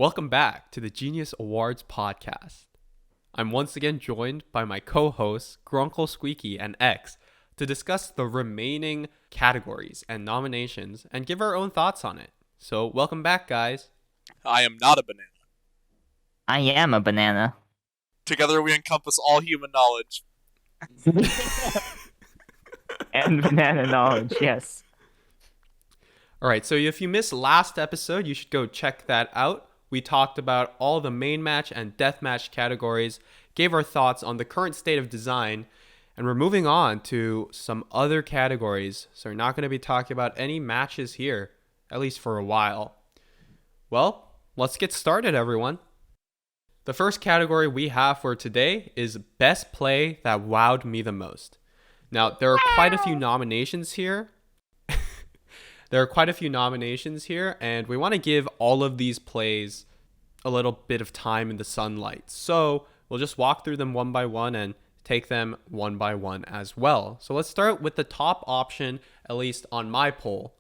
Welcome back to the Genius Awards podcast. I'm once again joined by my co-hosts Grunkle Squeaky and X to discuss the remaining categories and nominations and give our own thoughts on it. So, welcome back, guys. I am not a banana. I am a banana. Together we encompass all human knowledge. And banana knowledge, yes. All right, so if you missed last episode, you should go check that out. We talked about all the main match and deathmatch categories, gave our thoughts on the current state of design, and we're moving on to some other categories. So we're not going to be talking about any matches here, at least for a while. Well, let's get started, everyone. The first category we have for today is Best Play That Wowed Me the Most. Now, there are quite a few nominations here. And we want to give all of these plays a little bit of time in the sunlight. So we'll just walk through them one by one and take them one by one as well. So let's start with the top option, at least on my poll.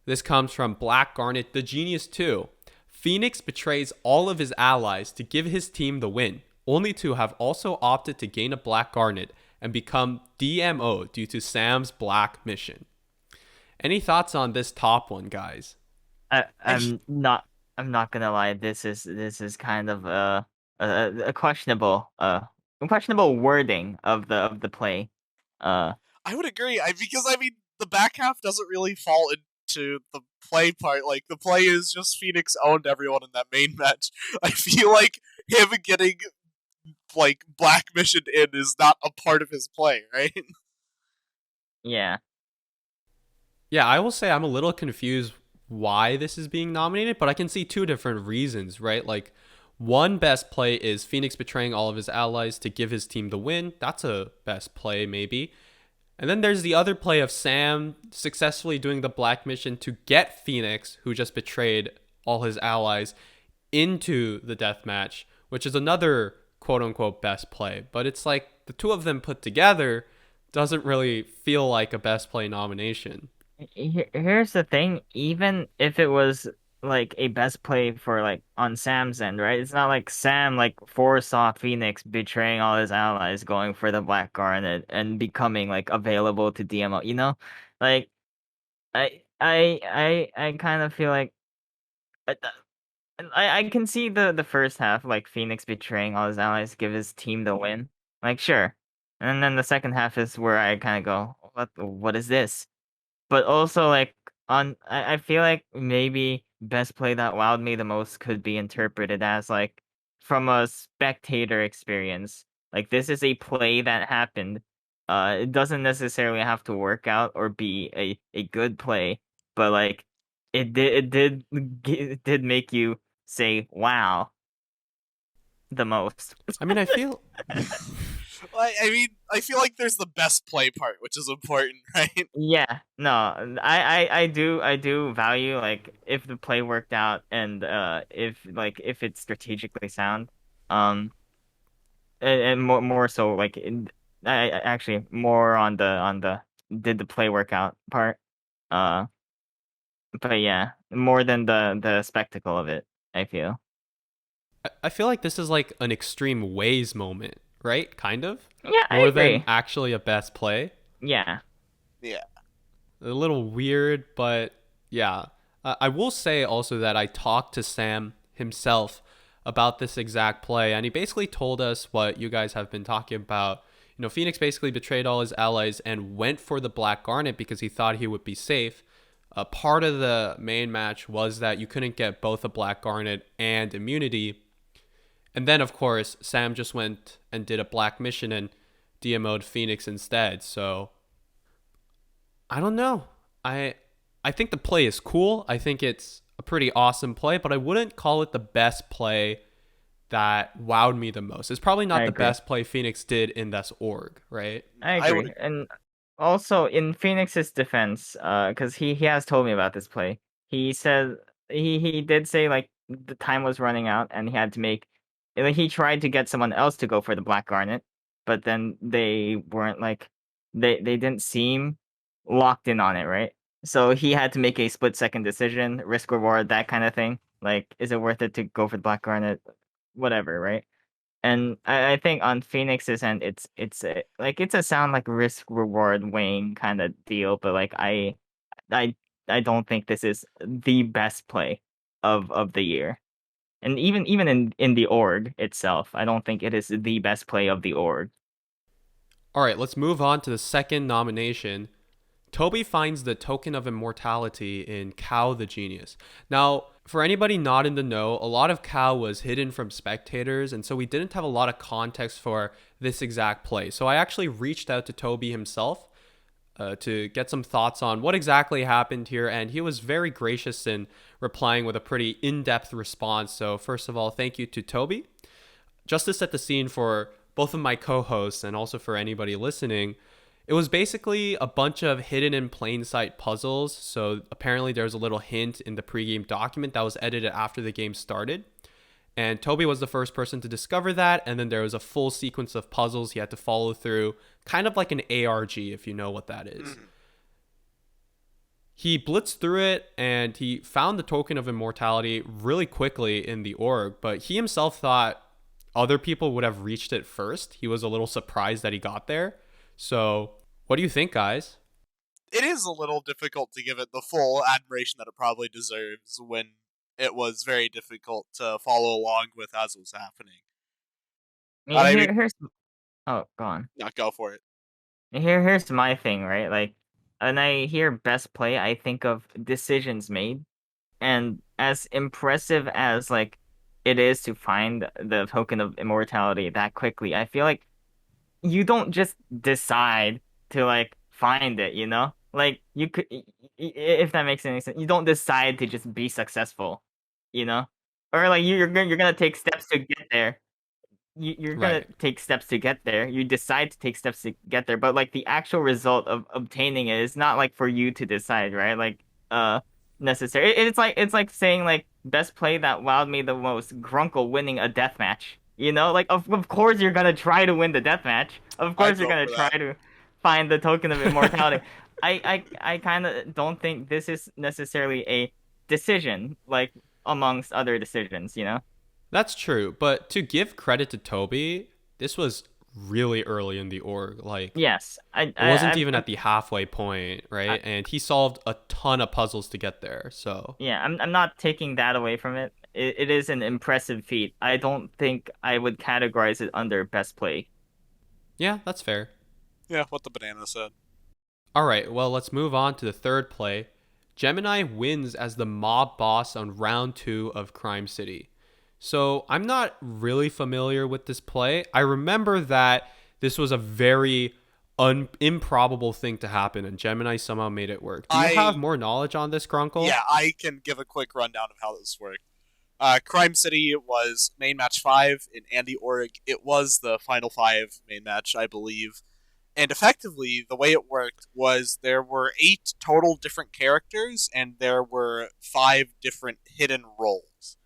This comes from Black Garnet, the Genius 2. Phoenix betrays all of his allies to give his team the win, only to have also opted to gain a Black Garnet and become DMO due to Sam's Black mission. Any thoughts on this top one, guys? I'm not gonna lie. This is kind of a questionable wording of the play. I would agree. Because the back half doesn't really fall into the play part. Like the play is just Phoenix owned everyone in that main match. I feel like him getting like Black Mission in is not a part of his play, right? Yeah. Yeah, I will say I'm a little confused why this is being nominated, but I can see two different reasons, right? Like, one best play is Phoenix betraying all of his allies to give his team the win. That's a best play, maybe. And then there's the other play of Sam successfully doing the Black Mission to get Phoenix, who just betrayed all his allies, into the death match, which is another quote-unquote best play. But it's like the two of them put together doesn't really feel like a best play nomination. Here's the thing. Even if it was like a best play for like on Sam's end, right? It's not like Sam like foresaw Phoenix betraying all his allies, going for the Black Garnet and becoming like available to DMO. You know, like I kind of feel like I, I can see the first half, like Phoenix betraying all his allies, give his team the win. Like sure, and then the second half is where I kind of go, what is this? But also, like, I feel like maybe best play that wowed me the most could be interpreted as, like, from a spectator experience. Like, this is a play that happened. It doesn't necessarily have to work out or be a good play, but, like, it did make you say, wow, the most. I mean, I feel I feel like there's the best play part, which is important, right? Yeah, no, I do value like if the play worked out and if it's strategically sound, um, and more so like I actually more on the did the play work out part, uh, but yeah, more than the spectacle of it, I feel. I feel like this is like an extreme ways moment, right? Kind of Yeah, I more than agree. actually a best play. Yeah, Yeah. A little weird, but yeah. I will say also that I talked to Sam himself about this exact play, and he basically told us what you guys have been talking about. You know, Phoenix basically betrayed all his allies and went for the Black Garnet because he thought he would be safe. A part of the main match was that you couldn't get both a Black Garnet and immunity. And then, of course, Sam just went and did a Black Mission and DMO'd Phoenix instead. So I don't know. I think the play is cool. I think it's a pretty awesome play, but I wouldn't call it the best play that wowed me the most. It's probably I not the agree. best play Phoenix did in this org, right? I I would agree. And also in Phoenix's defense, because he has told me about this play. He said he did say like the time was running out and he had to make. Like, he tried to get someone else to go for the Black Garnet, but then they weren't like they didn't seem locked in on it, right? So he had to make a split second decision, risk reward, that kind of thing. Like, is it worth it to go for the Black Garnet? Whatever, right? And I think on Phoenix's end, it's a sound like risk reward weighing kind of deal, but like I I don't think this is the best play of the year. And even in the org itself, I don't think it is the best play of the org. All right, let's move on to the second nomination. Toby finds the token of immortality in Cow the Genius. Now, for anybody not in the know, a lot of Cow was hidden from spectators, and so we didn't have a lot of context for this exact play. So I actually reached out to Toby himself to get some thoughts on what exactly happened here, and he was very gracious in replying with a pretty in-depth response. So first of all, thank you to Toby. Just to set the scene for both of my co-hosts and also for anybody listening, it was basically a bunch of hidden in plain sight puzzles. So apparently there was a little hint in the pregame document that was edited after the game started. And Toby was the first person to discover that. And then there was a full sequence of puzzles he had to follow through, kind of like an ARG, if you know what that is. He blitzed through it and he found the token of immortality really quickly in the org, but he himself thought other people would have reached it first. He was a little surprised that he got there. So, what do you think, guys? It is a little difficult to give it the full admiration that it probably deserves when it was very difficult to follow along with as it was happening. But I mean, Here's oh, go on. not go for it. Here's my thing, right? Like, when I hear best play, I think of decisions made, and as impressive as like it is to find the token of immortality that quickly, I feel like you don't just decide to like find it, you know? Like you could, if that makes any sense, you don't decide to just be successful, you know? Or like you're gonna take steps to get there. You're gonna Right. take steps to get there. You decide to take steps to get there, but like the actual result of obtaining it is not like for you to decide, right? Like necessary. It's like saying like best play that wowed me the most, Grunkle winning a death match. You know, like of course you're gonna try to win the death match. Of I'd course you're vote gonna for try that. to find the token of immortality. I kind of don't think this is necessarily a decision like amongst other decisions. You know. That's true, but to give credit to Toby, this was really early in the org. Like, Yes, it wasn't even at the halfway point, I right? And he solved a ton of puzzles to get there. So, Yeah, I'm not taking that away from it. It is an impressive feat. I don't think I would categorize it under best play. yeah, that's fair. Yeah, what the banana said. All right, well, let's move on to the third play. Gemini wins as the mob boss on round 2 of Crime City. So, I'm not really familiar with this play. I remember that this was a very improbable thing to happen, and Gemini somehow made it work. Do you have I more knowledge on this, Grunkle? Yeah, I can give a quick rundown of how this worked. Crime City was main match 5 in Andy Org. It was the final 5 main match, I believe. And effectively, the way it worked was there were 8 total different characters, and there were 5 different hidden roles.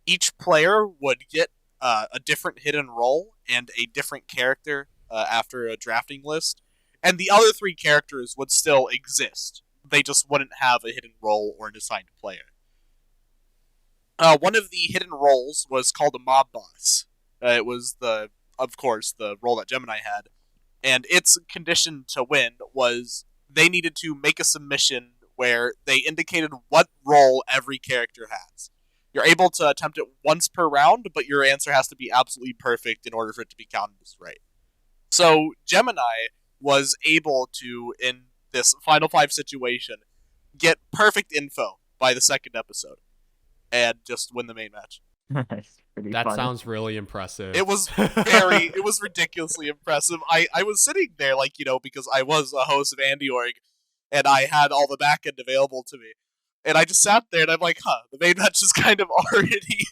Each player would get a different hidden role and a different character after a drafting list, and the other 3 characters would still exist. They just wouldn't have a hidden role or an assigned player. One of the hidden roles was called a mob boss. It was of course, the role that Gemini had, and its condition to win was they needed to make a submission where they indicated what role every character has. You're able to attempt it once per round, but your answer has to be absolutely perfect in order for it to be counted as right. So Gemini was able to, in this final 5 situation, get perfect info by the second episode and just win the main match. It's pretty That funny. sounds really impressive. It was ridiculously impressive. I was sitting there like, because I was a host of Andy Org and I had all the back end available to me. And I just sat there and I'm like, the main match has kind of already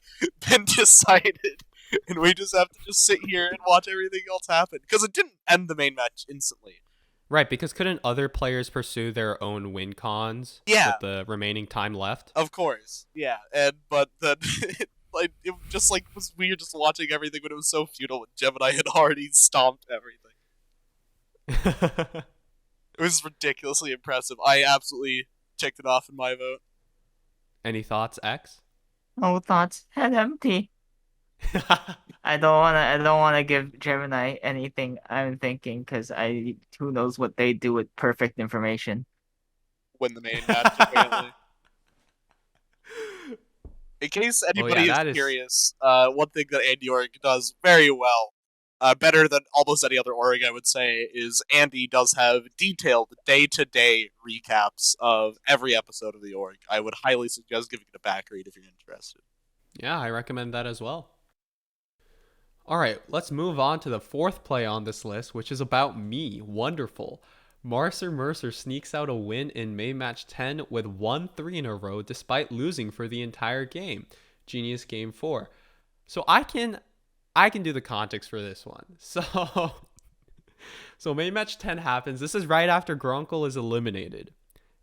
been decided. And we just have to just sit here and watch everything else happen. Because it didn't end the main match instantly. Right, because couldn't other players pursue their own win cons Yeah, with the remaining time left? of course. Yeah. But then it just like was weird just watching everything when it was so futile when Gemini had already stomped everything. It was ridiculously impressive. I absolutely checked it off in my vote. Any thoughts, X? No thoughts, head empty. I don't wanna give Gemini anything I'm thinking because I who knows what they do with perfect information. Win the main match apparently. In case Oh yeah, anybody is that is. curious, one thing that Andy Org does very well, better than almost any other org, I would say, is Andy does have detailed day-to-day recaps of every episode of the org. I would highly suggest giving it a back read if you're interested. Yeah, I recommend that as well. All right, let's move on to the fourth play on this list, which is about me. Wonderful. MarcerMercer sneaks out a win in May Match 10 with 1-3 in a row despite losing for the entire game. Genius Game 4. So I can do the context for this one. So May Match 10 happens. This is right after Grunkle is eliminated.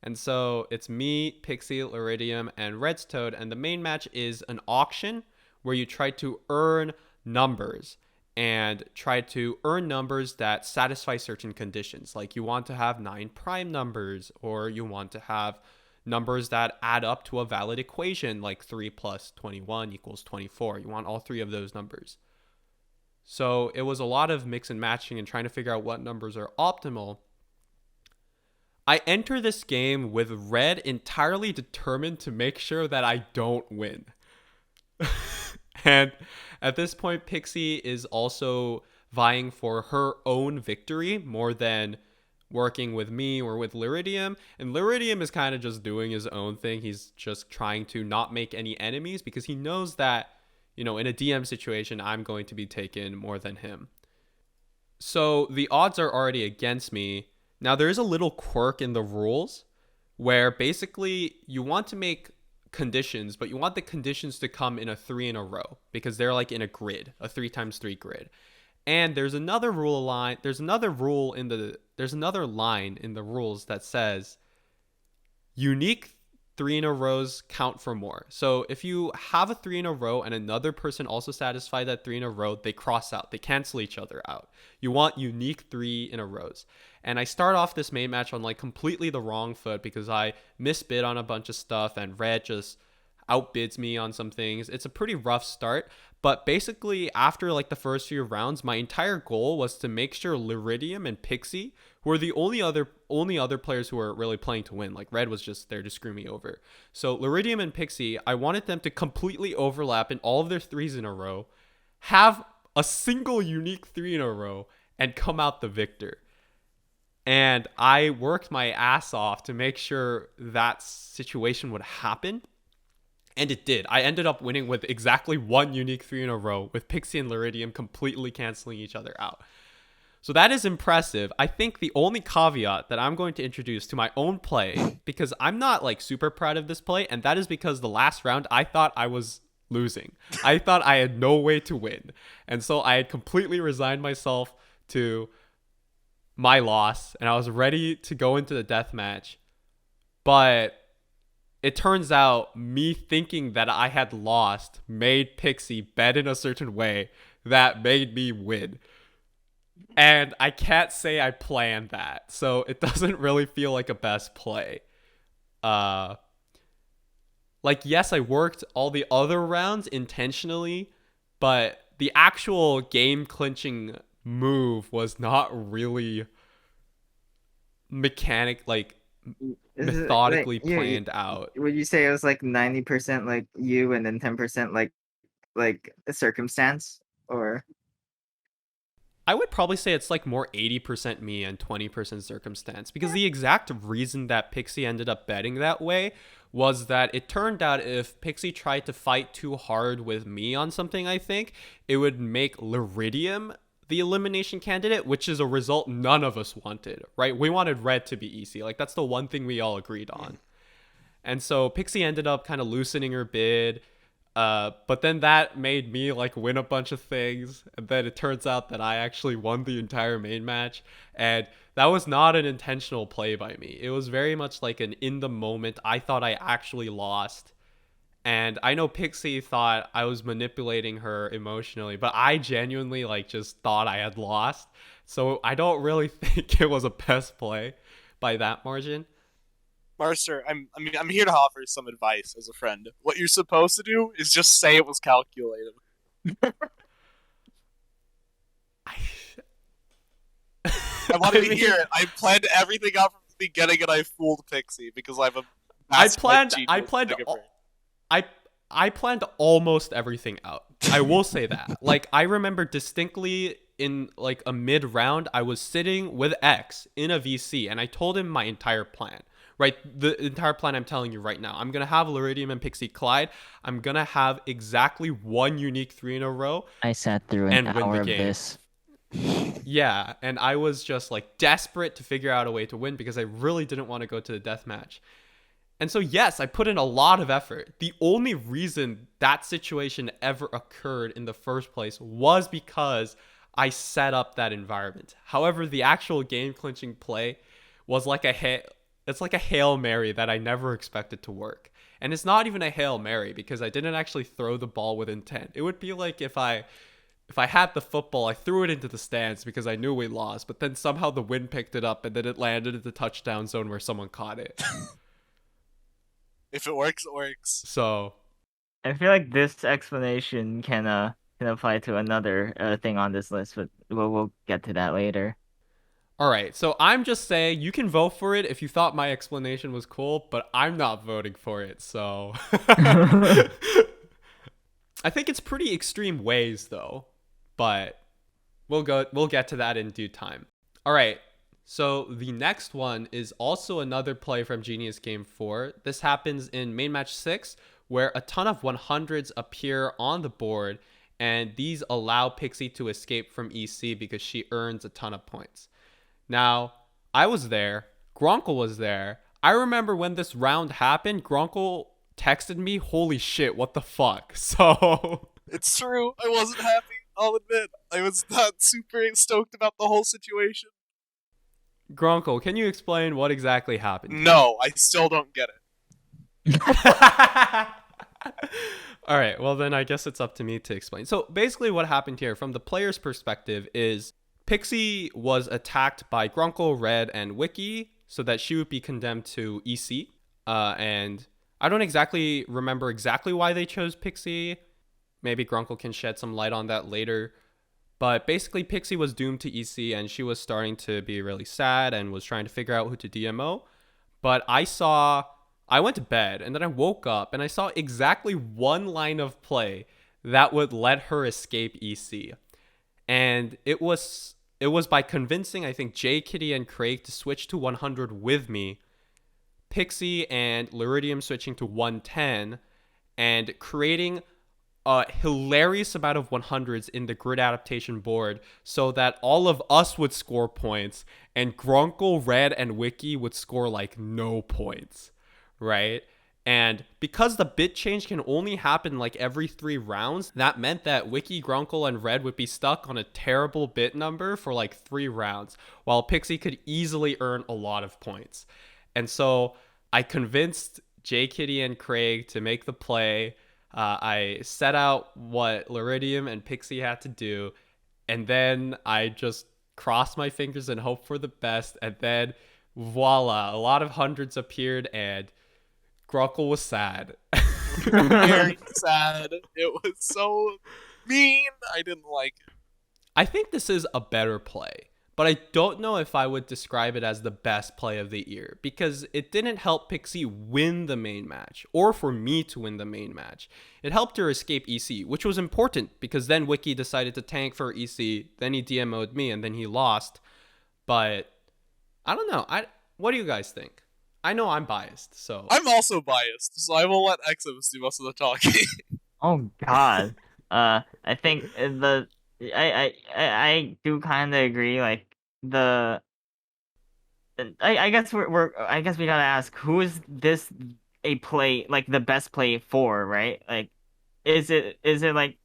And so it's me, Pixie, Liridium, and Red's Toad. And the main match is an auction where you try to earn numbers and try to earn numbers that satisfy certain conditions. Like you want to have 9 prime numbers, or you want to have numbers that add up to a valid equation, like 3 plus 21 equals 24. You want all 3 of those numbers. So it was a lot of mix and matching and trying to figure out what numbers are optimal. I enter this game with Red entirely determined to make sure that I don't win. And at this point, Pixie is also vying for her own victory more than working with me or with Liridium. And Liridium is kind of just doing his own thing. He's just trying to not make any enemies because he knows that, in a DM situation, I'm going to be taken more than him. So the odds are already against me. Now, there is a little quirk in the rules where basically you want to make conditions, but you want the conditions to come in a 3 in a row because they're like in a grid, a 3x3 grid. And there's another line in the rules that says unique 3 in a rows count for more. So if you have a 3 in a row and another person also satisfied that 3 in a row, they cross out, they cancel each other out. You want unique 3 in a rows. And I start off this main match on like completely the wrong foot because I misbid on a bunch of stuff and Red just outbids me on some things. It's a pretty rough start, but basically after like the first few rounds, my entire goal was to make sure Liridium and Pixie, who are the only other players who were really playing to win. Like Red was just there to screw me over. So Liridium and Pixie, I wanted them to completely overlap in all of their 3s in a row, have a single unique 3 in a row, and come out the victor. And I worked my ass off to make sure that situation would happen. And it did. I ended up winning with exactly one unique 3 in a row, with Pixie and Liridium completely canceling each other out. So that is impressive. I think the only caveat that I'm going to introduce to my own play, because I'm not like super proud of this play, and that is because the last round I thought I was losing. I thought I had no way to win. And so I had completely resigned myself to my loss, and I was ready to go into the death match. But it turns out me thinking that I had lost made Pixie bet in a certain way that made me win. And I can't say I planned that. So it doesn't really feel like a best play. Uh like yes, I worked all the other rounds intentionally, but the actual game clinching move was not really mechanic like Is it like methodically planned out. would you say it was like 90% like you and then 10% like a circumstance or I would probably say it's like more 80% me and 20% circumstance because the exact reason that Pixie ended up betting that way was that it turned out if Pixie tried to fight too hard with me on something, I think, it would make Liridium the elimination candidate, which is a result none of us wanted, right? We wanted Red to be easy. Like that's the one thing we all agreed on. And so Pixie ended up kind of loosening her bid. But then that made me like win a bunch of things. And then it turns out that I actually won the entire main match. And that was not an intentional play by me. It was very much like an in the moment. I thought I actually lost. And I know Pixie thought I was manipulating her emotionally, but I genuinely like just thought I had lost. So I don't really think it was a best play by that margin. Marcer, I'm here to offer some advice as a friend. What you're supposed to do is just say it was calculated. I, I wanted I to hear mean, it. I planned everything out from the beginning, and I fooled Pixie because I'm a I mastermind planned I genius planned mega brain. I I planned almost everything out. I will say that. Like I remember distinctly in like a mid round, I was sitting with X in a VC and I told him my entire plan. Right? The entire plan I'm telling you right now. I'm gonna have Liridium and Pixie Clyde. I'm gonna have exactly one unique three in a row I sat through an and win the hour of game. this. Yeah, and I was just like desperate to figure out a way to win because I really didn't want to go to the death match. And so, yes, I put in a lot of effort. The only reason that situation ever occurred in the first place was because I set up that environment. However, the actual game clinching play was like it's like a Hail Mary that I never expected to work. And it's not even a Hail Mary because I didn't actually throw the ball with intent. It would be like if I had the football, I threw it into the stands because I knew we lost, but then somehow the wind picked it up and then it landed in the touchdown zone where someone caught it. If it works, it works. So I feel like this explanation can apply to another thing on this list, but we'll get to that later. all right, so I'm just saying you can vote for it if you thought my explanation was cool, but I'm not voting for it. So I think it's pretty extreme ways though, but we'll get to that in due time. All right. So the next one is also another play from Genius Game 4. This happens in main match 6 where a ton of 100s appear on the board and these allow Pixie to escape from EC because she earns a ton of points. Now, I was there. Grunkle was there. I remember when this round happened, Grunkle texted me, "Holy shit, what the fuck?" So, It's true. I wasn't happy. I'll admit. I was not super stoked about the whole situation. Grunkle, can you explain what exactly happened here? No, I still don't get All right, well, then I guess it's up to me to explain. So, basically, what happened here from the player's perspective is Pixie was attacked by Grunkle, Red, and Wiki so that she would be condemned to EC. And I don't exactly remember exactly why they chose Pixie. Maybe Grunkle can shed some light on that later. But basically, Pixie was doomed to EC and she was starting to be really sad and was trying to figure out who to DMO. But I went to bed and then I woke up and I saw exactly one line of play that would let her escape EC. And it was by convincing, I think, J Kitty and Craig to switch to 100 with me, Pixie and Liridium switching to 110, and creating a hilarious amount of 100s in the grid adaptation board so that all of us would score points and Grunkle, Red, and Wiki would score like no points, right? And because the bit change can only happen like every 3 rounds, that meant that Wiki, Grunkle, and Red would be stuck on a terrible bit number for like 3 rounds, while Pixie could easily earn a lot of points. And so I convinced J Kitty and Craig to make the play. I set out what Liridium and Pixie had to do, and then I just crossed my fingers and hoped for the best. And then, voila, a lot of hundreds appeared, and Grunkle was sad. it. Very sad. It was so mean. I didn't like it. I think this is a better play, but I don't know if I would describe it as the best play of the year because it didn't help Pixie win the main match or for me to win the main match. It helped her escape EC, which was important because then Wiki decided to tank for EC, then he DMO'd me, and then he lost. But I don't know. What do you guys think? I know I'm biased, so I'm also biased, so I will let XNimus do most of the talking. Oh God. I think I do kind of agree. Like the I guess I guess we gotta ask who is this a play like the best play for, right? Like is it like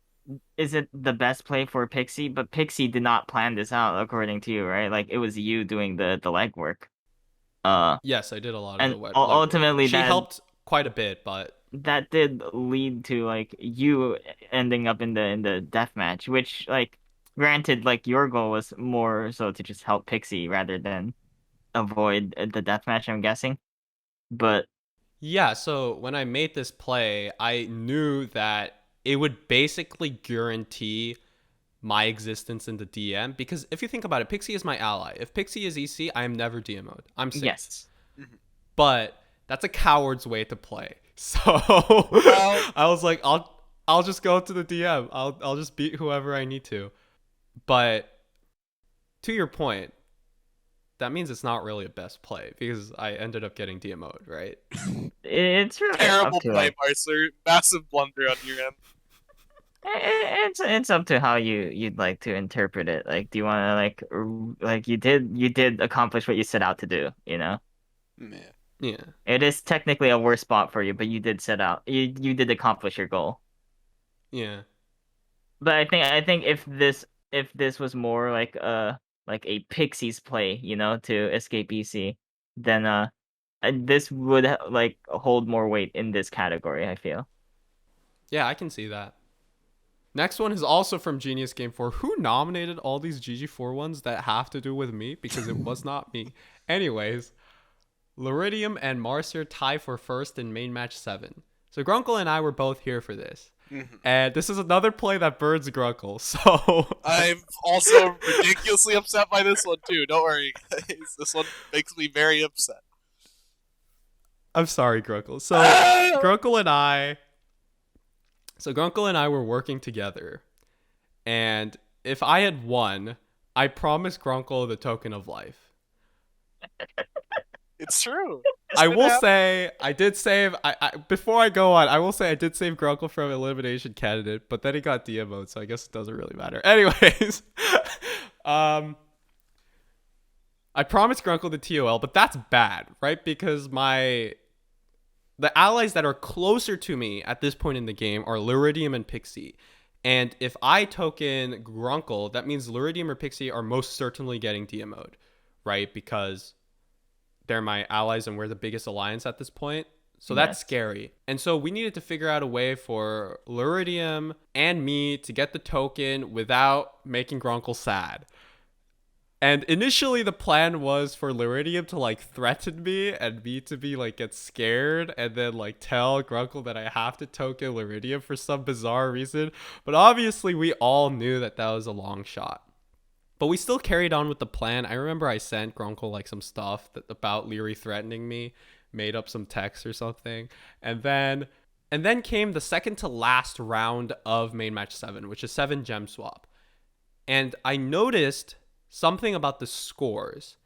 is it the best play for Pixie? But Pixie did not plan this out according to you, right? Like it was you doing the legwork. Uh, yes, I did a lot of and the legwork. ultimately She helped quite a bit, but that did lead to like you ending up in the death match, which like granted like your goal was more so to just help Pixie rather than avoid the death match, I'm guessing. But Yeah, so when I made this play, I knew that it would basically guarantee my existence in the DM because if you think about it, Pixie is my ally. If Pixie is EC, I am never DMO'd. I'm safe. yes, Mhm. But that's a coward's way to play. So Well, I was like, I'll just go to the DM. I'll just beat whoever I need to. But to your point, that means it's not really a best play because I ended up getting DMO'd, right? it's really up terrible to play, like Marcer. Massive blunder on your end. it's up to how you'd like to interpret it. Like, do you want to like you did accomplish what you set out to do, you know? Man. Yeah. It is technically a worse spot for you, but you did set out. You did accomplish your goal. Yeah. But I think if this was more like a Pixies play, to escape EC, then this would like hold more weight in this category, I feel. Yeah, I can see that. Next one is also from Genius Game 4. Who nominated all these GG4 ones that have to do with me? Because it was not me. Anyways, Luridium and Marcer tie for first in main match 7. So Grunkle and I were both here for this. Mhm. And this is another play that burns Grunkle. So I'm also ridiculously upset by this one too. Don't worry, guys. This one makes me very upset. I'm sorry, Grunkle. Ah! Grunkle and I were working together. And if I had won, I promised Grunkle the token of life. It's true. This I could will happen. say I did save. Before I go on, I will say I did save Grunkle from elimination candidate, but then he got DMO'd, so I guess it doesn't really matter. Anyways, um, I promised Grunkle the TOL, but that's bad, right? Because the allies that are closer to me at this point in the game are Luridium and Pixie. And if I token Grunkle, that means Luridium or Pixie are most certainly getting DMO'd, right? Because they're my allies and we're the biggest alliance at this point. So that's Yes. scary. And so we needed to figure out a way for Luridium and me to get the token without making Grunkle sad. And initially the plan was for Luridium to like threaten me and me to be like get scared and then like tell Grunkle that I have to token Luridium for some bizarre reason. But obviously we all knew that that was a long shot. But we still carried on with the plan. I remember I sent Grunkle like some stuff about Leary threatening me, made up some text or something, and then came the second to last round of main match 7, which is 7 gem swap. And I noticed something about the scores,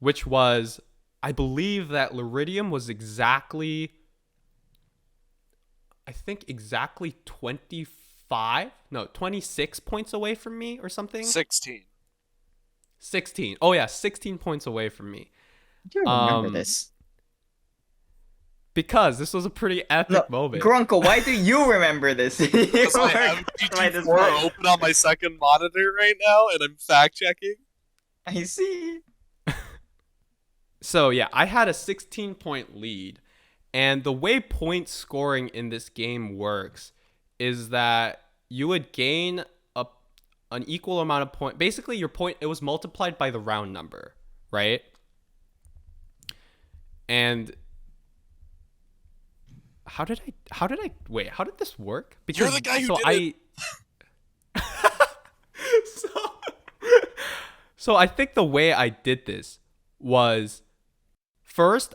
which was I believe that Luridium was exactly 26 points away from me or something. 16. 16. Oh yeah, 16 points away from me. I do remember Um this. because this was a pretty No, epic moment. Grunkle, why do you remember this? You Because I are have by this GT4 play. open on my second monitor right now, and I'm fact checking. I see. So yeah, I had a 16-point lead. And the way point scoring in this game works is that you would gain an equal amount of point. Basically, your point it was multiplied by the round number, right? And how did this work? You're the guy who so did I so so I think the way I did this was first,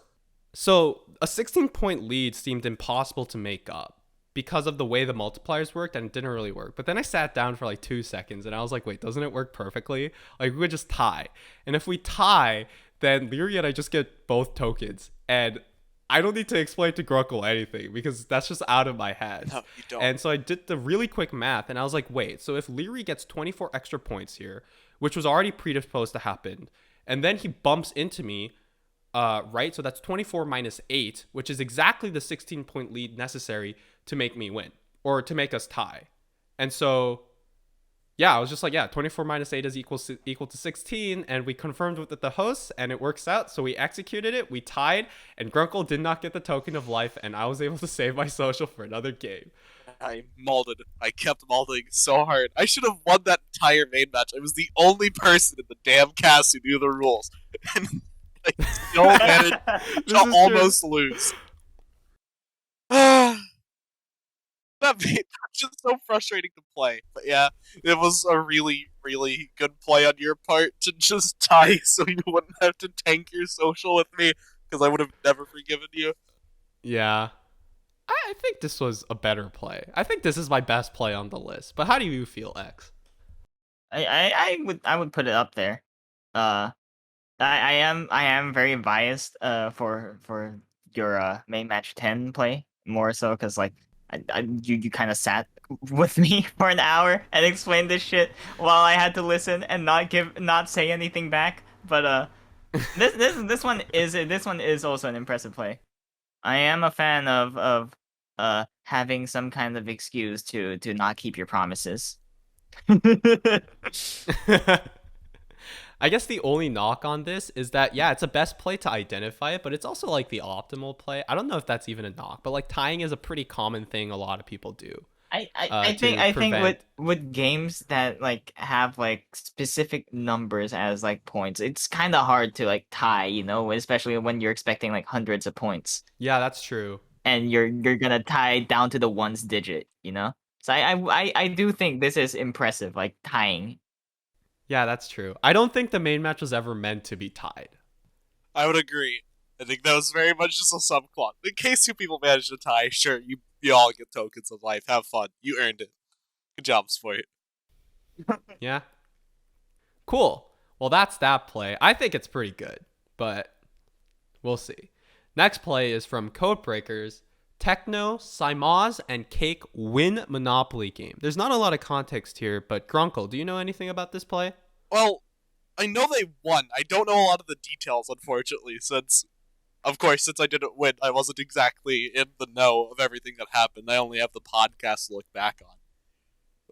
so a 16-point lead seemed impossible to make up because of the way the multipliers worked and it didn't really work. But then I sat down for like 2 seconds and I was like, wait, doesn't it work perfectly? Like we would just tie. And if we tie, then Leary and I just get both tokens. And I don't need to explain to Grunkle anything because that's just out of my hands. No, you don't. And so I did the really quick math and I was like, wait, so if Leary gets 24 extra points here, which was already predisposed to happen, and then he bumps into me, right? So that's 24 minus 8, which is exactly the 16-point lead necessary to make me win or to make us tie. And so, yeah, I was just like, yeah, 24 minus 8 is equal to 16. And we confirmed with the hosts and it works out. So we executed it. We tied and Grunkle did not get the token of life. And I was able to save my social for another game. I molded. I kept molding so hard. I should have won that entire main match. I was the only person in the damn cast who knew the rules. I still managed This to is true. almost lose. That made that's just so frustrating to play. But yeah, it was a really, really good play on your part to just tie so you wouldn't have to tank your social with me, because I would have never forgiven you. Yeah. I think this was a better play. I think this is my best play on the list. But how do you feel, X? I would put it up there. Uh, I am very biased for your main match 10 play, more so because like you kind of sat with me for an hour and explained this shit while I had to listen and not say anything back. But this one is also an impressive play. I am a fan of having some kind of excuse to not keep your promises. I guess the only knock on this is that, yeah, it's a best play to identify it, but it's also like the optimal play. I don't know if that's even a knock, but like tying is a pretty common thing a lot of people do I think to I think with prevent. with games that like have like specific numbers as like points, it's kind of hard to like tie, especially when you're expecting like hundreds of points Yeah, that's true. and you're gonna tie down to the ones digit. So I do think this is impressive, like tying. Yeah, that's true. I don't think the main match was ever meant to be tied. I would agree. I think that was very much just a subplot. In case two people manage to tie, sure, you all get tokens of life. Have fun. You earned it. Good job, sport. Yeah. Cool. Well, that's that play. I think it's pretty good, but we'll see. Next play is from Codebreakers. Techno, Simaz, and Cake win Monopoly game. There's not a lot of context here, but Grunkle, do you know anything about this play? Well, I know they won. I don't know a lot of the details, unfortunately, since, of course, since I didn't win, I wasn't exactly in the know of everything that happened. I only have the podcast to look back on.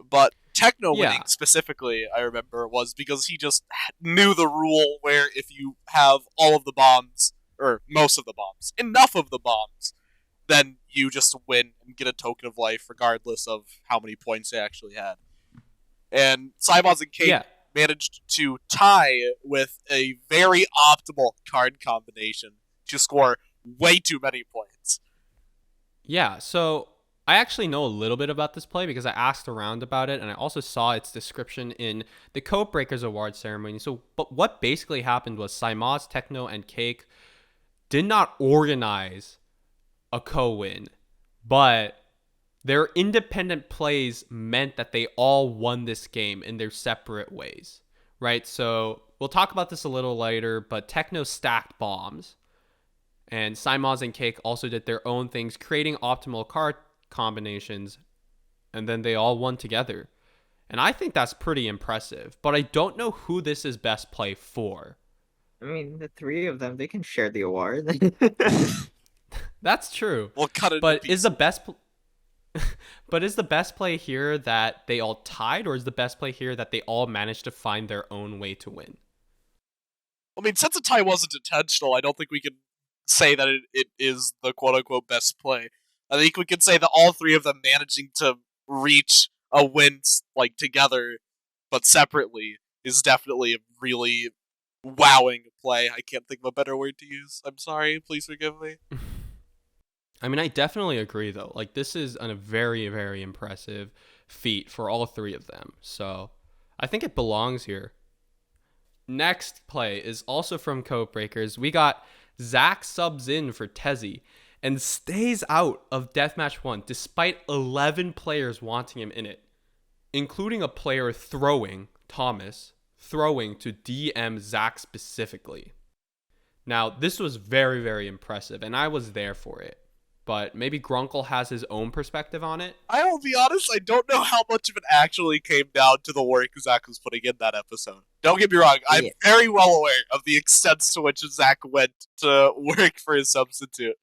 But Techno winning Yeah. specifically, I remember, was because he just knew the rule where if you have all of the bombs, or most of the bombs, enough of the bombs, then you just win and get a token of life regardless of how many points they actually had. And Simons and Cake Yeah. managed to tie with a very optimal card combination to score way too many points. Yeah. So I actually know a little bit about this play because I asked around about it and I also saw its description in the Codebreakers Award ceremony. So, but what basically happened was Simaz, Techno, and Cake did not organize a co-win, but their independent plays meant that they all won this game in their separate ways, right? So we'll talk about this a little later, but Techno stacked bombs, and Simons and Cake also did their own things, creating optimal card combinations, and then they all won together. And I think that's pretty impressive, but I don't know who this is best play for. I mean, the three of them, they can share the award. That's true. We'll cut it. But is the best But is the best play here that they all tied, or is the best play here that they all managed to find their own way to win? I mean, since the tie wasn't intentional, I don't think we can say that it is the quote unquote best play. I think we can say that all three of them managing to reach a win like together but separately is definitely a really wowing play. I can't think of a better word to use. I'm sorry, please forgive me. I mean, I definitely agree, though. Like, this is a very, very impressive feat for all three of them. So I think it belongs here. Next play is also from Codebreakers. We got Zach subs in for Tezzy and stays out of Deathmatch 1 despite 11 players wanting him in it, including a player Thomas, throwing to DM Zach specifically. Now, this was very, very impressive, and I was there for it. But maybe Grunkle has his own perspective on it. I will be honest, I don't know how much of it actually came down to the work Zach was putting in that episode. Don't get me wrong, I'm Yeah. very well aware of the extent to which Zach went to work for his substitute.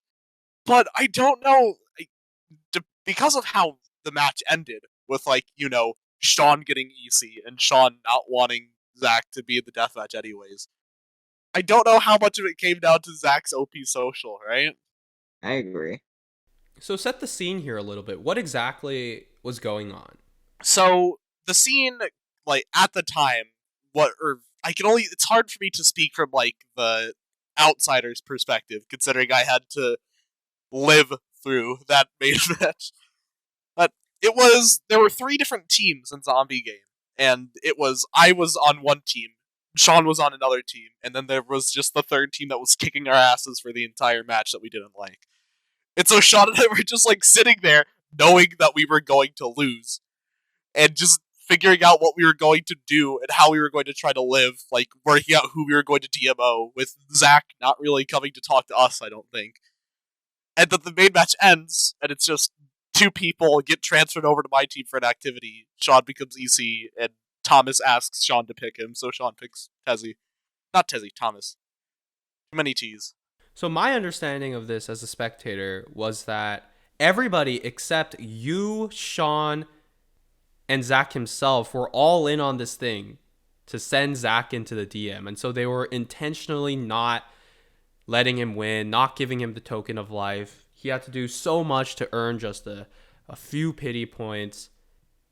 But I don't know, because of how the match ended, with, like, Sean getting EC and Sean not wanting Zach to be in the deathmatch anyways. I don't know how much of it came down to Zach's OP social, right? I agree. So set the scene here a little bit. What exactly was going on? So the scene, like, at the time, it's hard for me to speak from like the outsider's perspective, considering I had to live through that main match. But there were 3 different teams in Zombie Game, and I was on one team, Sean was on another team, and then there was just the third team that was kicking our asses for the entire match that we didn't like. And so Sean and I were just like sitting there, knowing that we were going to lose, and just figuring out what we were going to do and how we were going to try to live, like working out who we were going to DMO, with Zach not really coming to talk to us, I don't think. And then the main match ends, and it's just 2 people get transferred over to my team for an activity. Sean becomes EC, and Thomas asks Sean to pick him, so Sean picks Tezzy. Not Tezzy, Thomas. Too many T's. So my understanding of this as a spectator was that everybody except you, Sean, and Zach himself were all in on this thing to send Zach into the DM. And so they were intentionally not letting him win, not giving him the token of life. He had to do so much to earn just a few pity points,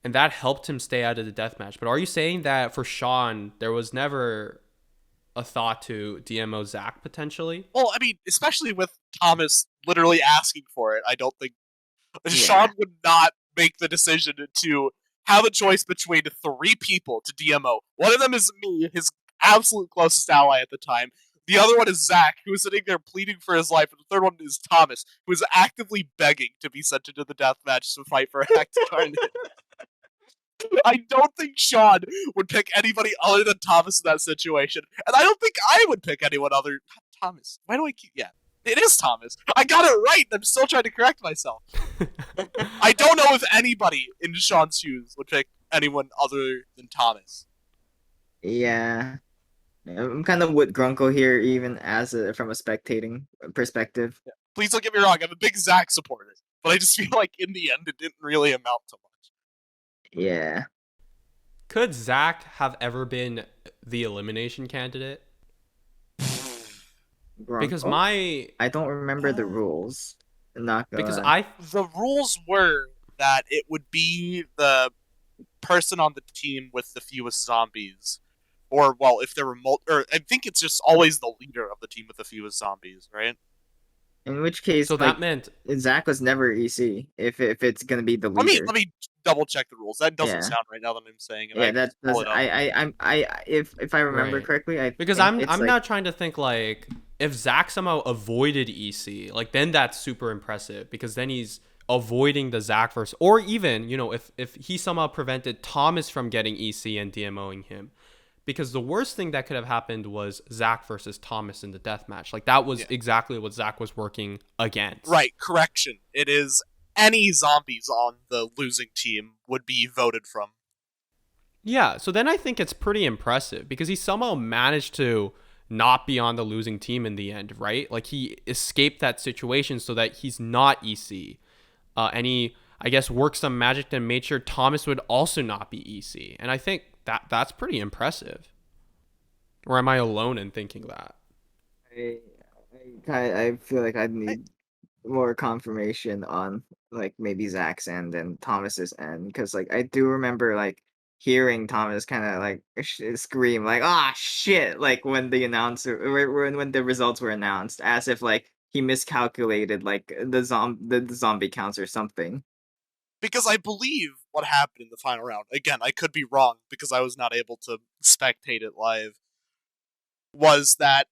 and that helped him stay out of the deathmatch. But are you saying that for Sean, there was never a thought to DMO Zach potentially? Well, I mean, especially with Thomas literally asking for it, I don't think Sean would not make the decision to have a choice between 3 people to DMO. One of them is me, his absolute closest ally at the time. The other one is Zach, who is sitting there pleading for his life. And the third one is Thomas, who is actively begging to be sent into the deathmatch to fight for Act Incarnate. I don't think Sean would pick anybody other than Thomas in that situation. And I don't think I would pick anyone other... Thomas. Why do I keep... Yeah. It is Thomas. I got it right, and I'm still trying to correct myself. I don't know if anybody in Sean's shoes would pick anyone other than Thomas. Yeah. I'm kind of with Grunkle here, even from a spectating perspective. Yeah. Please don't get me wrong, I'm a big Zach supporter, but I just feel like in the end it didn't really amount to much. Yeah. Could Zach have ever been the elimination candidate? Because I don't remember the rules. Not gonna because lie. The rules were that it would be the person on the team with the fewest zombies, or well, if there were or I think it's just always the leader of the team with the fewest zombies, right? In which case, so that meant Zach was never EC. If it's gonna be the leader. Let me double check the rules. That doesn't sound right now that I'm saying it. Yeah, that does. If I remember correctly, because I'm not trying to think like if Zach somehow avoided EC, like then that's super impressive because then he's avoiding the Zach versus, or even if he somehow prevented Thomas from getting EC and DMOing him. Because the worst thing that could have happened was Zach versus Thomas in the deathmatch. Like, that was exactly what Zach was working against. Right, correction. It is any zombies on the losing team would be voted from. Yeah, so then I think it's pretty impressive because he somehow managed to not be on the losing team in the end, right? Like, he escaped that situation so that he's not EC. And he, I guess, worked some magic and made sure Thomas would also not be EC. And I think that's pretty impressive. Or am I alone in thinking that? I feel like I'd need more confirmation on like maybe Zach's end and Thomas's end, because like I do remember like hearing Thomas kind of like scream like "ah shit" like when the when the results were announced, as if like he miscalculated like the zombie counts or something. Because I believe what happened in the final round, again, I could be wrong because I was not able to spectate it live, was that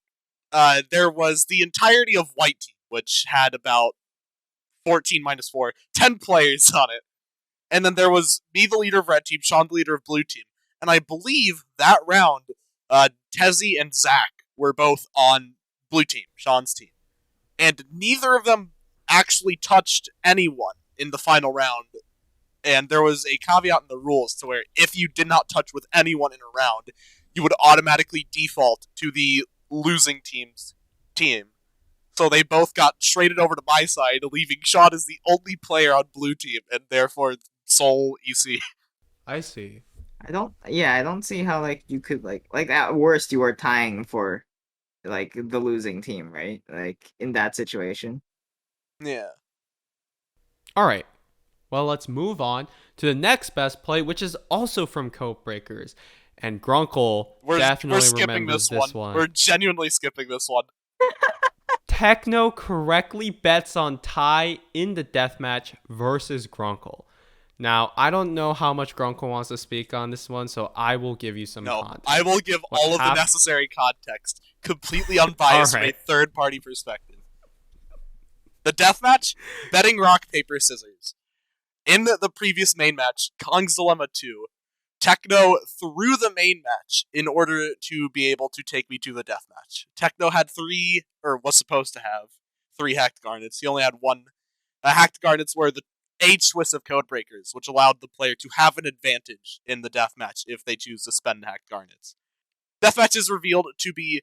there was the entirety of White Team, which had about 14 minus 4, 10 players on it. And then there was me, the leader of Red Team, Sean, the leader of Blue Team. And I believe that round, Tezzy and Zach were both on Blue Team, Sean's team. And neither of them actually touched anyone in the final round, and there was a caveat in the rules to where if you did not touch with anyone in a round, you would automatically default to the losing team's team. So they both got traded over to my side, leaving Sean as the only player on Blue Team, and therefore sole EC. I see. I don't see how like you could like at worst you are tying for like the losing team, right? Like in that situation. Yeah. All right. Well, let's move on to the next best play, which is also from Cope Breakers. And Grunkle definitely remembers this one. We're genuinely skipping this one. Techno correctly bets on Tai in the deathmatch versus Grunkle. Now, I don't know how much Grunkle wants to speak on this one, so I will give you some No, I will context. give What all of the happened? necessary context, completely All unbiased from a right. third-party perspective. The deathmatch, betting rock, paper, scissors. In the previous main match, Kong's Dilemma 2, Techno threw the main match in order to be able to take me to the deathmatch. Techno had three, or was supposed to have, three hacked garnets. He only had one. Hacked garnets were the H-Swiss of Codebreakers, which allowed the player to have an advantage in the deathmatch if they choose to spend hacked garnets. Deathmatch is revealed to be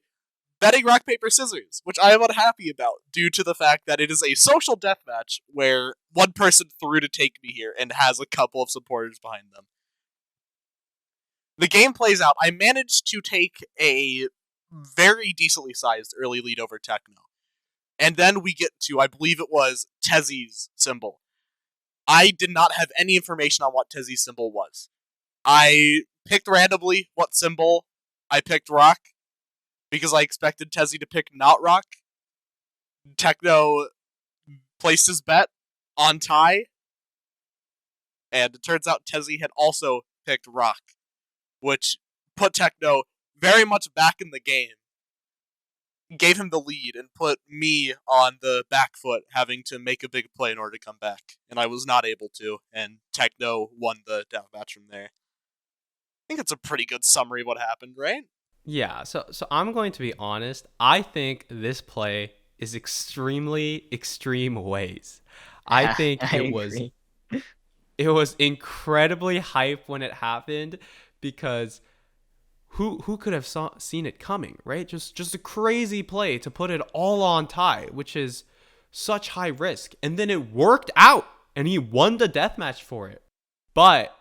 betting rock, paper, scissors, which I am unhappy about due to the fact that it is a social deathmatch where one person threw to take me here and has a couple of supporters behind them. The game plays out. I managed to take a very decently sized early lead over Techno. And then we get to, I believe it was, Tezi's symbol. I did not have any information on what Tezi's symbol was. I picked randomly what symbol. I picked rock because I expected Tezzy to pick not rock. Techno placed his bet on Tai, and it turns out Tezzy had also picked rock, which put Techno very much back in the game, gave him the lead, and put me on the back foot, having to make a big play in order to come back. And I was not able to, and Techno won the deathmatch from there. I think it's a pretty good summary of what happened, right? Yeah, so I'm going to be honest. I think this play is extremely extreme ways. I Yeah, think I agree. it was incredibly hype when it happened because who could have seen it coming, right? Just a crazy play to put it all on Tai, which is such high risk. And then it worked out and he won the deathmatch for it. But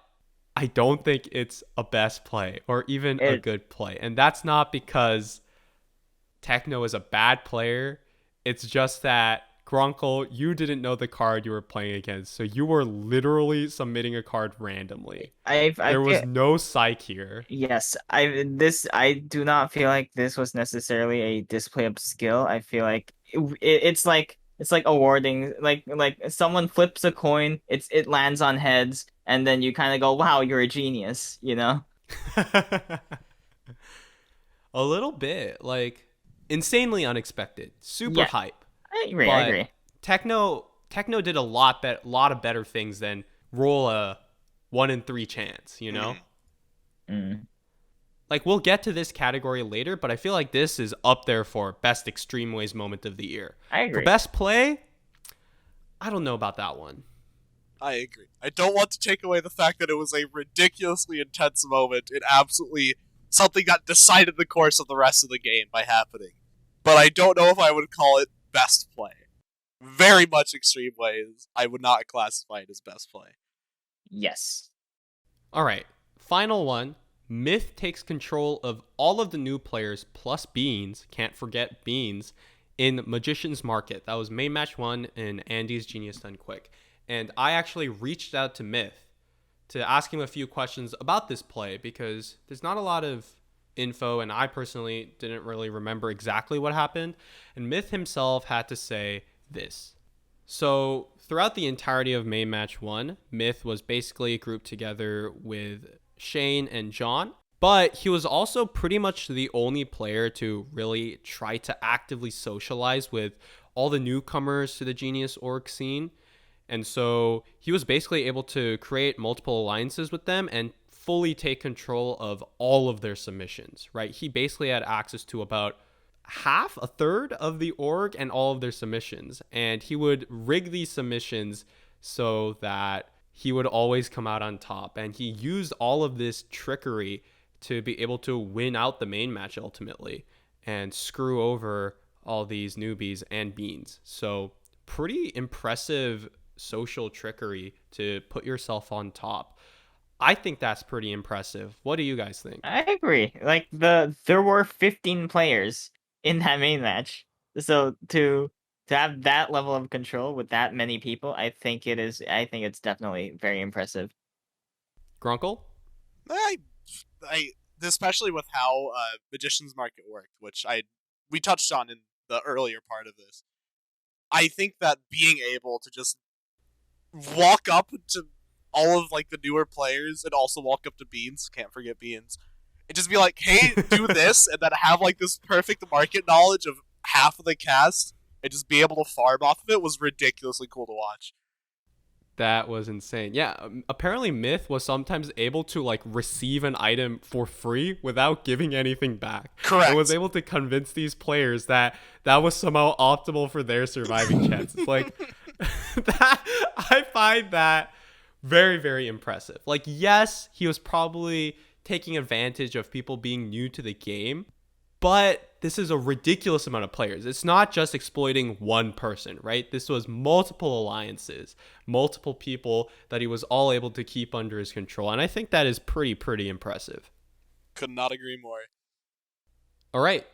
I don't think it's a best play or even a It good play. And that's not because Techno is a bad player. It's just that Grunkle, you didn't know the card you were playing against, so you were literally submitting a card randomly. I There was feel no psych here. yes, I do not feel like this was necessarily a display of skill. I feel like it's like awarding like someone flips a coin, it lands on heads, and then you kind of go, "Wow, you're a genius," you know? A little bit, like insanely unexpected, super Yeah, hype. I agree. I But agree. Techno did a lot of better things than roll a 1 in 3 chance, you know? Mm-hmm. Mm, Like we'll get to this category later, but I feel like this is up there for best extreme ways moment of the year. I For agree. best play, I don't know about that one. I agree. I don't want to take away the fact that it was a ridiculously intense moment. It absolutely something that decided the course of the rest of the game by happening. But I don't know if I would call it best play. Very much extreme ways. I would not classify it as best play. Yes. All right, final one. Myth takes control of all of the new players plus Beans, can't forget Beans, in Magician's Market. That was main match 1 in Andy's Genius Done Quick. And I actually reached out to Myth to ask him a few questions about this play because there's not a lot of info, and I personally didn't really remember exactly what happened. And Myth himself had to say this. So, throughout the entirety of main match 1, Myth was basically grouped together with Shane and John, but he was also pretty much the only player to really try to actively socialize with all the newcomers to the Genius org scene. And so he was basically able to create multiple alliances with them and fully take control of all of their submissions, right? He basically had access to about a third of the org and all of their submissions. And he would rig these submissions so that he would always come out on top. And he used all of this trickery to be able to win out the main match ultimately and screw over all these newbies and beans. So, pretty impressive social trickery to put yourself on top. I think that's pretty impressive. What do you guys think? I agree. Like there were 15 players in that main match. So to have that level of control with that many people, I think it's definitely very impressive. Grunkle? I, I especially with how Magician's Market worked, which we touched on in the earlier part of this. I think that being able to just walk up to all of like the newer players and also walk up to Beans, can't forget Beans, and just be like, hey, do this, and then have like this perfect market knowledge of half of the cast and just be able to farm off of it was ridiculously cool to watch. That was insane. Yeah, apparently Myth was sometimes able to like receive an item for free without giving anything back. Correct. And was able to convince these players that that was somehow optimal for their surviving chances. Like that, I find that very, very impressive. Like, yes, he was probably taking advantage of people being new to the game, but this is a ridiculous amount of players. It's not just exploiting one person, right? This was multiple alliances, multiple people that he was all able to keep under his control. And I think that is pretty impressive. Could not agree more. All right.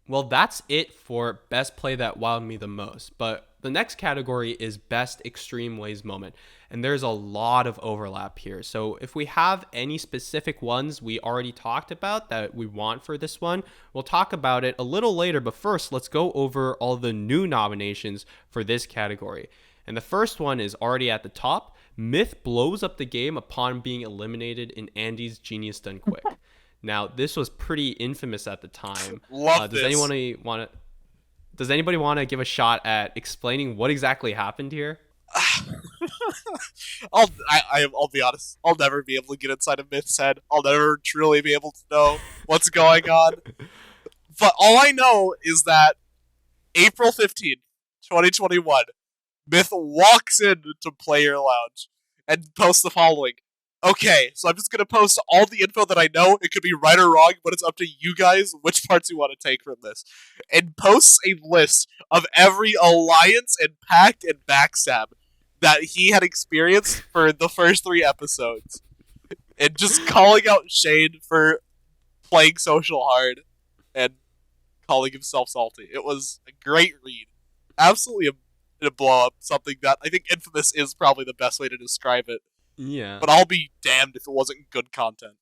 Well, that's it for best play that wowed me the most. But the next category is best extreme ways moment. And there's a lot of overlap here. So if we have any specific ones we already talked about that we want for this one, we'll talk about it a little later. But first, let's go over all the new nominations for this category. And the first one is already at the top. Myth blows up the game upon being eliminated in Andy's Genius Done Quick. Now, this was pretty infamous at the time. Love does this. Does anybody want to give a shot at explaining what exactly happened here? I'll be honest. I'll never be able to get inside a Myth's head. I'll never truly be able to know what's going on. But all I know is that April 15th, 2021, Myth walks into Player Lounge and posts the following. Okay, so I'm just going to post all the info that I know. It could be right or wrong, but it's up to you guys which parts you want to take from this. And posts a list of every alliance and pact and backstab that he had experienced for the first 3 episodes. And just calling out Shane for playing social hard and calling himself salty. It was a great read. Absolutely a blow up. Something that I think infamous is probably the best way to describe it. Yeah. But I'll be damned if it wasn't good content.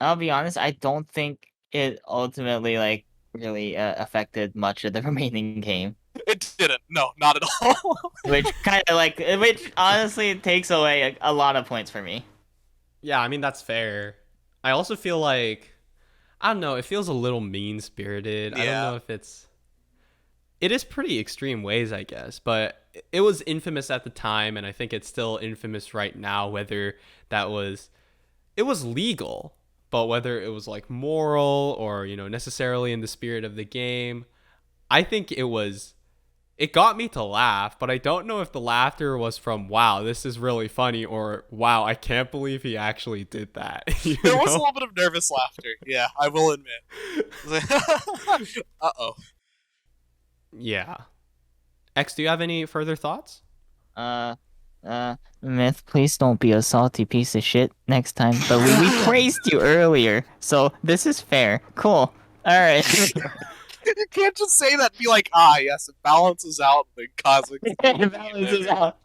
I'll be honest, I don't think it ultimately like really affected much of the remaining game. It didn't. No, not at all. Which honestly takes away a lot of points for me. Yeah, I mean, that's fair. I also feel like, I don't know, it feels a little mean-spirited. I don't know if it is pretty extreme ways, I guess, but it was infamous at the time, and I think it's still infamous right now, whether it was legal, but whether it was like moral or, necessarily in the spirit of the game. I think it got me to laugh, but I don't know if the laughter was from, wow, this is really funny, or wow, I can't believe he actually did that. There was a little bit of nervous laughter. Yeah, I will admit. Uh-oh. Yeah. X, do you have any further thoughts? Myth, please don't be a salty piece of shit next time. But we praised you earlier, so this is fair. Cool. Alright. You can't just say that and be like, yes, it balances out the cosmic. It balances out.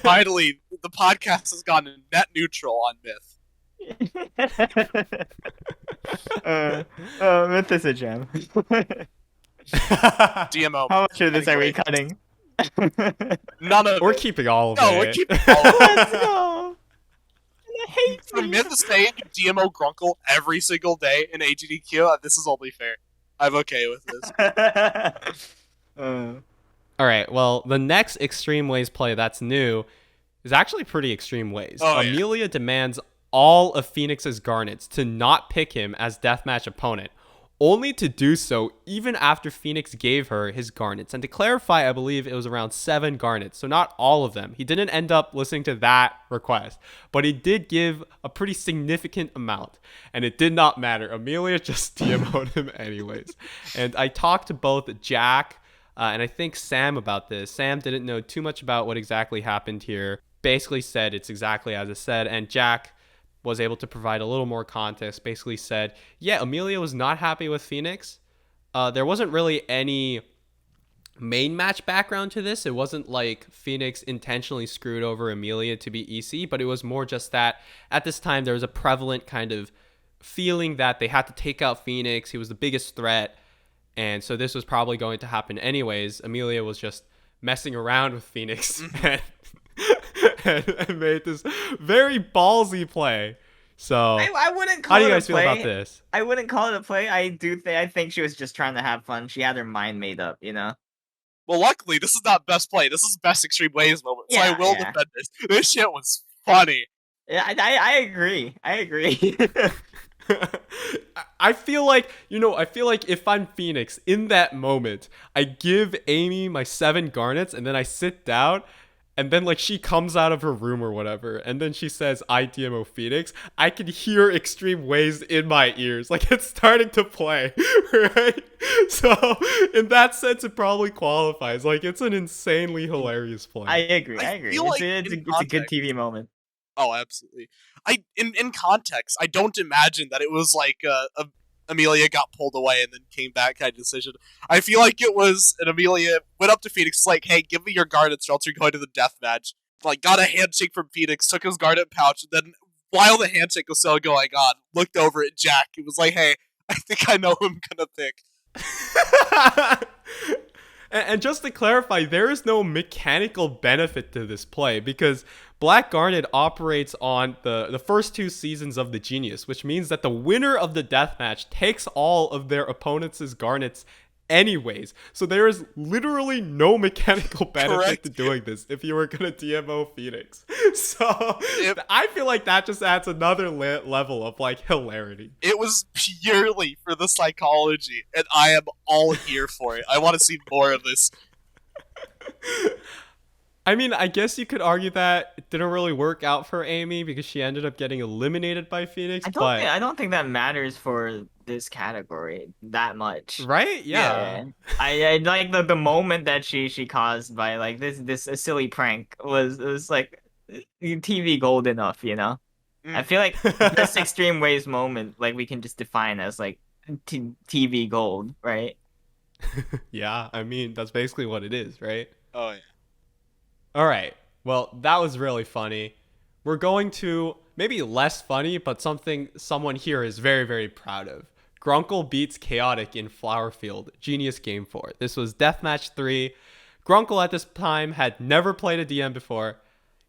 Finally, the podcast has gone net neutral on Myth. Myth is a gem. DMO. How much of this are we cutting? None of We're it. keeping all of it. No, we're keeping all of it. Let's go. I hate For Myth to say DMO Grunkle every single day in AGDQ, this is only fair. I'm okay with this. All right, well, the next Extreme Ways play that's new is actually pretty extreme ways. Oh, yeah. Amelia demands all of Phoenix's garnets to not pick him as deathmatch opponent, only to do so even after Phoenix gave her his garnets. And to clarify, I believe it was around 7 garnets, so not all of them. He didn't end up listening to that request, but he did give a pretty significant amount, and it did not matter. Amelia just DMO'd him anyways. And I talked to both Jack and I think Sam about this. Sam didn't know too much about what exactly happened here. Basically said it's exactly as it said, and Jack was able to provide a little more context. Basically said, yeah, Amelia was not happy with Phoenix. There wasn't really any main match background to this. It wasn't like Phoenix intentionally screwed over Amelia to be EC, but it was more just that at this time there was a prevalent kind of feeling that they had to take out Phoenix. He was the biggest threat. And so this was probably going to happen anyways. Amelia was just messing around with Phoenix and, and made this very ballsy play. So, I wouldn't how call do you it a guys feel about play. this? I wouldn't call it a play. I think she was just trying to have fun. She had her mind made up, you know. Well, luckily, this is not best play. This is best extreme ways moment, so I will Yeah. defend this. This shit was funny. Yeah, I agree. I agree. I feel like, I feel like if I'm Phoenix in that moment, I give Amy my 7 garnets and then I sit down and then like she comes out of her room or whatever and then she says I DMO Phoenix. I can hear extreme waves in my ears. Like it's starting to play, right? So in that sense, it probably qualifies. Like it's an insanely hilarious play. I agree. I I agree. feel like It's in a good context- TV moment. Oh, absolutely. In context, I don't imagine that it was like Amelia got pulled away and then came back kind of decision. I feel like it was an Amelia went up to Phoenix like, "Hey, give me your garnets, or else you're going to the death match." Like, got a handshake from Phoenix, took his garnet pouch, and then while the handshake was still going on, looked over at Jack. It was like, "Hey, I think I know who I'm gonna pick." And just to clarify, there is no mechanical benefit to this play because Black Garnet operates on the first 2 seasons of the Genius, which means that the winner of the deathmatch takes all of their opponents' garnets anyways. So there is literally no mechanical benefit Correct. to doing this if you were going to DMO Phoenix. So I feel like that just adds another level of like hilarity. It was purely for the psychology, and I am all here for it. I want to see more of this. I mean, I guess you could argue that it didn't really work out for Amy because she ended up getting eliminated by Phoenix, I don't think that matters for this category that much. right? Yeah. I like the moment that she caused by like this a silly prank was like TV gold enough, you know. I feel like this extreme ways moment like we can just define as like TV gold, right? Yeah, I mean, that's basically what it is, right? Oh yeah. All right. Well, that was really funny. We're going to maybe less funny, but something someone here is very, very proud of. Grunkle beats Chaotic in Flowerfield, Genius Game 4. This was Deathmatch 3. Grunkle at this time had never played a DM before.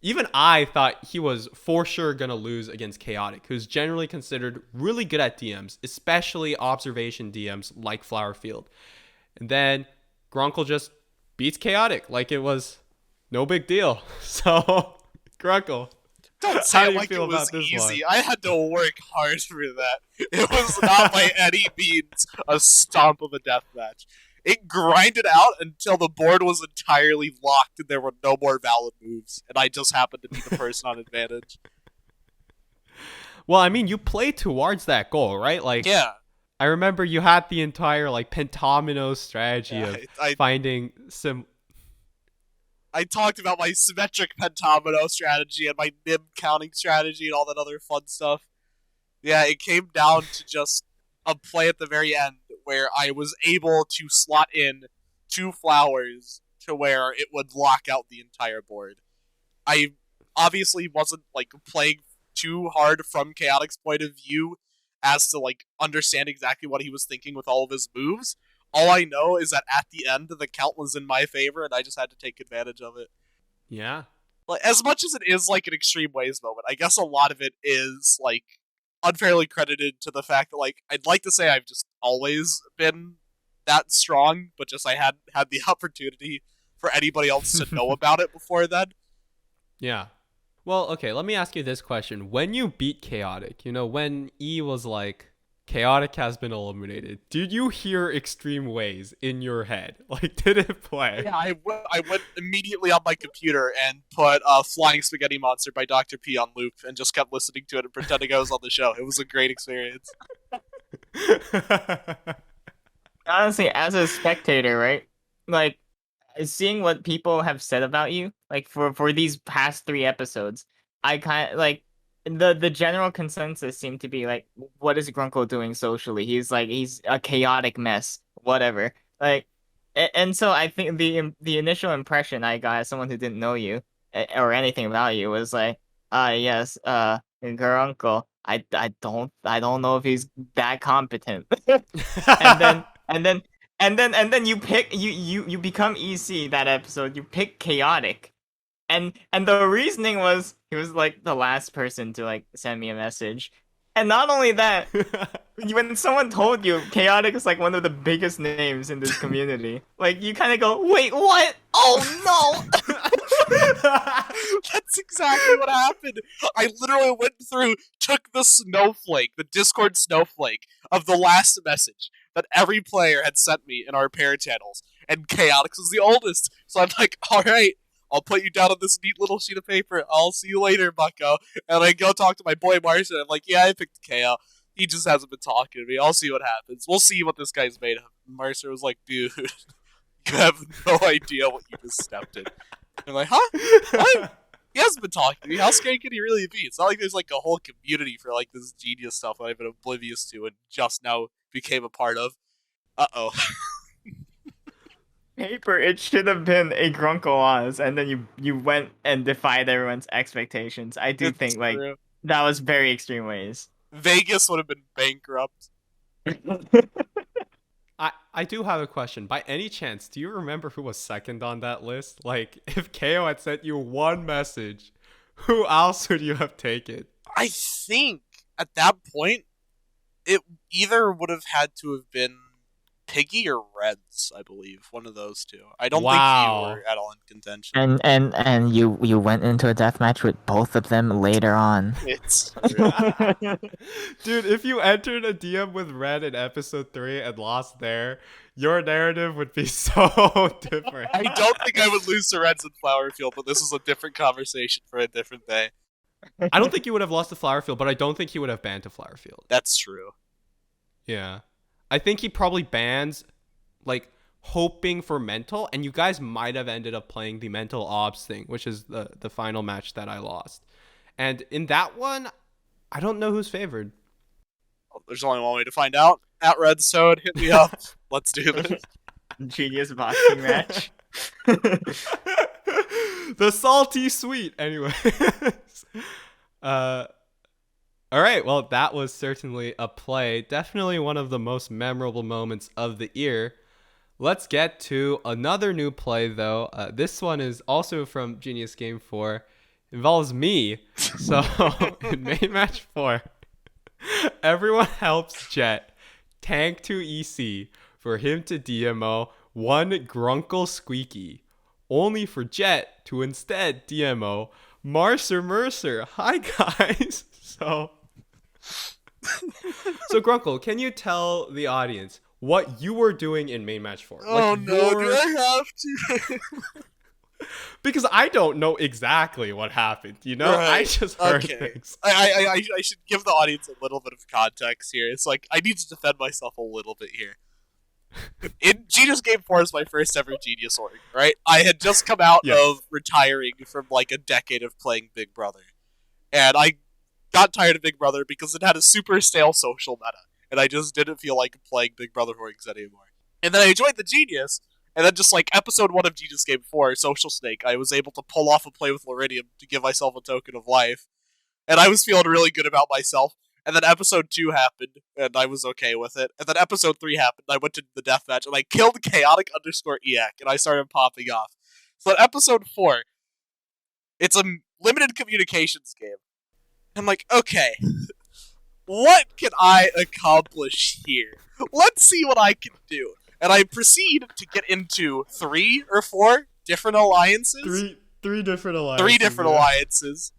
Even I thought he was for sure going to lose against Chaotic, who's generally considered really good at DMs, especially observation DMs like Flowerfield. And then Grunkle just beats Chaotic like it was no big deal. So, Grunkle, Don't how say do it you like feel it was about this easy. one? I had to work hard for that. It was not by any means a stomp of a deathmatch. It grinded out until the board was entirely locked and there were no more valid moves, and I just happened to be the person on advantage. Well, I mean, you played towards that goal, right? Like, Yeah. I remember you had the entire like pentomino strategy Yeah, of I finding some. I talked about my symmetric pentomino strategy and my nib counting strategy and all that other fun stuff. Yeah, it came down to just a play at the very end where I was able to slot in 2 flowers to where it would lock out the entire board. I obviously wasn't like playing too hard from Chaotic's point of view as to like understand exactly what he was thinking with all of his moves. All I know is that at the end, the count was in my favor, and I just had to take advantage of it. Yeah. Like, as much as it is like an extreme ways moment, I guess a lot of it is like unfairly credited to the fact that like I'd like to say I've just always been that strong, but just I hadn't had the opportunity for anybody else to know about it before then. Yeah. Well, okay, let me ask you this question. When you beat Chaotic, when E was like, Chaotic has been eliminated, did you hear Extreme Ways in your head? Like, did it play? Yeah, I went immediately on my computer and put Flying Spaghetti Monster by Dr. P on loop and just kept listening to it and pretending I was on the show. It was a great experience. Honestly, as a spectator, right? Like seeing what people have said about you, like for these past 3 episodes, I kind of like the general consensus seemed to be like, what is Grunkle doing socially? He's a chaotic mess, whatever. Like, and so I think the initial impression I got as someone who didn't know you or anything about you was like, yes, Grunkle. I don't know if he's that competent. and then and then And then you pick you become EC that episode. You pick chaotic, and the reasoning was he was like the last person to like send me a message, and not only that, when someone told you chaotic is like one of the biggest names in this community, like you kind of go, wait, what? Oh no! That's exactly what happened. I literally went through, took the snowflake, the Discord snowflake of the last message that every player had sent me in our pair channels, and Chaotix was the oldest. So I'm like, all right, I'll put you down on this neat little sheet of paper. I'll see you later, bucko. And I go talk to my boy Marcer, and I'm like, yeah, I picked KO. He just hasn't been talking to me. I'll see what happens. We'll see what this guy's made of. Marcer was like, dude, you have no idea what you just stepped in. I'm like, huh? What? He hasn't been talking to me. How scary can he really be? It's not like there's like a whole community for like this genius stuff that I've been oblivious to and just now became a part of. Uh-oh. Paper, it should have been a Grunkle Oz, and then you went and defied everyone's expectations. I do think like True. that was very extreme ways. Vegas would have been bankrupt. I do have a question. By any chance, do you remember who was second on that list? Like, if KO had sent you one message, who else would you have taken? I think at that point, it either would have had to have been Piggy or Reds, I believe. One of those two. I don't think you were at all in contention. And you went into a deathmatch with both of them later on. It's true. Dude, if you entered a DM with Red in episode 3 and lost there, your narrative would be so different. I don't think I would lose to Reds in Flowerfield, but this is a different conversation for a different day. I don't think you would have lost to Flowerfield, but I don't think he would have banned to Flowerfield. That's true. Yeah. I think he probably bans, like, hoping for mental, and you guys might have ended up playing the mental ops thing, which is the final match that I lost. And in that one, I don't know who's favored. Well, there's only one way to find out. At Redstone, hit me up. Let's do this. Genius boxing match. The salty sweet. Anyway. All right, well, that was certainly a play. Definitely one of the most memorable moments of the year. Let's get to another new play, though. This one is also from Genius Game 4. Involves me. So, in main match 4, everyone helps Jet tank to EC for him to DMO one Grunkle Squeaky, only for Jet to instead DMO MarcerMercer. Hi, guys. So Grunkle, can you tell the audience what you were doing in main match 4? Oh no, do I have to? Because I don't know exactly what happened, you know? Right. I just heard things. I should give the audience a little bit of context here. It's like, I need to defend myself a little bit here. In Genius Game 4 is my first ever Genius org, right? I had just come out of retiring from like a decade of playing Big Brother. And I got tired of Big Brother because it had a super stale social meta, and I just didn't feel like playing Big Brother orgs anymore. And then I joined the Genius, and then just like episode 1 of Genius Game 4, Social Snake, I was able to pull off a play with Liridium to give myself a token of life, and I was feeling really good about myself. And then episode 2 happened, and I was okay with it. And then episode 3 happened, and I went to the deathmatch, and I killed Chaotic_EAC, and I started popping off. So then episode 4, it's a limited communications game. I'm like, okay, what can I accomplish here? Let's see what I can do. And I proceed to get into 3 or 4 different alliances. Three different alliances. 3 different alliances.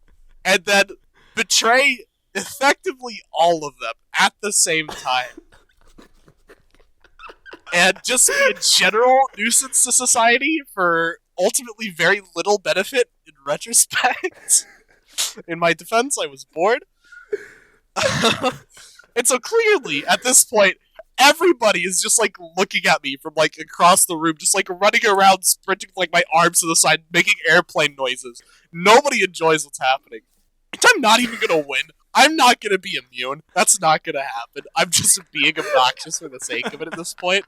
And then betray effectively all of them at the same time. And just be a general nuisance to society for ultimately very little benefit in retrospect. In my defense, I was bored. And so clearly, at this point, everybody is just like looking at me from like across the room, just like running around, sprinting with, like my arms to the side, making airplane noises. Nobody enjoys what's happening. And I'm not even gonna win. I'm not gonna be immune. That's not gonna happen. I'm just being obnoxious for the sake of it at this point.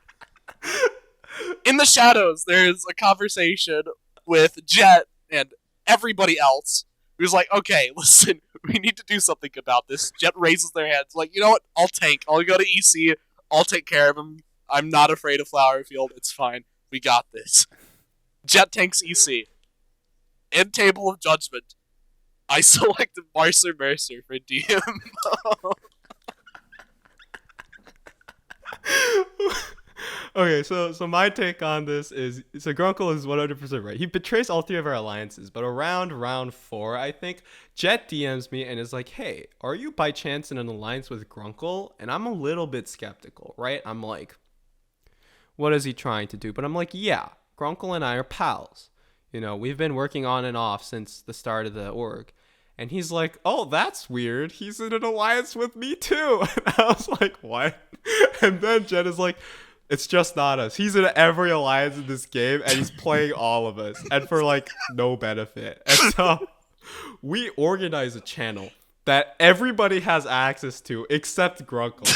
In the shadows, there's a conversation with Jet and everybody else. He was like, okay, listen, we need to do something about this. Jet raises their hands, like, you know what? I'll tank. I'll go to EC. I'll take care of him. I'm not afraid of Flower Field. It's fine. We got this. Jet tanks EC. In Table of Judgment, I selected MarcerMercer for DM. Okay, so my take on this is, so Grunkle is 100% right. He betrays all three of our alliances, but around round 4, I think, Jet DMs me and is like, hey, are you by chance in an alliance with Grunkle? And I'm a little bit skeptical, right? I'm like, what is he trying to do? But I'm like, yeah, Grunkle and I are pals. You know, we've been working on and off since the start of the org. And he's like, oh, that's weird. He's in an alliance with me too. And I was like, what? And then Jet is like, it's just not us. He's in every alliance in this game, and he's playing all of us, and for like no benefit. And so we organize a channel that everybody has access to except Grunkle.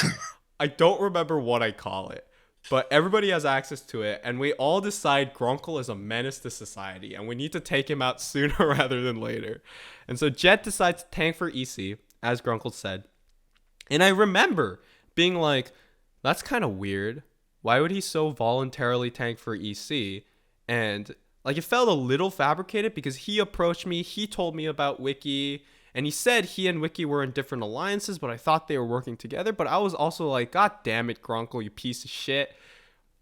I don't remember what I call it, but everybody has access to it, and we all decide Grunkle is a menace to society, and we need to take him out sooner rather than later. And so Jet decides to tank for EC, as Grunkle said. And I remember being like, that's kind of weird. Why would he so voluntarily tank for EC? And like, it felt a little fabricated because he approached me, he told me about Wiki, and he said he and Wiki were in different alliances, but I thought they were working together. But I was also like, God damn it, Grunkle, you piece of shit.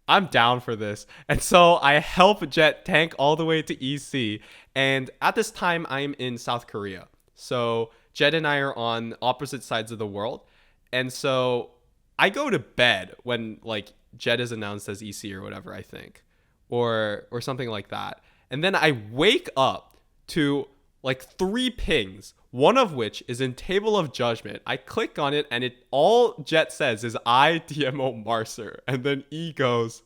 I'm down for this. And so I help Jet tank all the way to EC. And at this time, I'm in South Korea. So Jet and I are on opposite sides of the world. And so I go to bed when like Jet is announced as EC or whatever, I think, or something like that. And then I wake up to like 3 pings, one of which is in Table of Judgment. I click on it, and it all Jet says is I DMO Marcer, and then E goes,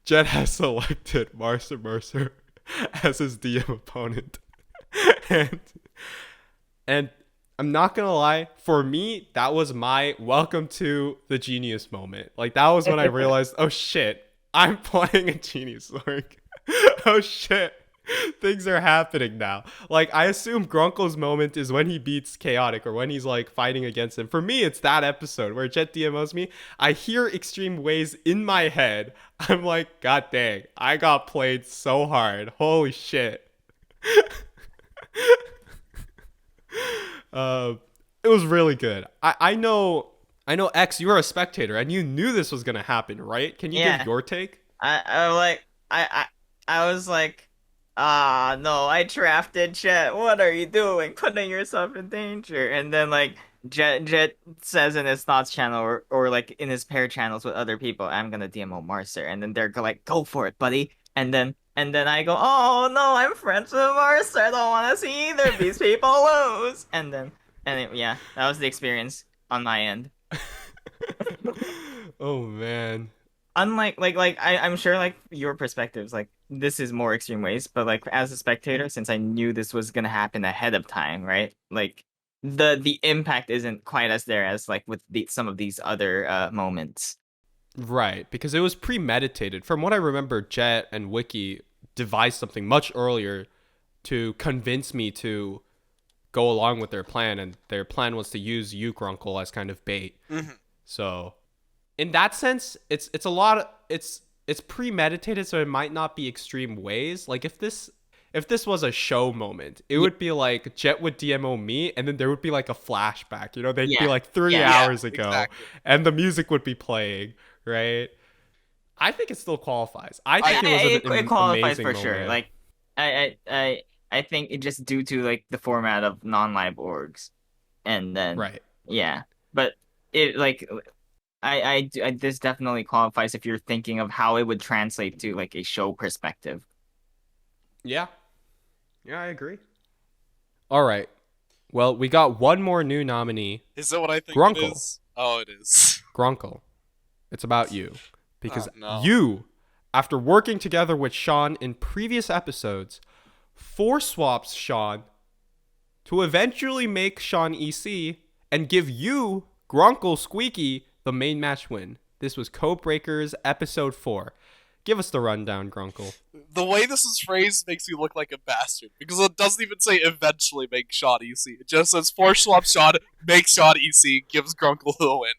Jet has selected MarcerMercer as his DM opponent. and I'm not gonna lie, for me, that was my welcome to the genius moment. Like, that was when I realized, oh shit, I'm playing a genius org. Oh shit, things are happening now. Like, I assume Grunkle's moment is when he beats Chaotic or when he's like fighting against him. For me, it's that episode where Jet DMOs me. I hear Extreme Ways in my head. I'm like, God dang, I got played so hard. Holy shit. It was really good. I know X, you were a spectator and you knew this was gonna happen, right? Can you give your take? I was like, no, I drafted Jet. What are you doing? Putting yourself in danger. And then like Jet says in his thoughts channel or like in his pair channels with other people, I'm gonna DMO Marcer, and then they're like, go for it, buddy. And then I go, oh no, I'm friends with Marcer. I don't want to see either of these people lose. Yeah, that was the experience on my end. Oh man. Unlike I'm sure like your perspectives, like this is more extreme ways, but like as a spectator, since I knew this was gonna happen ahead of time, right? Like the impact isn't quite as there as like with some of these other moments. Right, because it was premeditated. From what I remember, Jet and Wiki devised something much earlier to convince me to go along with their plan, and their plan was to use you, Grunkle, as kind of bait. Mm-hmm. So, in that sense, it's a lot of, it's premeditated, so it might not be extreme ways. Like if this was a show moment, it would be like Jet would DMO me, and then there would be like a flashback. You know, they'd be like 3 hours ago, exactly. and the music would be playing, right? I think it still qualifies. I think it was it qualifies amazing for sure. moment. Like I think it just due to like the format of non-live orgs, and then right. Yeah, but it like I this definitely qualifies if you're thinking of how it would translate to like a show perspective. Yeah, I agree. All right. Well, we got one more new nominee. Is it what I think Grunkle. it is? Oh, it is. Grunkle. It's about you. Because no. you, after working together with Sean in previous episodes, force swaps Sean to eventually make Sean EC and give you, Grunkle Squeaky, the main match win. This was Codebreakers episode 4. Give us the rundown, Grunkle. The way this is phrased makes me look like a bastard, because it doesn't even say eventually make Sean EC. It just says force swap Sean, make Sean EC, gives Grunkle the win.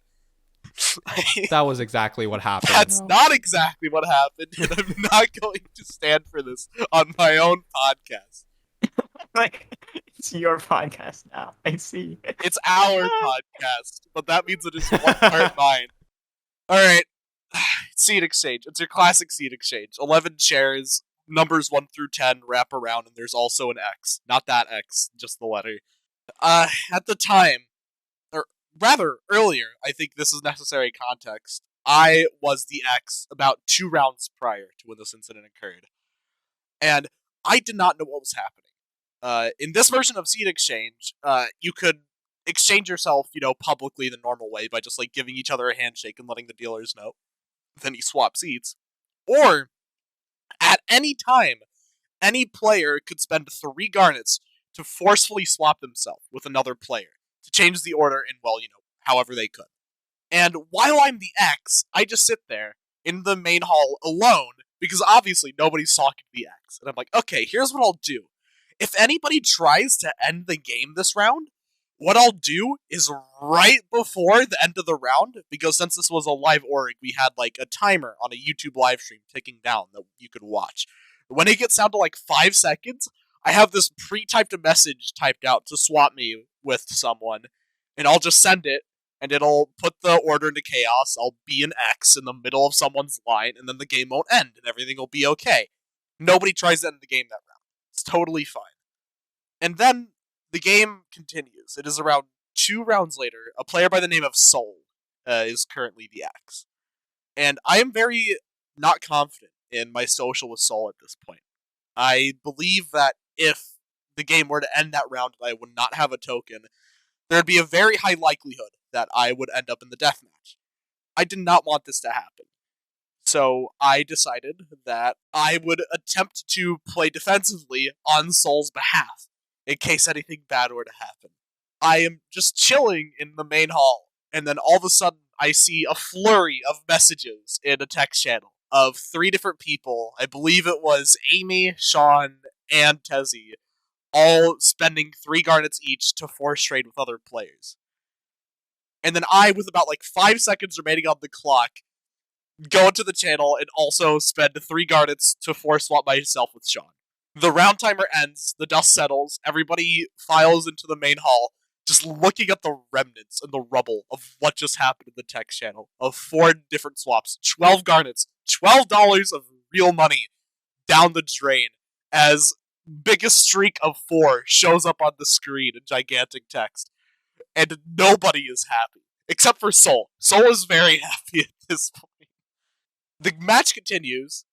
That was exactly what happened. That's not exactly what happened, and I'm not going to stand for this on my own podcast. Like, it's your podcast now. I see. It's our podcast, but that means it is one part mine. Alright. Seed exchange. It's your classic seed exchange. 11 shares, numbers 1 through 10 wrap around, and there's also an X. Not that X, just the letter. At the time, or rather earlier, I think this is necessary context, I was the X about 2 rounds prior to when this incident occurred. And I did not know what was happening. In this version of Seed Exchange, you could exchange yourself, publicly the normal way by just, giving each other a handshake and letting the dealers know. Then you swap seeds. Or, at any time, any player could spend 3 garnets to forcefully swap themselves with another player to change the order in, however they could. And while I'm the X, I just sit there in the main hall alone, because obviously nobody's talking to the X. And I'm like, okay, here's what I'll do. If anybody tries to end the game this round, what I'll do is right before the end of the round, because since this was a live org, we had a timer on a YouTube live stream ticking down that you could watch. When it gets down to 5 seconds, I have this pre-typed message typed out to swap me with someone, and I'll just send it, and it'll put the order into chaos. I'll be an X in the middle of someone's line, and then the game won't end, and everything will be okay. Nobody tries to end the game that round. It's totally fine. And then the game continues. It is around 2 rounds later. A player by the name of Soul is currently the X. And I am very not confident in my social with Soul at this point. I believe that if the game were to end that round and I would not have a token, there'd be a very high likelihood that I would end up in the deathmatch. I did not want this to happen. So I decided that I would attempt to play defensively on Soul's behalf, in case anything bad were to happen. I am just chilling in the main hall, and then all of a sudden I see a flurry of messages in a text channel of 3 different people. I believe it was Amy, Sean, and Tezzy, all spending 3 garnets each to force trade with other players. And then I, with about 5 seconds remaining on the clock, go into the channel and also spend 3 garnets to force swap myself with Sean. The round timer ends, the dust settles, everybody files into the main hall, just looking at the remnants and the rubble of what just happened in the text channel of 4 different swaps, 12 garnets, $12 of real money down the drain as biggest streak of 4 shows up on the screen in gigantic text. And nobody is happy, except for Soul. Soul is very happy at this point. The match continues.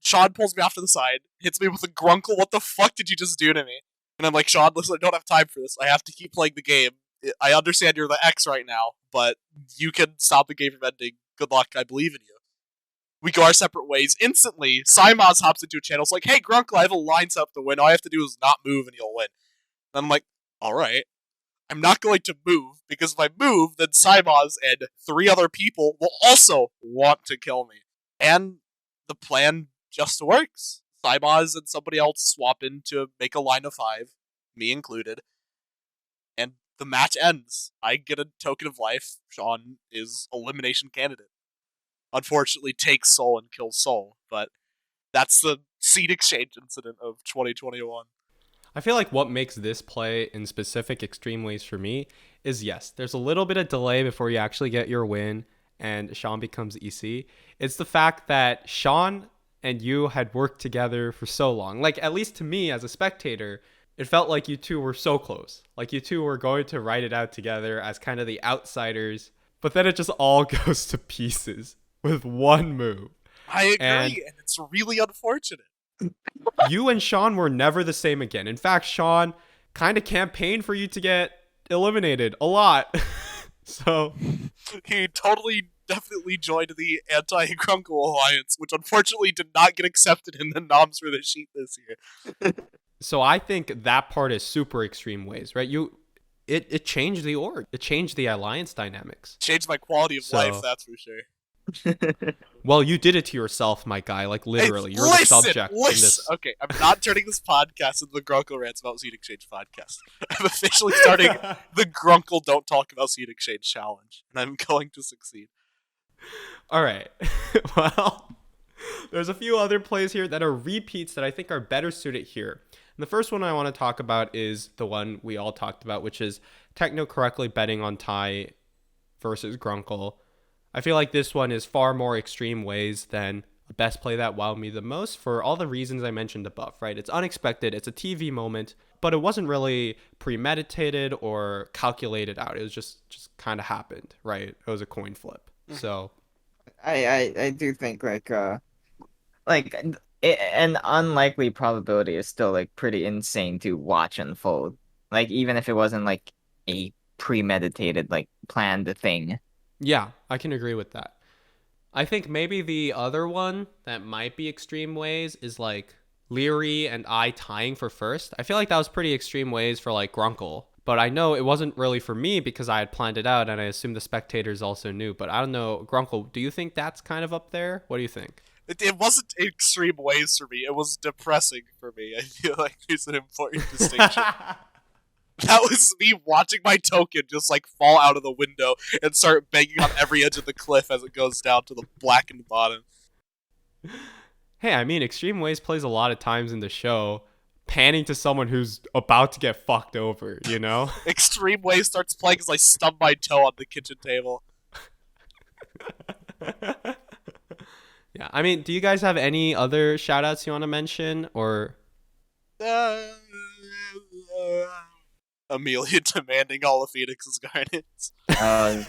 Sean pulls me off to the side, hits me with a Grunkle, what the fuck did you just do to me? And I'm like, Sean, listen, I don't have time for this. I have to keep playing the game. I understand you're the X right now, but you can stop the game from ending. Good luck, I believe in you. We go our separate ways. Instantly, Simaz hops into a channel. It's like, hey, Grunkle, I have a line set up to win. All I have to do is not move and you'll win. And I'm like, alright. I'm not going to move, because if I move, then Simaz and 3 other people will also want to kill me. And the plan just works. Simaz and somebody else swap in to make a line of 5, me included, and the match ends. I get a token of life. Sean is elimination candidate. Unfortunately, takes Soul and kills Soul, but that's the seed exchange incident of 2021. I feel like what makes this play in specific extreme ways for me is, yes, there's a little bit of delay before you actually get your win and Sean becomes EC. It's the fact that Sean and you had worked together for so long. At least to me as a spectator, it felt like you two were so close. You two were going to write it out together as kind of the outsiders, but then it just all goes to pieces with one move. I agree, and it's really unfortunate. You and Sean were never the same again. In fact, Sean kind of campaigned for you to get eliminated a lot. So he definitely joined the anti-Grunkle alliance, which unfortunately did not get accepted in the noms for the sheet this year. So I think that part is super extreme ways, right? It changed the org. It changed the alliance dynamics. Changed my quality of life, that's for sure. Well, you did it to yourself, my guy. Like, Hey, literally. You're the subject in this. Okay, I'm not turning this podcast into the Grunkle Rants About Seed Exchange podcast. I'm officially starting the Grunkle Don't Talk About Seed Exchange challenge, and I'm going to succeed. All right. Well, there's a few other plays here that are repeats that I think are better suited here. And the first one I want to talk about is the one we all talked about, which is techno correctly betting on Ty versus Grunkle. I feel like this one is far more extreme ways than a best play that wowed me the most for all the reasons I mentioned above, right? It's unexpected, it's a TV moment, but it wasn't really premeditated or calculated out. It was just kind of happened, right? It was a coin flip. So I do think like an unlikely probability is still like pretty insane to watch unfold. Like even if it wasn't like a premeditated like planned thing. yeah, I can agree with that. I think maybe the other one that might be extreme ways is like Leary and I tying for first. I feel like that was pretty extreme ways for like Grunkle. But I know it wasn't really for me because I had planned it out and I assume the spectators also knew. But I don't know, Grunkle, do you think that's kind of up there? What do you think? It wasn't extreme ways for me. It was depressing for me. I feel like there's an important distinction. That was me watching my token just like fall out of the window and start banging on every edge of the cliff as it goes down to the blackened bottom. Hey, I mean, Extreme Ways plays a lot of times in the show, panning to someone who's about to get fucked over, you know? Extreme Ways starts playing as I stub my toe on the kitchen table. Yeah, I mean, do you guys have any other shout outs you want to mention? Or. Amelia demanding all of Phoenix's garnets. Uh,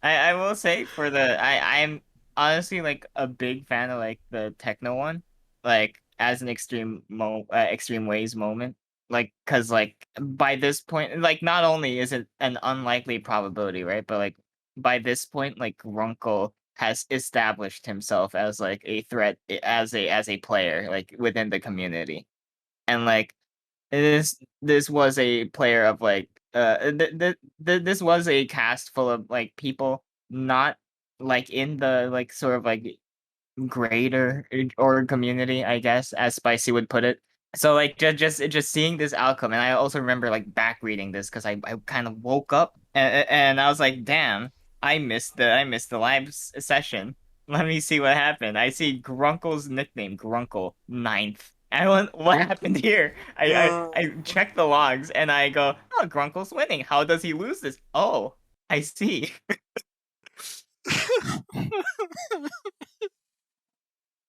I will say for the I'm honestly like a big fan of like the techno one, like as an extreme ways moment, like because like by this point, like not only is it an unlikely probability, right, but like by this point, like Runkle has established himself as like a threat as a player like within the community, and like this was a player of like this was a cast full of like people not like in the like sort of like greater or community, I guess, as Spicy would put it. So like just seeing this outcome, and I also remember like back reading this because I kind of woke up and I was like, damn, I missed the live session. Let me see what happened. I see Grunkle's nickname, Grunkle, ninth. I went, what happened here? I check the logs and I go, oh, Grunkle's winning. How does he lose this? Oh, I see.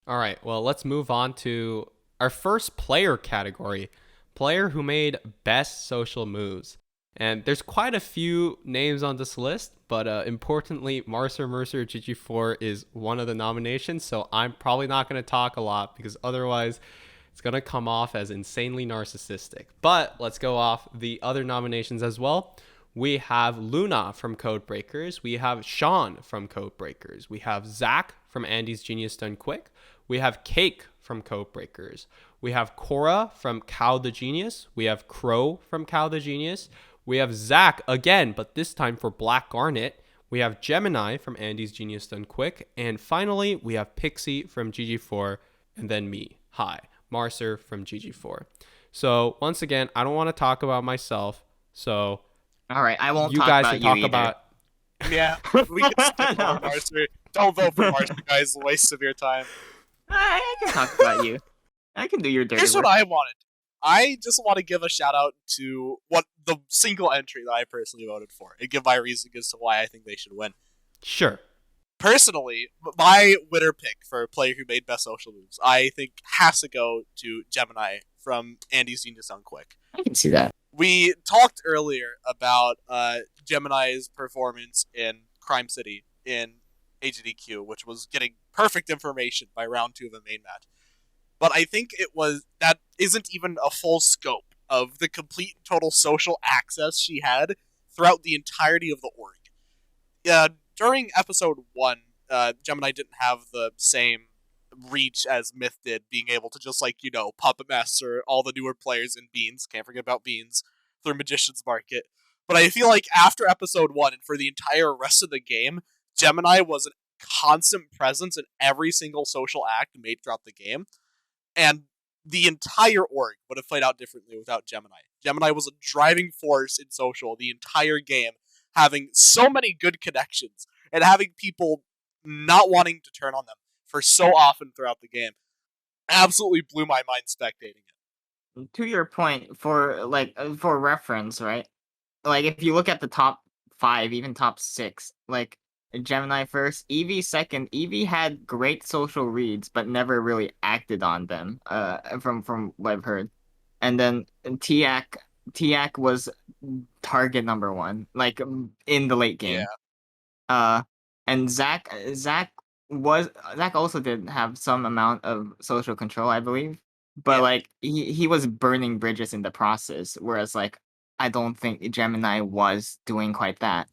All right, well, let's move on to our first player category, player who made best social moves. And there's quite a few names on this list, but importantly, MarcerMercer GG4 is one of the nominations, so I'm probably not going to talk a lot because otherwise it's going to come off as insanely narcissistic. But let's go off the other nominations as well. We have Luna from Codebreakers. We have Sean from Codebreakers. We have Zach from Andy's Genius Done Quick. We have Cake from Codebreakers. We have Cora from Cow the Genius. We have Crow from Cow the Genius. We have Zach again, but this time for Black Garnet. We have Gemini from Andy's Genius Done Quick. And finally, we have Pixie from GG4. And then me. Hi, Marcer from GG4. So once again, I don't want to talk about myself. So All right, I won't you talk guys about can you talk either. about. Yeah, we can skip over Marcer. Don't vote for Marcer, guys. Waste of your time. I can talk about you. I can do your dirty Here's work. what I wanted. I just want to give a shout out to what the single entry that I personally voted for and give my reasoning as to why I think they should win. Sure. Personally, my winner pick for a player who made best social moves, I think has to go to Gemini from Andy's Genius Done Quick. I can see that. We talked earlier about Gemini's performance in Crime City in HDQ, which was getting perfect information by round 2 of the main match. But I think that isn't even a full scope of the complete and total social access she had throughout the entirety of the org. During episode 1, Gemini didn't have the same reach as Myth did, being able to just puppet master all the newer players in Beans. Can't forget about Beans through Magician's Market. But I feel like after episode 1 and for the entire rest of the game, Gemini was a constant presence in every single social act made throughout the game. And the entire org would have played out differently without Gemini. Gemini was a driving force in social the entire game, having so many good connections and having people not wanting to turn on them for so often throughout the game. Absolutely blew my mind spectating it. To your point, for reference, right? Like if you look at the top 5, even top 6, like Gemini first, Eevee second. Eevee had great social reads, but never really acted on them. From what I've heard, and then Tiak was target number 1, like in the late Yeah. game. And Zach also did have some amount of social control, I believe, but Yeah. like he was burning bridges in the process, whereas like I don't think Gemini was doing quite that,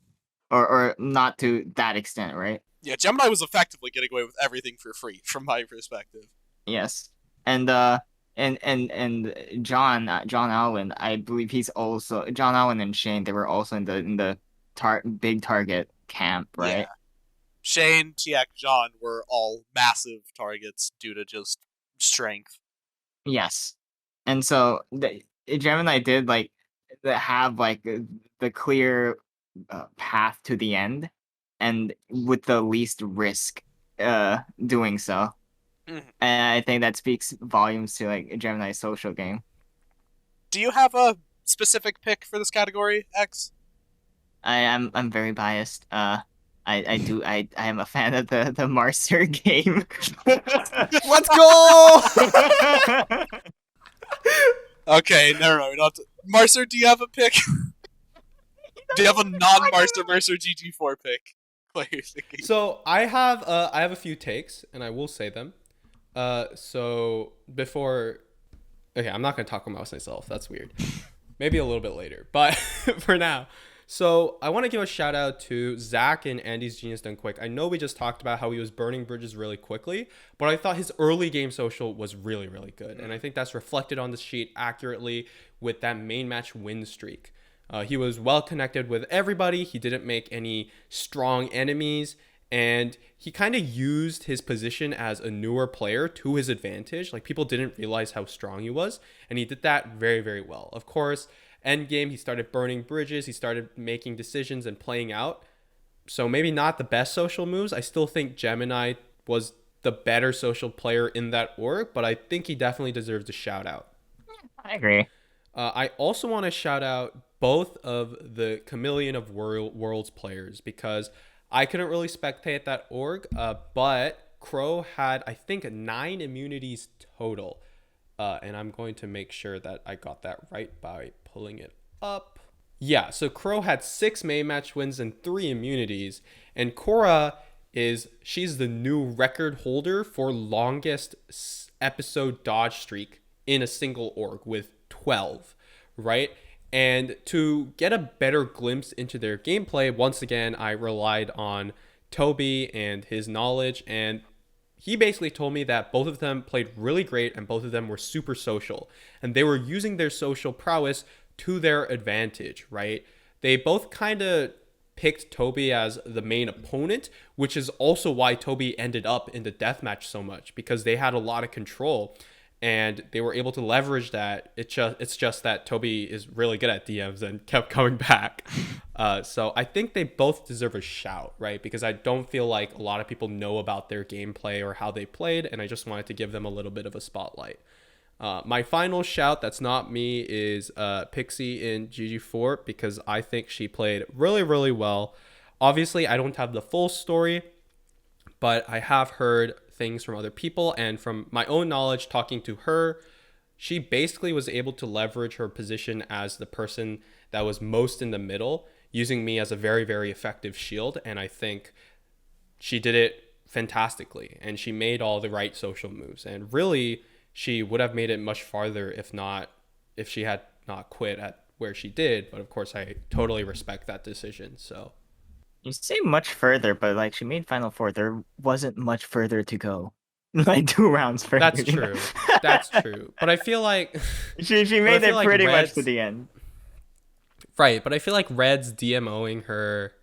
or not to that extent, right? Yeah, Gemini was effectively getting away with everything for free, from my perspective. Yes, and John Allen, I believe he's also John Allen and Shane. They were also in the big target camp, Yeah. right? Shane, Tiak, John were all massive targets due to just strength. Yes, and so Gemini did like have like the clear path to the end, and with the least risk, doing so. Mhm. And I think that speaks volumes to like Gemini's social game. Do you have a specific pick for this category, X? I'm very biased. I am a fan of the Marcer game. Let's go! Okay, never mind. Marcer, do you have a pick? Do you have a non-MarcerMercer GG4 pick? So I have a few takes, and I will say them. So before, okay, I'm not gonna talk about myself. That's weird. Maybe a little bit later, but for now. So I want to give a shout out to Zach and Andy's Genius Done Quick. I know we just talked about how he was burning bridges really quickly, but I thought his early game social was really, really good. And I think that's reflected on the sheet accurately with that main match win streak. He was well connected with everybody. He didn't make any strong enemies. And he kind of used his position as a newer player to his advantage. Like, people didn't realize how strong he was. And he did that very, very well. Of course, endgame, he started burning bridges. He started making decisions and playing out. So maybe not the best social moves. I still think Gemini was the better social player in that org, but I think he definitely deserves a shout out. I agree. I also want to shout out both of the Chameleon of Worlds players, because I couldn't really spectate that org, but Crow had, I think, 9 immunities total. And I'm going to make sure that I got that right by pulling it up. Yeah, so Crow had 6 main match wins and 3 immunities. And Cora she's the new record holder for longest episode dodge streak in a single org with 12, right? And to get a better glimpse into their gameplay, once again, I relied on Toby and his knowledge, and he basically told me that both of them played really great and both of them were super social, and they were using their social prowess to their advantage, right? They both kind of picked Toby as the main opponent, which is also why Toby ended up in the deathmatch so much, because they had a lot of control and they were able to leverage that. It's just that Toby is really good at DMs and kept coming back. So I think they both deserve a shout, right? Because I don't feel like a lot of people know about their gameplay or how they played, and I just wanted to give them a little bit of a spotlight. My final shout, that's not me, is Pixie in GG4, because I think she played really, really well. Obviously, I don't have the full story, but I have heard things from other people, and from my own knowledge talking to her, she basically was able to leverage her position as the person that was most in the middle, using me as a very, very effective shield. And I think she did it fantastically, and she made all the right social moves, and really she would have made it much farther if she had not quit at where she did. But of course, I totally respect that decision. So You say much further, but like she made Final Four, there wasn't much further to go. Like 2 rounds further. that's true. That's true. But I feel like She made it pretty much to the end. Right, but I feel like Red's DMOing her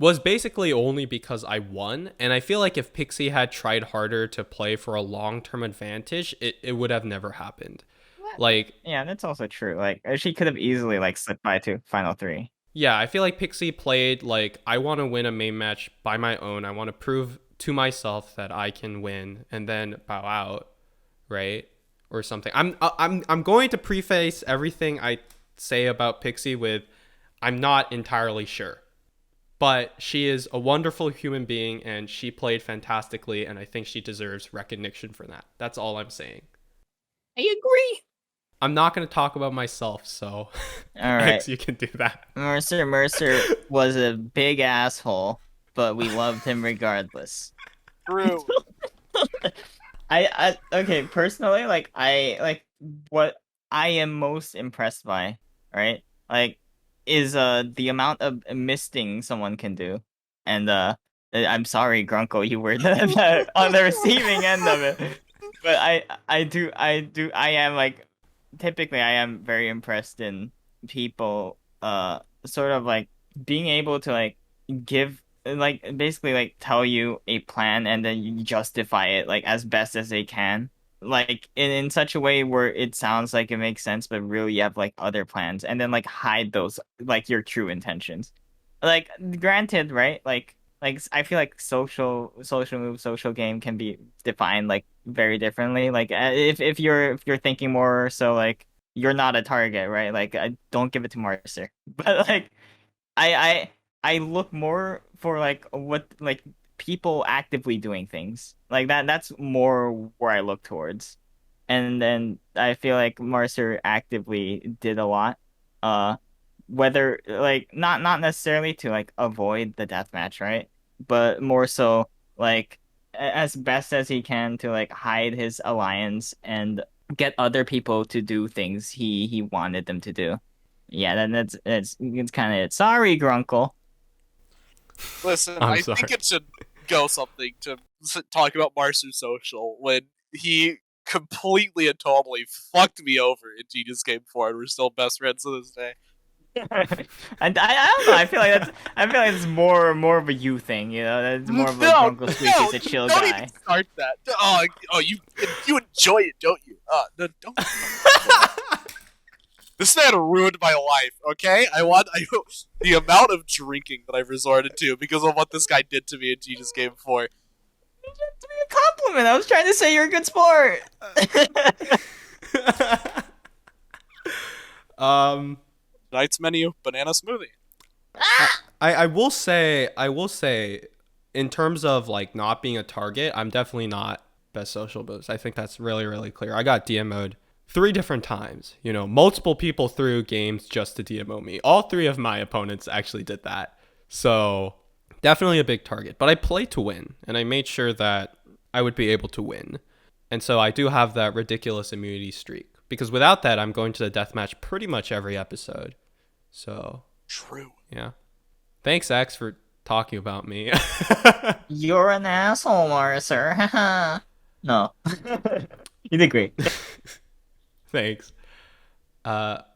was basically only because I won. And I feel like if Pixie had tried harder to play for a long-term advantage, it would have never happened. What? Like, Yeah, that's also true. Like she could have easily like slipped by to final three. yeah, I feel like Pixie played like, I want to win a main match by my own. I want to prove to myself that I can win and then bow out, right? Or something. I'm going to preface everything I say about Pixie with I'm not entirely sure. But she is a wonderful human being and she played fantastically and I think she deserves recognition for that. That's all I'm saying. I agree. I'm not going to talk about myself, so All right. X, you can do that. Mercer was a big asshole, but we loved him regardless. True. I okay, personally, like what I am most impressed by, right? Like is the amount of misting someone can do. And I'm sorry, Grunkle, you were on the receiving end of it. But I am like typically I am very impressed in people sort of like being able to like give like basically like tell you a plan and then you justify it like as best as they can, like in such a way where it sounds like it makes sense but really you have like other plans and then like hide those like your true intentions. Like granted, right, like I feel like social move social game can be defined like very differently. Like if you're thinking more so like you're not a target, right? Like I don't give it to Marcer. But like I I look more for like what like people actively doing things. Like that's more where I look towards. And then I feel like Marcer actively did a lot. Uh whether like not necessarily to like avoid the deathmatch, right? But more so like as best as he can to like hide his alliance and get other people to do things he wanted them to do. Yeah, then it's kind of it. Sorry, Grunkle. Listen, I'm I sorry. think it should go something to talk about Marcer Social when he completely and totally fucked me over in Genius Game 4 and we're still best friends to this day. And I don't know. I feel like it's more of a you thing. You know, it's more of a No, Grunkle Squeaky is a chill don't even guy. start that. Oh, you enjoy it, don't you? No, don't. This man ruined my life. Okay, the amount of drinking that I've resorted to because of what this guy did to me in Genius Game 4. To be a compliment. I was trying to say you're a good sport. Tonight's menu: banana smoothie. I will say in terms of like not being a target, I'm definitely not best social boost. I think that's really, really clear. I got DMO'd 3 different times. You know, multiple people threw games just to DMO me. All 3 of my opponents actually did that. So definitely a big target. But I played to win, and I made sure that I would be able to win. And so I do have that ridiculous immunity streak. Because without that, I'm going to the deathmatch pretty much every episode. So True. yeah. Thanks, X, for talking about me. You're an asshole, Marcer. No. You did great. Thanks. Well,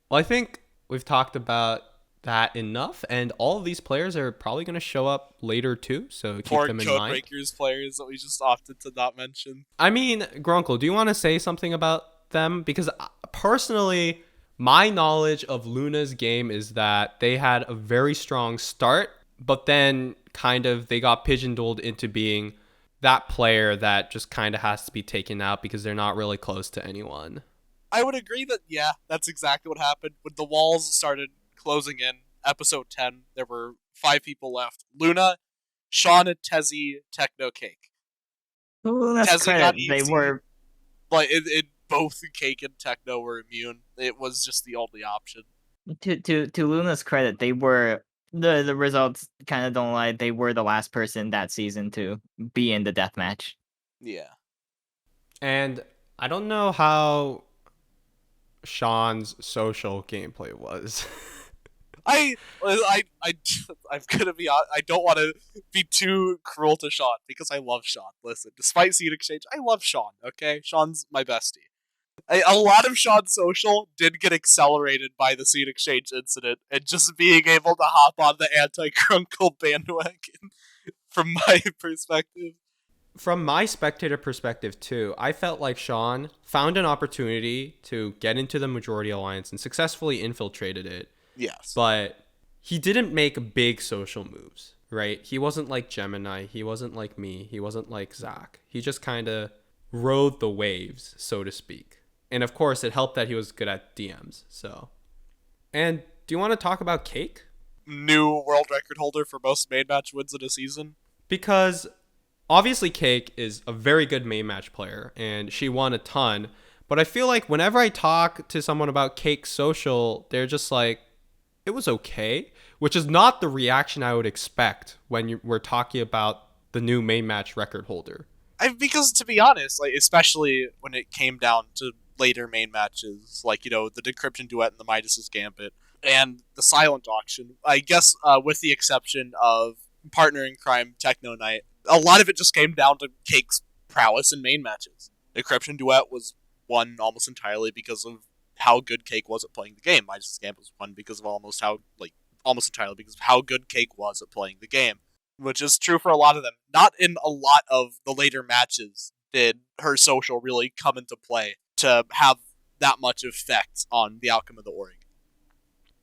I think we've talked about that enough, and all of these players are probably going to show up later too, so keep Poor them in mind. Codebreakers players that we just opted to not mention. I mean, Grunkle, do you want to say something about them? Because personally, my knowledge of Luna's game is that they had a very strong start, but then kind of they got pigeonholed into being that player that just kind of has to be taken out because they're not really close to anyone. I would agree that, yeah, that's exactly what happened. When the walls started closing in, episode 10, there were 5 people left. Luna, Sean, and Tezzy, Techno Cake. Ooh, that's Tezzy credit. got They easy, were but both Cake and Techno were immune. It was just the only option. to Luna's credit, they were the results kind of don't lie. They were the last person that season to be in the deathmatch. Yeah. And I don't know how Sean's social gameplay was. I'm gonna be honest, I don't want to be too cruel to Sean because I love Sean. Listen, despite Seed Exchange, I love Sean. Okay, Sean's my bestie. A lot of Sean's social did get accelerated by the Seed Exchange incident and just being able to hop on the anti-Grunkle bandwagon from my perspective. From my spectator perspective too, I felt like Sean found an opportunity to get into the majority alliance and successfully infiltrated it. Yes. But he didn't make big social moves, right? He wasn't like Gemini. He wasn't like me. He wasn't like Zach. He just kind of rode the waves, so to speak. And of course, it helped that he was good at DMs. So, and do you want to talk about Cake? New world record holder for most main match wins in a season. Because obviously Cake is a very good main match player and she won a ton. But I feel like whenever I talk to someone about Cake's social, they're just like, it was okay, which is not the reaction I would expect when we're talking about the new main match record holder. Because to be honest, like especially when it came down to later main matches, like the Decryption Duet and the Midas's Gambit and the Silent Auction, I guess with the exception of Partner in Crime Techno Night, a lot of it just came down to Cake's prowess in main matches. Decryption Duet was won almost entirely because of how good Cake was at playing the game. Midas's Gambit was won because of almost entirely because of how good Cake was at playing the game, which is true for a lot of them. Not in a lot of the later matches did her social really come into play to have that much effect on the outcome of the Oregon.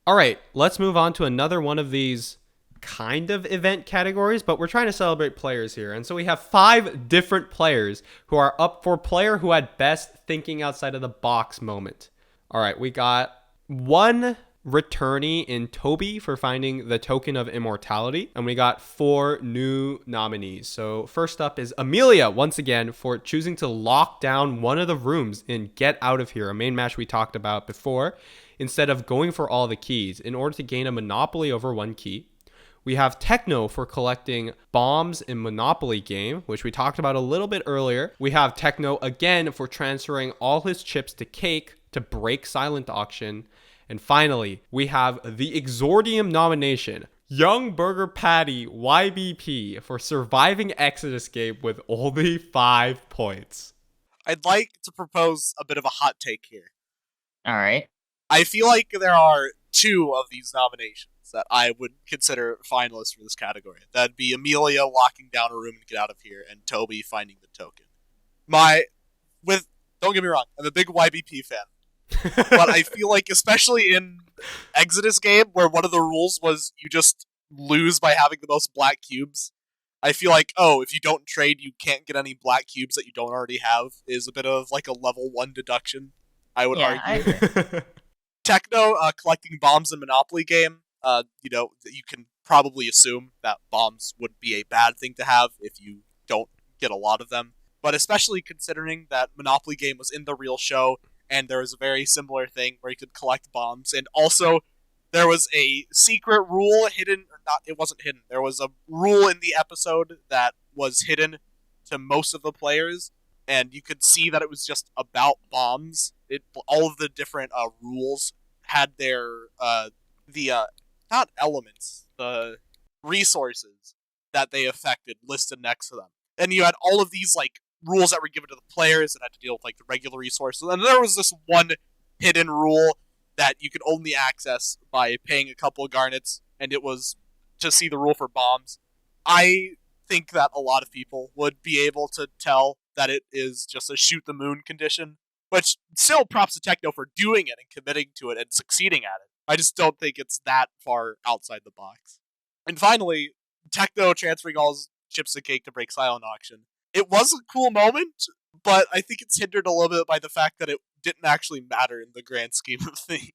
All right, let's move on to another one of these kind of event categories, but we're trying to celebrate players here. And so we have 5 different players who are up for player who had best thinking outside of the box moment. All right, we got one returnee in Toby for finding the token of immortality, and we got 4 new nominees. So first up is Amelia, once again, for choosing to lock down one of the rooms in Get Out of Here, a main match we talked about before, instead of going for all the keys in order to gain a monopoly over one key. We have Techno for collecting bombs in Monopoly game, which we talked about a little bit earlier. We have Techno again for transferring all his chips to Cake to break Silent Auction. And finally, we have the Exordium nomination, Young Burger Patty YBP, for surviving Exit Escape with only 5 points. I'd like to propose a bit of a hot take here. All right. I feel like there are 2 of these nominations that I would consider finalists for this category. That'd be Amelia locking down a room and Get Out of Here, and Toby finding the token. Don't get me wrong, I'm a big YBP fan. But I feel like, especially in Exodus game, where one of the rules was you just lose by having the most black cubes, I feel like, if you don't trade, you can't get any black cubes that you don't already have, is a bit of like a level 1 deduction, I would argue. Techno, collecting bombs in Monopoly game, you can probably assume that bombs would be a bad thing to have if you don't get a lot of them. But especially considering that Monopoly game was in the real show, and there was a very similar thing where you could collect bombs, and also there was a secret rule hidden, or not, it wasn't hidden, there was a rule in the episode that was hidden to most of the players, and you could see that it was just about bombs. All of the different rules had their, not elements, the resources that they affected listed next to them. And you had all of these, rules that were given to the players that had to deal with, the regular resources. And there was this one hidden rule that you could only access by paying a couple of garnets, and it was to see the rule for bombs. I think that a lot of people would be able to tell that it is just a shoot the moon condition, which still props to Techno for doing it and committing to it and succeeding at it. I just don't think it's that far outside the box. And finally, Techno transferring all his chips to Cake to break Silent Auction. It was a cool moment, but I think it's hindered a little bit by the fact that it didn't actually matter in the grand scheme of things.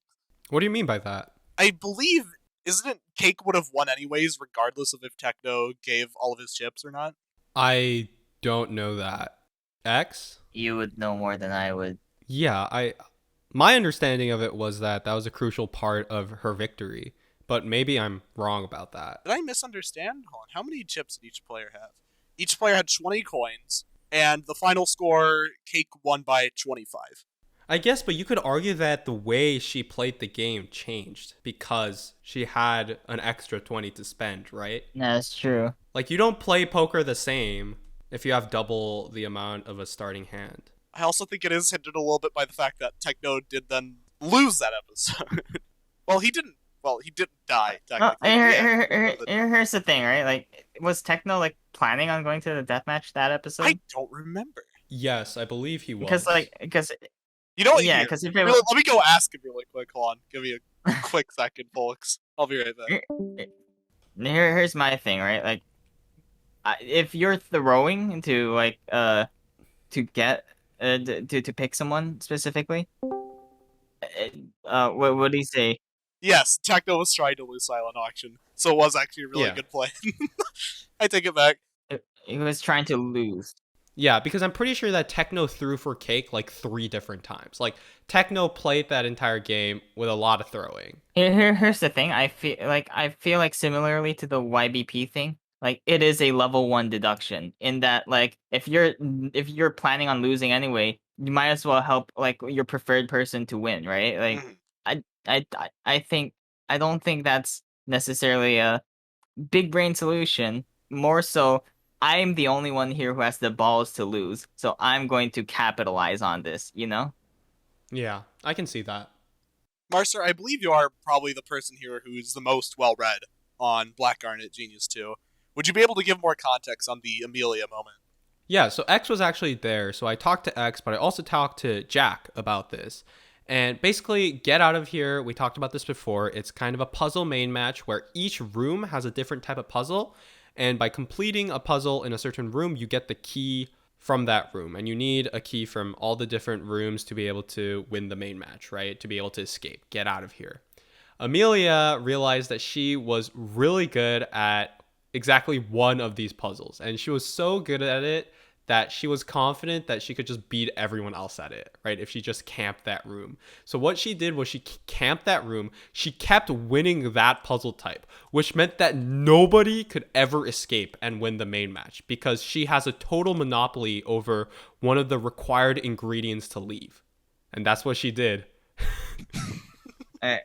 What do you mean by that? I believe, isn't it Cake would have won anyways, regardless of if Techno gave all of his chips or not? I don't know that. X? You would know more than I would. Yeah, my understanding of it was that was a crucial part of her victory, but maybe I'm wrong about that. Did I misunderstand? Hold on. How many chips did each player have? Each player had 20 coins, and the final score, Cake won by 25. I guess, but you could argue that the way she played the game changed because she had an extra 20 to spend, right? That's true. You don't play poker the same if you have double the amount of a starting hand. I also think it is hindered a little bit by the fact that Techno did then lose that episode. Well, he didn't. Well, he didn't die No, technically. here's the thing, right? Like, was Techno like planning on going to the deathmatch that I episode? don't remember. Yes, I believe he Because was. You know what? yeah, Here, because if really, let me go ask him really quick. Hold on, give me a quick second, folks. I'll be right back. here's my thing, right? Like, if you're throwing to like to get to pick someone specifically, what do you say? Yes, Techno was trying to lose Silent Auction, so it was actually a really Yeah. good play. I take it back. He was trying to lose. Yeah, because I'm pretty sure that Techno threw for cake like 3 different times. Like, Techno played that entire game with a lot of throwing. Here's the thing. I feel like similarly to the YBP thing, like it is a level 1 deduction in that like if you're planning on losing anyway, you might as well help like your preferred person to win, right? Like Mhm. I don't think that's necessarily a big brain solution. More so, I'm the only one here who has the balls to lose, so I'm going to capitalize on this, you know? Yeah, I can see that. Marcer, I believe you are probably the person here who's the most well read on Black Garnet Genius 2. Would you be able to give more context on the Amelia moment? Yeah, so X was actually there. So I talked to X, but I also talked to Jack about this. And basically, Get Out of Here, we talked about this before. It's kind of a puzzle main match where each room has a different type of puzzle. And by completing a puzzle in a certain room, you get the key from that room. And you need a key from all the different rooms to be able to win the main match, right? To be able to escape, get out of here. Amelia realized that she was really good at exactly one of these puzzles. And she was so good at it that she was confident that she could just beat everyone else at it, right? If she just camped that room. So what she did was she camped that room. She kept winning that puzzle type, which meant that nobody could ever escape and win the main match because she has a total monopoly over one of the required ingredients to leave. And that's what she did. Uh,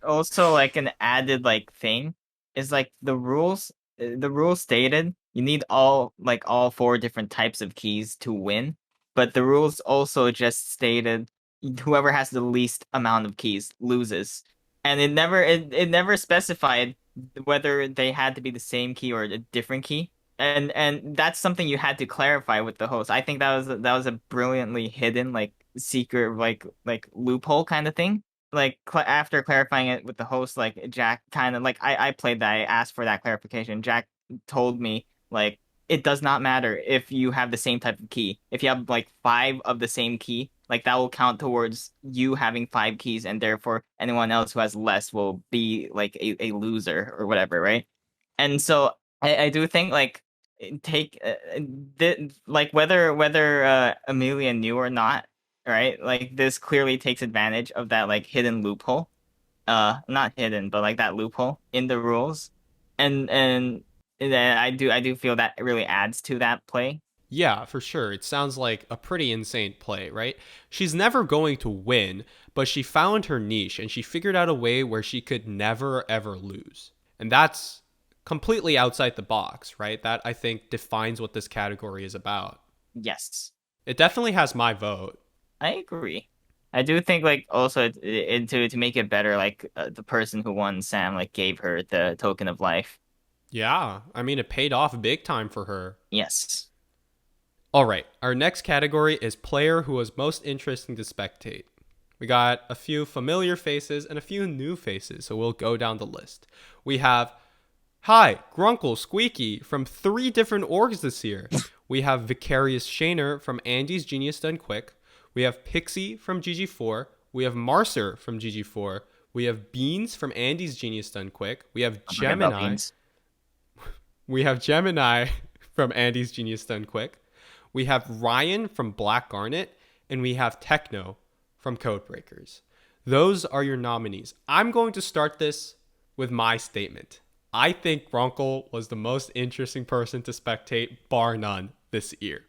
Also, like an added like thing is like the rules stated you need all 4 different types of keys to win, but the rules also just stated whoever has the least amount of keys loses, and it never specified whether they had to be the same key or a different key. And that's something you had to clarify with the host. I think that was a brilliantly hidden like secret like loophole kind of thing. Like after clarifying it with the host, like Jack kind of like I played that. I asked for that clarification. Jack told me like it does not matter if you have the same type of key. If you have like 5 of the same key, like that will count towards you having 5 keys, and therefore anyone else who has less will be like a loser or whatever, right? And so I do think like take like whether Amelia knew or not, right? Like this clearly takes advantage of that like hidden loophole. Not hidden, but like that loophole in the rules. And then I do feel that it really adds to that play. Yeah, for sure. It sounds like a pretty insane play, right? She's never going to win, but she found her niche and she figured out a way where she could never ever lose. And that's completely outside the box, right? That I think defines what this category is about. Yes, It definitely has my vote. I agree. I do think like also to make it better, like the person who won, Sam, like gave her the token of life. Yeah, I mean, it paid off big time for her. Yes. All right, our next category is player who was most interesting to spectate. We got a few familiar faces and a few new faces, so we'll go down the list. We have, hi, Grunkle Squeaky from 3 different orgs this year. We have Vicarious Shaner from Andy's Genius Done Quick. We have Pixie from GG4. We have Marcer from GG4. We have Beans from Andy's Genius Done Quick. We have Don't forget about Gemini. beans. We have Gemini from Andy's Genius Done Quick. We have Ryan from Black Garnet. And we have Techno from Codebreakers. Those are your nominees. I'm going to start this with my statement. I think Grunkle was the most interesting person to spectate, bar none, this year.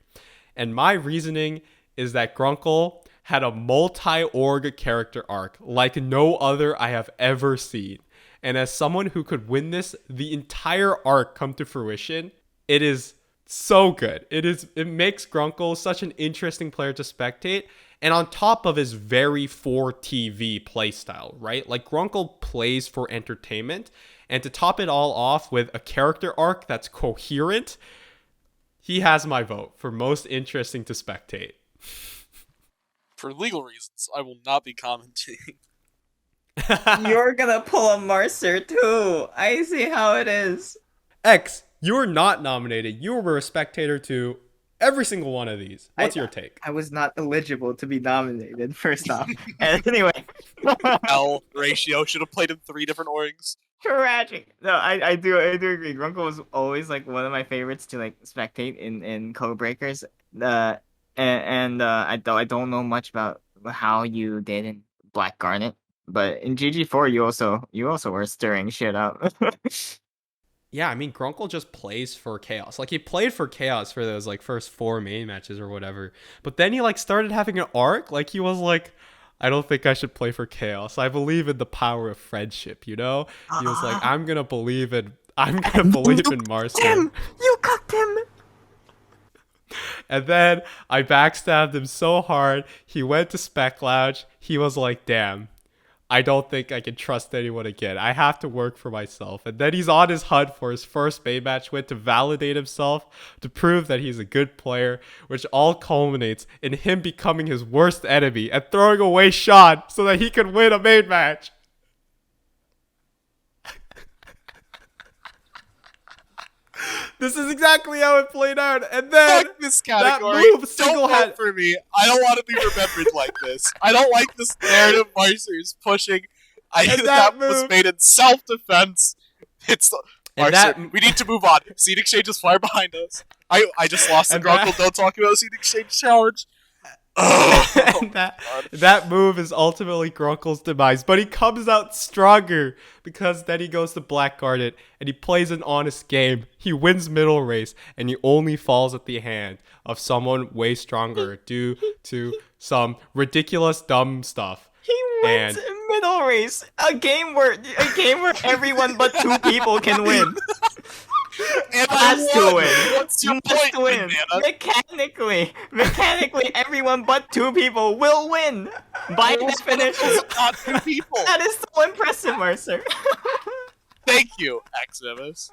And my reasoning is that Grunkle had a multi-org character arc like no other I have ever seen. And as someone who could win this, the entire arc come to fruition, it is So good. It makes Grunkle such an interesting player to spectate. And on top of his very for TV playstyle, right? Like Grunkle plays for entertainment. And to top it all off with a character arc that's coherent, he has my vote for most interesting to spectate. For legal reasons, I will not be commenting. You're gonna pull a Marcer too. I see how it is. X, you're not nominated. You were a spectator to every single one of these. What's your take? I was not eligible to be nominated, first off. And anyway. L ratio should have played in 3 different orgs. Tragic. No, I do agree. Grunkle was always like one of my favorites to like spectate in Code Breakers. I don't know much about how you did in Black Garnet, but in GG4 you also were stirring shit up. Yeah, I mean, Grunkle just plays for Chaos. Like, he played for Chaos for those, like, first 4 main matches or whatever. But then he, like, started having an arc. Like, he was like, I don't think I should play for Chaos. I believe in the power of friendship, you know? He was like, I'm gonna believe in Marcer. You cooked him! And then I backstabbed him so hard. He went to Spec Lounge. He was like, damn, I don't think I can trust anyone again. I have to work for myself. And then he's on his hunt for his first main match win to validate himself, to prove that he's a good player, which all culminates in him becoming his worst enemy and throwing away Sean so that he could win a main match. This is exactly how it played out. And then Fuck this category. that move Don't vote for me. I don't want to be remembered like this. I don't like this narrative Marcer is pushing. That was made in self-defense. It's Marcer. We need to move on. Seed exchange is far behind us. I just lost the Grunkle. Don't talk about seed exchange challenge. And that move is ultimately Grunkle's demise, but he comes out stronger because then he goes to Black Garnet and he plays an honest game. He wins middle race and he only falls at the hand of someone way stronger due to some ridiculous dumb stuff. He wins middle race, a game where everyone but 2 people can win. And has to win. What's your point, to win. Mechanically, everyone but 2 people will win. By definition, not 2 people. That is so impressive, Marcer. Thank you, XNimus.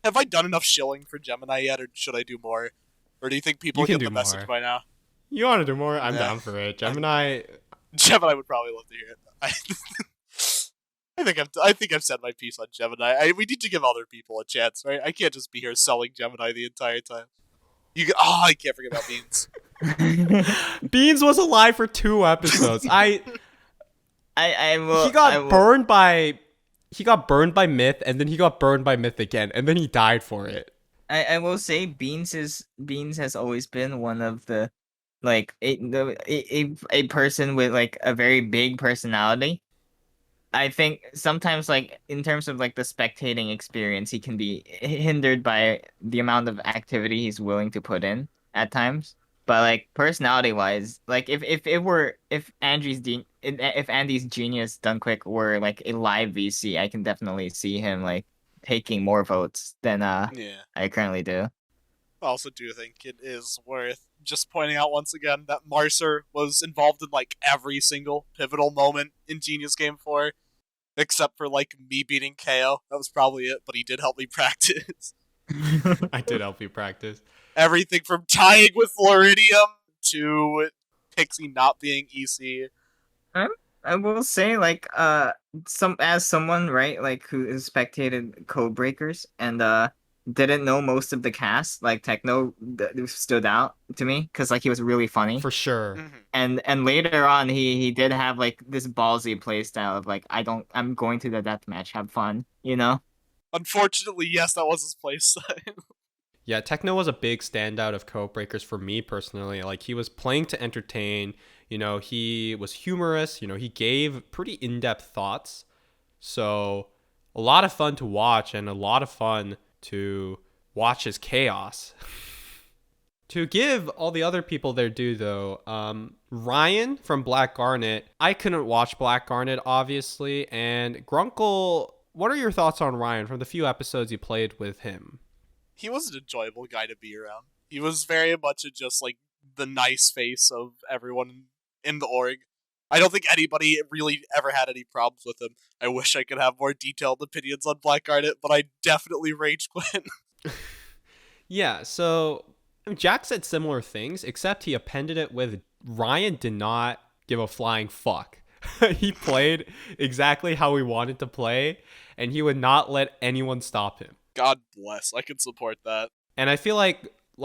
Have I done enough shilling for Gemini yet, or should I do more? Or do you think people get the message by now? You want to do more? I'm down for it. Gemini would probably love to hear it. I think I've said my piece on Gemini. We need to give other people a chance, right? I can't just be here selling Gemini the entire time. I can't forget about Beans. Beans was alive for 2 episodes. I will. He got burned by Myth, and then he got burned by Myth again, and then he died for it. I will say Beans has always been one of the like a person with like a very big personality. I think sometimes, like, in terms of, like, the spectating experience, he can be hindered by the amount of activity he's willing to put in at times. But, like, personality-wise, like, if Andy's Genius Done Quick were, like, a live VC, I can definitely see him, like, taking more votes than I currently do. I also do think it is worth just pointing out once again that Marcer was involved in, like, every single pivotal moment in Genius Game 4. Except for, like, me beating KO. That was probably it, but he did help me practice. I did help you practice. Everything from tying with Floridium to Pixie not being EC. I will say, like, as someone, right, like, who spectated Code Breakers and didn't know most of the cast, like, Techno stood out to me because, like, he was really funny. For sure. Mm-hmm. And later on, he did have, like, this ballsy playstyle of, like, I'm going to the deathmatch, have fun, you know? Unfortunately, yes, that was his playstyle. Yeah, Techno was a big standout of Code Breakers for me personally. Like, he was playing to entertain, you know, he was humorous, you know, he gave pretty in-depth thoughts. So, a lot of fun to watch and a lot of fun to watch his chaos. To give all the other people their due, though, Ryan from Black Garnet, I couldn't watch Black Garnet, obviously, and Grunkle, what are your thoughts on Ryan from the few episodes you played with him? He was an enjoyable guy to be around. He was very much just like the nice face of everyone in the org. I don't think anybody really ever had any problems with him. I wish I could have more detailed opinions on Black Garnet, but I definitely rage quit. Yeah, so Jack said similar things, except he appended it with Ryan did not give a flying fuck. He played exactly how he wanted to play, and he would not let anyone stop him. God bless. I can support that. And I feel like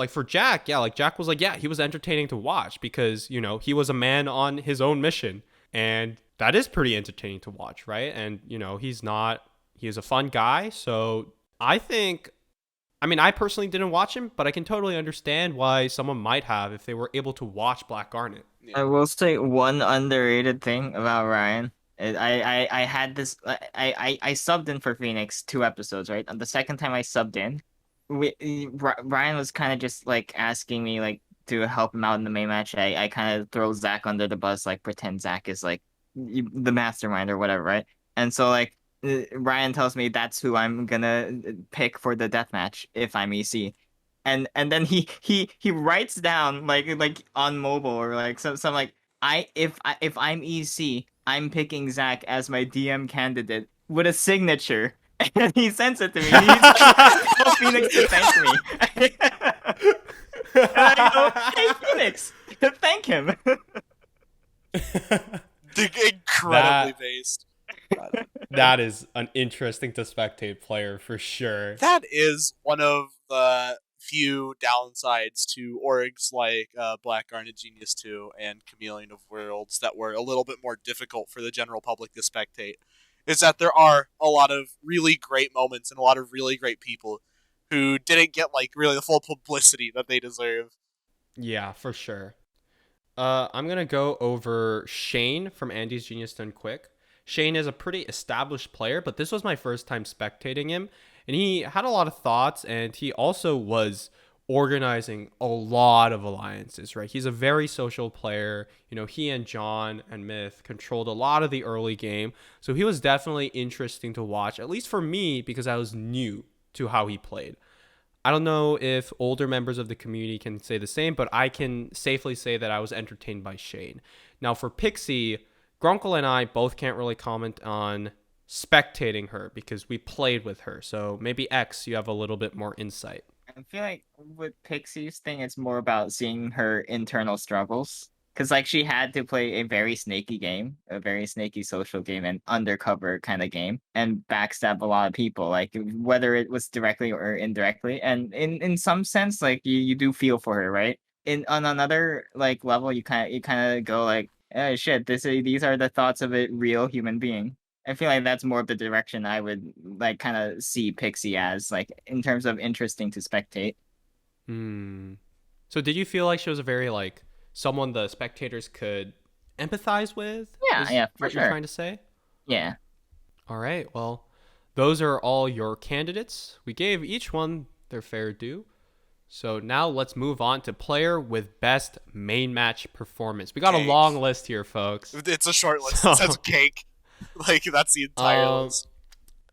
for Jack, yeah, like Jack was like, yeah, he was entertaining to watch because, you know, he was a man on his own mission. And that is pretty entertaining to watch, right? And, you know, he is a fun guy. So I mean, I personally didn't watch him, but I can totally understand why someone might have if they were able to watch Black Garnet. I Yeah. will say one underrated thing about Ryan. I had this. I subbed in for Phoenix 2 episodes, right? And the second time I subbed in, Ryan was kind of just like asking me like to help him out in the main match. I kind of throw Zach under the bus, like pretend Zach is like the mastermind or whatever, right? And so like Ryan tells me that's who I'm gonna pick for the death match if I'm EC. And then he writes down like on mobile or like some like if I'm EC, I'm picking Zach as my DM candidate with a signature. And he sends it to me. He's like, tell Phoenix to thank me. And I go, hey Phoenix, thank him. Incredibly based. That is an interesting to spectate player for sure. That is one of the few downsides to orgs like Black Garnet Genius 2 and Chameleon of Worlds that were a little bit more difficult for the general public to spectate, is that there are a lot of really great moments and a lot of really great people who didn't get like really the full publicity that they deserve. Yeah, for sure. I'm gonna go over Shane from Andy's Genius Done Quick. Shane is a pretty established player, but this was my first time spectating him, and he had a lot of thoughts, and he also was organizing a lot of alliances, right? He's a very social player. You know, he and John and Myth controlled a lot of the early game, so he was definitely interesting to watch, at least for me, because I was new to how he played. I don't know if older members of the community can say the same, but I can safely say that I was entertained by Shane. Now, for Pixie, Grunkle and I both can't really comment on spectating her because we played with her. So maybe X, you have a little bit more insight. I feel like with Pixie's thing, it's more about seeing her internal struggles. Because like she had to play a very snaky game, a very snaky social game, and undercover kind of game, and backstab a lot of people, like whether it was directly or indirectly. And in some sense, like you do feel for her, right? In on another like level, you kind of go like, oh shit, these are the thoughts of a real human being. I feel like that's more of the direction I would like kind of see Pixie as, like in terms of interesting to spectate. Hmm. So did you feel like she was a very like someone the spectators could empathize with? Yeah, Is yeah, for what you're sure. trying to say? Yeah. All right. Well, those are all your candidates. We gave each one their fair due. So now let's move on to player with best main match performance. We got a Cake. long list here, folks. It's a short list. So, It says cake. Like, that's the entire um, list.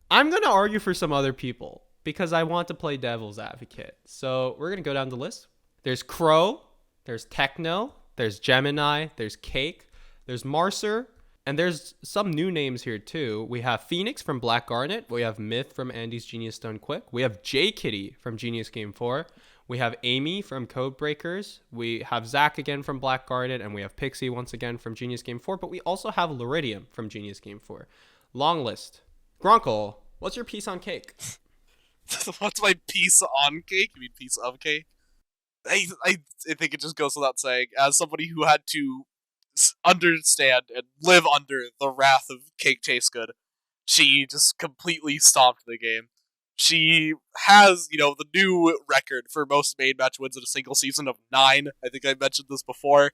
I'm going to argue for some other people because I want to play devil's advocate. So we're going to go down the list. There's Crow, there's Techno, there's Gemini, there's Cake, there's Marcer, and there's some new names here too. We have Phoenix from Black Garnet. We have Myth from Andy's Genius Done Quick. We have J Kitty from Genius Game 4. We have Amy from Code Breakers. We have Zach again from Black Garnet. And we have Pixie once again from Genius Game 4. But we also have Luridium from Genius Game 4. Long list. Grunkle, what's your piece on Cake? What's my piece on cake? You mean piece of cake? I think it just goes without saying, as somebody who had to understand and live under the wrath of Cake Tastes Good, she just completely stomped the game. She has, the new record for most main match wins in a single season of 9. I think I mentioned this before,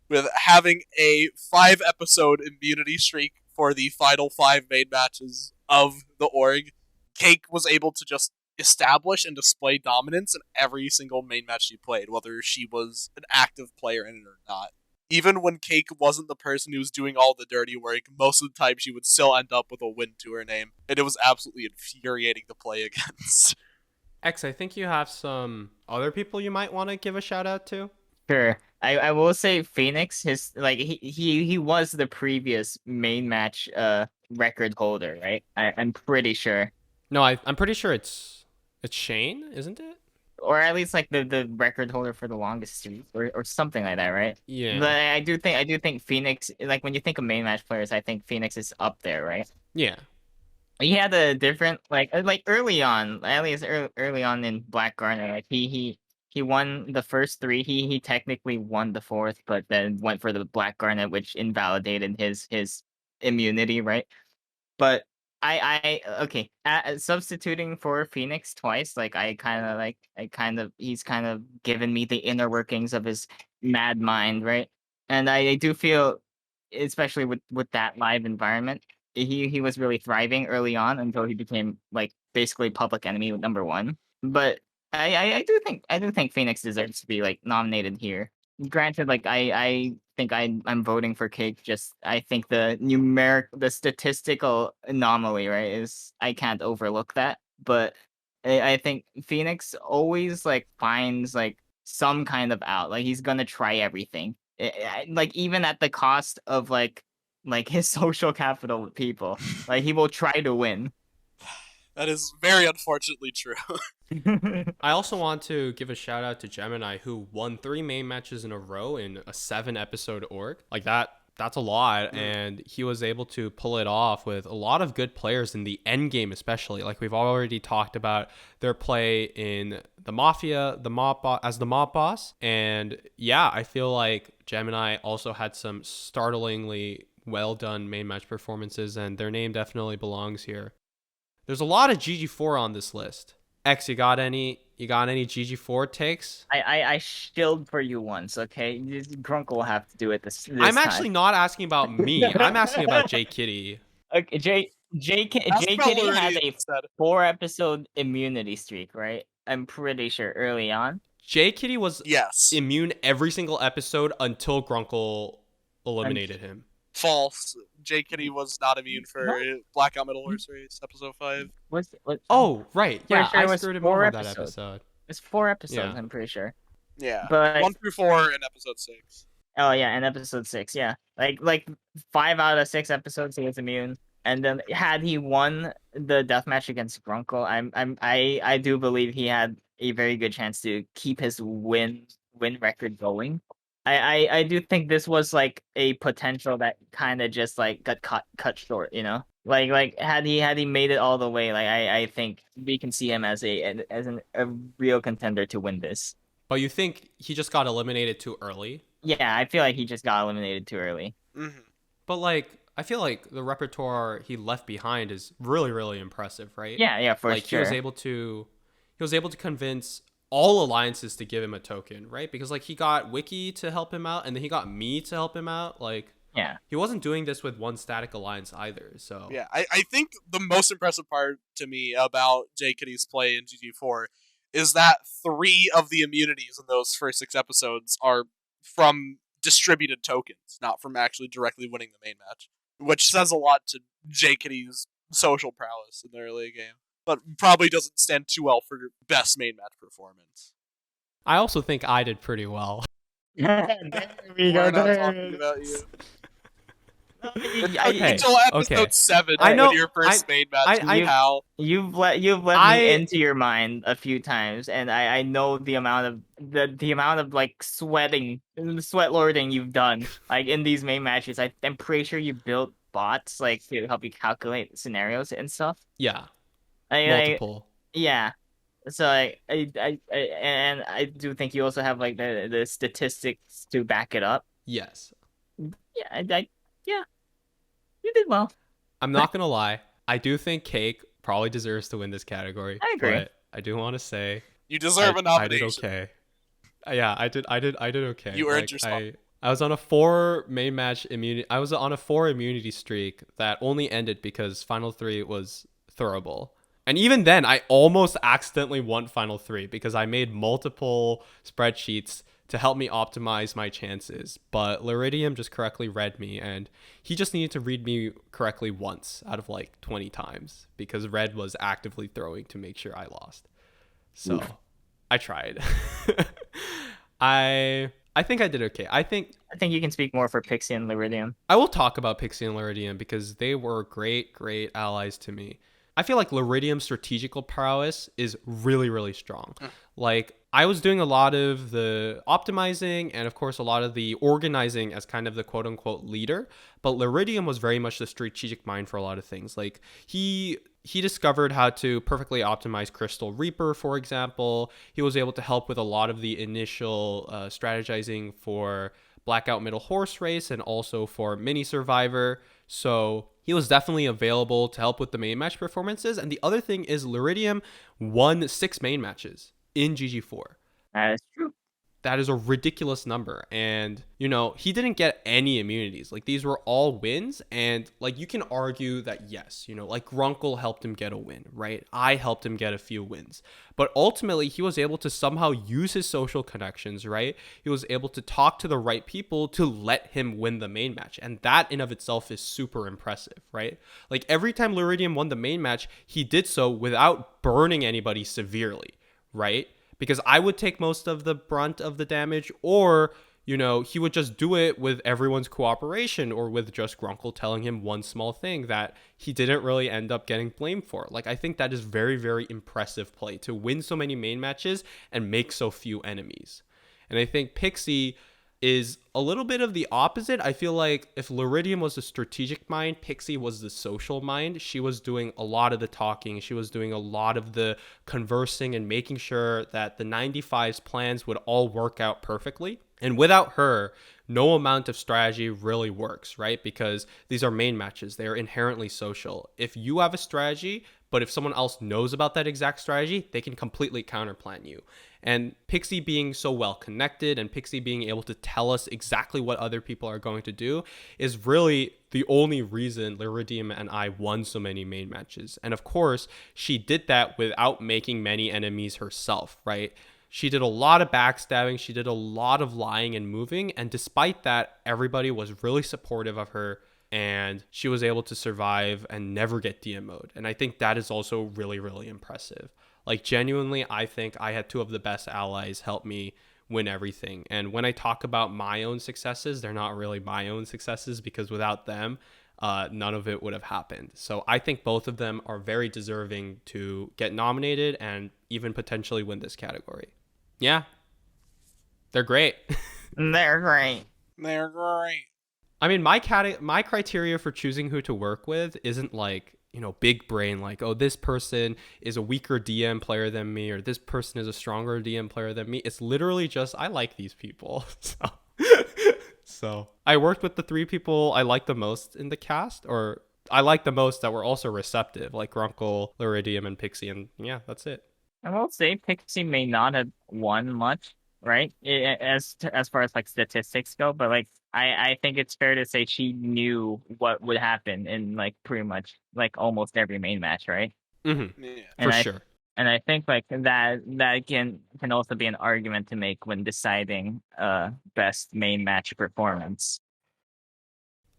with having a 5-episode immunity streak for the final 5 main matches of the org. Cake was able to just establish and display dominance in every single main match she played, whether she was an active player in it or not. Even when Cake wasn't the person who was doing all the dirty work, most of the time she would still end up with a win to her name, and it was absolutely infuriating to play against. X, I think you have some other people you might want to give a shout out to. Sure. I will say Phoenix, his like he was the previous main match record holder, right? I'm pretty sure. No, I'm pretty sure it's Shane, isn't it? Or at least like the record holder for the longest streak or something like that, right? But Yeah. I do think Phoenix, like when you think of main match players, I think Phoenix is up there, right? Yeah. He had a different like early on, at least early on in Black Garnet, like he won the first three. He technically won the fourth, but then went for the Black Garnet, which invalidated his immunity, right? But okay, substituting for Phoenix twice, like he's kind of given me the inner workings of his mad mind, right? And I do feel, especially with that live environment, he was really thriving early on until he became like basically public enemy number one. But I do think Phoenix deserves to be like nominated here. Granted, like I think I'm voting for Cake. Just I think the statistical anomaly, right, is I can't overlook that. But I think Phoenix always like finds like some kind of out. Like he's gonna try everything. Like even at the cost of like his social capital with people. Like he will try to win. That is very unfortunately true. I also want to give a shout out to Gemini, who won 3 main matches in a row in a 7-episode org. Like that's a lot, and he was able to pull it off with a lot of good players in the end game, especially. Like we've already talked about their play in the Mafia, as the mob boss, and yeah, I feel like Gemini also had some startlingly well done main match performances, and their name definitely belongs here. There's a lot of GG4 on this list. X, you got any GG4 takes? I shilled for you once, okay? Grunkle will have to do it this I'm time. actually not asking about me. I'm asking about J Kitty. Okay, J That's Kitty probably had already a said. 4-episode immunity streak, right? I'm pretty sure early on. J Kitty was Yes. immune every single episode until Grunkle eliminated him. False. J Kitty was not immune for No. Blackout Middle Horse Race, episode 5. Oh, right. Yeah, sure I it was screwed him 4 over that episodes. episode. It's 4 episodes, Yeah. I'm pretty sure. Yeah. But 1 through 4 in episode 6. oh yeah, in episode 6, yeah. Like 5 out of 6 episodes he was immune. And then had he won the deathmatch against Grunkle, I do believe he had a very good chance to keep his win record going. I do think this was like a potential that kind of just like got cut short, you know? Like had he made it all the way, like I think we can see him as a real contender to win this. But you think he just got eliminated too early? Yeah, I feel like he just got eliminated too early. Mm-hmm. But like, I feel like the repertoire he left behind is really, really impressive, right? Yeah, for like sure. he was able to convince all alliances to give him a token, right? Because like he got Wiki to help him out, and then he got me to help him out. Like, yeah, he wasn't doing this with one static alliance either. So Yeah, I think the most impressive part to me about J Kitty's play in GG4 is that 3 of the immunities in those first 6 episodes are from distributed tokens, not from actually directly winning the main match, which says a lot to J Kitty's social prowess in the early game, but probably doesn't stand too well for best main match performance. I also think I did pretty well. there we We're go. not talking about you. Okay, Until episode okay. 7, I know- when your first main match, how You've let me into your mind a few times, and I know the amount of the amount of like sweat lording you've done like in these main matches. I'm pretty sure you built bots like to help you calculate scenarios and stuff. Yeah, I, multiple. yeah. So and I do think you also have like the statistics to back it up. Yes. Yeah, yeah. You did well. I'm not gonna lie. I do think Cake probably deserves to win this category. I agree. But I do want to say you deserve a I nomination. did okay. Yeah, I did okay. You earned your spot. I was on a 4 main match immunity. I was on a 4 immunity streak that only ended because Final 3 was throwable. And even then, I almost accidentally won Final 3 because I made multiple spreadsheets to help me optimize my chances. But Liridium just correctly read me, and he just needed to read me correctly once out of like 20 times because Red was actively throwing to make sure I lost. So I tried. I think I did okay. I think you can speak more for Pixie and Liridium. I will talk about Pixie and Liridium because they were great, great allies to me. I feel like Liridium's strategical prowess is really, really strong. Like, I was doing a lot of the optimizing and, of course, a lot of the organizing as kind of the quote unquote leader. But Liridium was very much the strategic mind for a lot of things. Like, he discovered how to perfectly optimize Crystal Reaper, for example. He was able to help with a lot of the initial strategizing for Blackout Middle Horse Race and also for Mini Survivor. So he was definitely available to help with the main match performances. And the other thing is Liridium won 6 main matches in GG4. That is true. That is a ridiculous number. And, you know, he didn't get any immunities. Like, these were all wins. And, like, you can argue that, yes, you know, like, Grunkle helped him get a win, right? I helped him get a few wins. But ultimately, he was able to somehow use his social connections, right? He was able to talk to the right people to let him win the main match. And that in of itself is super impressive, right? Like, every time Liridium won the main match, he did so without burning anybody severely, right? Because I would take most of the brunt of the damage, or, you know, he would just do it with everyone's cooperation or with just Grunkle telling him one small thing that he didn't really end up getting blamed for. Like, I think that is very, very impressive play to win so many main matches and make so few enemies. And I think Pixie is a little bit of the opposite. I feel like if Liridium was the strategic mind, Pixie was the social mind. She was doing a lot of the talking. She was doing a lot of the conversing and making sure that the 95's plans would all work out perfectly. And without her, no amount of strategy really works, right? Because these are main matches. They are inherently social. If you have a strategy, but if someone else knows about that exact strategy, they can completely counterplan you. And Pixie being so well connected and Pixie being able to tell us exactly what other people are going to do is really the only reason Liridium and I won so many main matches. And of course, she did that without making many enemies herself, right? She did a lot of backstabbing. She did a lot of lying and moving. And despite that, everybody was really supportive of her. And she was able to survive and never get DMO'd. And I think that is also really, really impressive. Like, genuinely, I think I had 2 of the best allies help me win everything. And when I talk about my own successes, they're not really my own successes because without them, none of it would have happened. So I think both of them are very deserving to get nominated and even potentially win this category. Yeah, they're great. They're great. They're great. I mean, my criteria for choosing who to work with isn't like, you know, big brain, like, oh, this person is a weaker DM player than me, or this person is a stronger DM player than me. It's literally just, I like these people. So I worked with the 3 people I like the most in the cast, or I like the most that were also receptive, like Grunkle, Liridium, and Pixie. And yeah, that's it. I will say Pixie may not have won much, right? As far as like statistics go, but like I think it's fair to say she knew what would happen in like pretty much like almost every main match, right? Mm-hmm. Yeah. For sure. And I think like that can also be an argument to make when deciding best main match performance.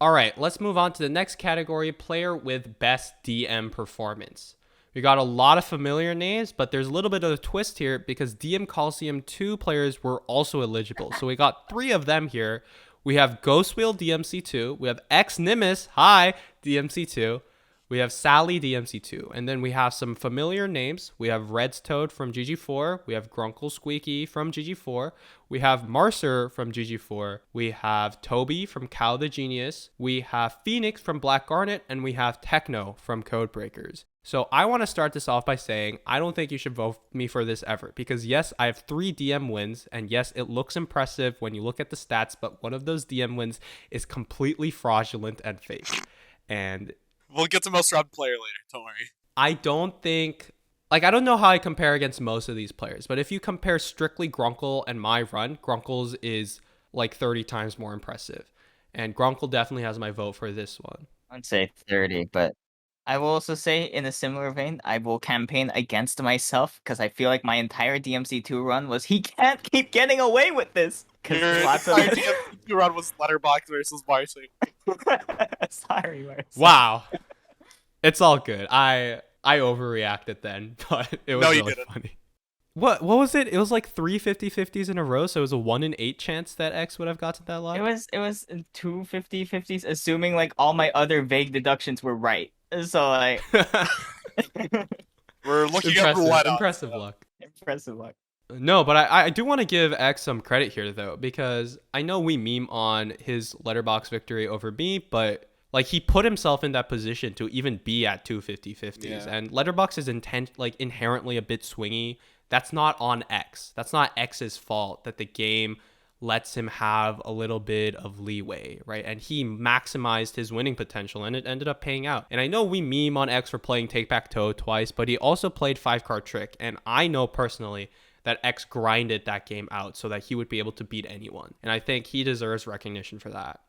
All right, let's move on to the next category, player with best DM performance. We got a lot of familiar names, but there's a little bit of a twist here because DM Coliseum 2 players were also eligible. So we got 3 of them here. We have Ghostwheel DMC2. We have XNimus, hi, DMC2. We have Sally DMC2. And then we have some familiar names. We have Red's Toad from GG4. We have Grunkle Squeaky from GG4. We have Marcer from GG4. We have Toby from Cow the Genius. We have Phoenix from Black Garnet. And we have Techno from Codebreakers. So I want to start this off by saying I don't think you should vote me for this effort because yes, I have 3 DM wins and yes, it looks impressive when you look at the stats, but one of those DM wins is completely fraudulent and fake. And we'll get to most round player later, don't worry. I don't think, like, I don't know how I compare against most of these players, but if you compare strictly Grunkle and my run, Grunkle's is like 30 times more impressive. And Grunkle definitely has my vote for this one. I'd say 30, but I will also say, in a similar vein, I will campaign against myself because I feel like my entire DMC2 run was he can't keep getting away with this. Your Lots of DMC2 run was Letterbox versus Marcy. Sorry, Marcy. Wow. It's all good. I overreacted then, but it was No, you really didn't. funny. What was it? It was like 3 50-50s in a row, so it was a 1 in 8 chance that X would have gotten that luck. It was two 50-50s, assuming like all my other vague deductions were right. So like We're looking at Impressive, roulette odds. impressive luck. impressive luck. No, but I do want to give X some credit here though, because I know we meme on his letterbox victory over me, but like he put himself in that position to even be at 2 50-50s. Yeah. And letterbox is inherently a bit swingy. That's not on X. That's not X's fault that the game lets him have a little bit of leeway, right? And he maximized his winning potential and it ended up paying out. And I know we meme on X for playing Take-Back-Toe twice, but he also played 5-card Trick. And I know personally that X grinded that game out so that he would be able to beat anyone. And I think he deserves recognition for that.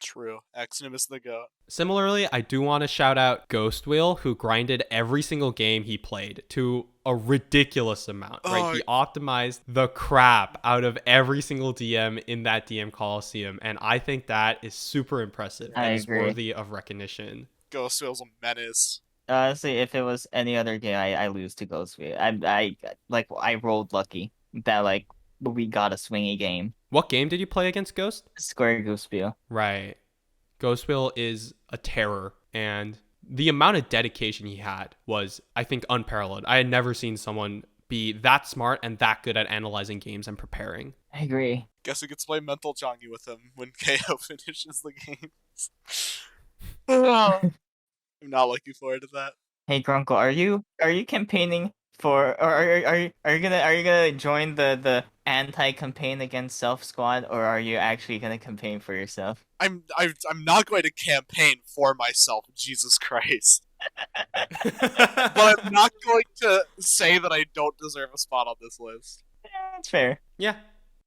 True. XNimus the GOAT. Similarly, I do want to shout out Ghost Wheel, who grinded every single game he played to a ridiculous amount, right? He optimized the crap out of every single DM in that DM Coliseum, and I think that is super impressive and is worthy of recognition. Ghost Wheel's a menace. Honestly, if it was any other game, I lose to Ghostwheel. I rolled lucky that like we got a swingy game. What game did you play against Ghost? Square Ghostwheel. Right. Ghost Wheel is a terror, and the amount of dedication he had was, I think, unparalleled. I had never seen someone be that smart and that good at analyzing games and preparing. I agree. Guess we could play Mental Changi with him when KO finishes the games. I'm not looking forward to that. Hey Grunkle, are you campaigning for, or are you gonna join the anti-campaign against Self Squad, or are you actually gonna campaign for yourself? I'm not going to campaign for myself, Jesus Christ. But I'm not going to say that I don't deserve a spot on this list. Yeah, that's fair. Yeah.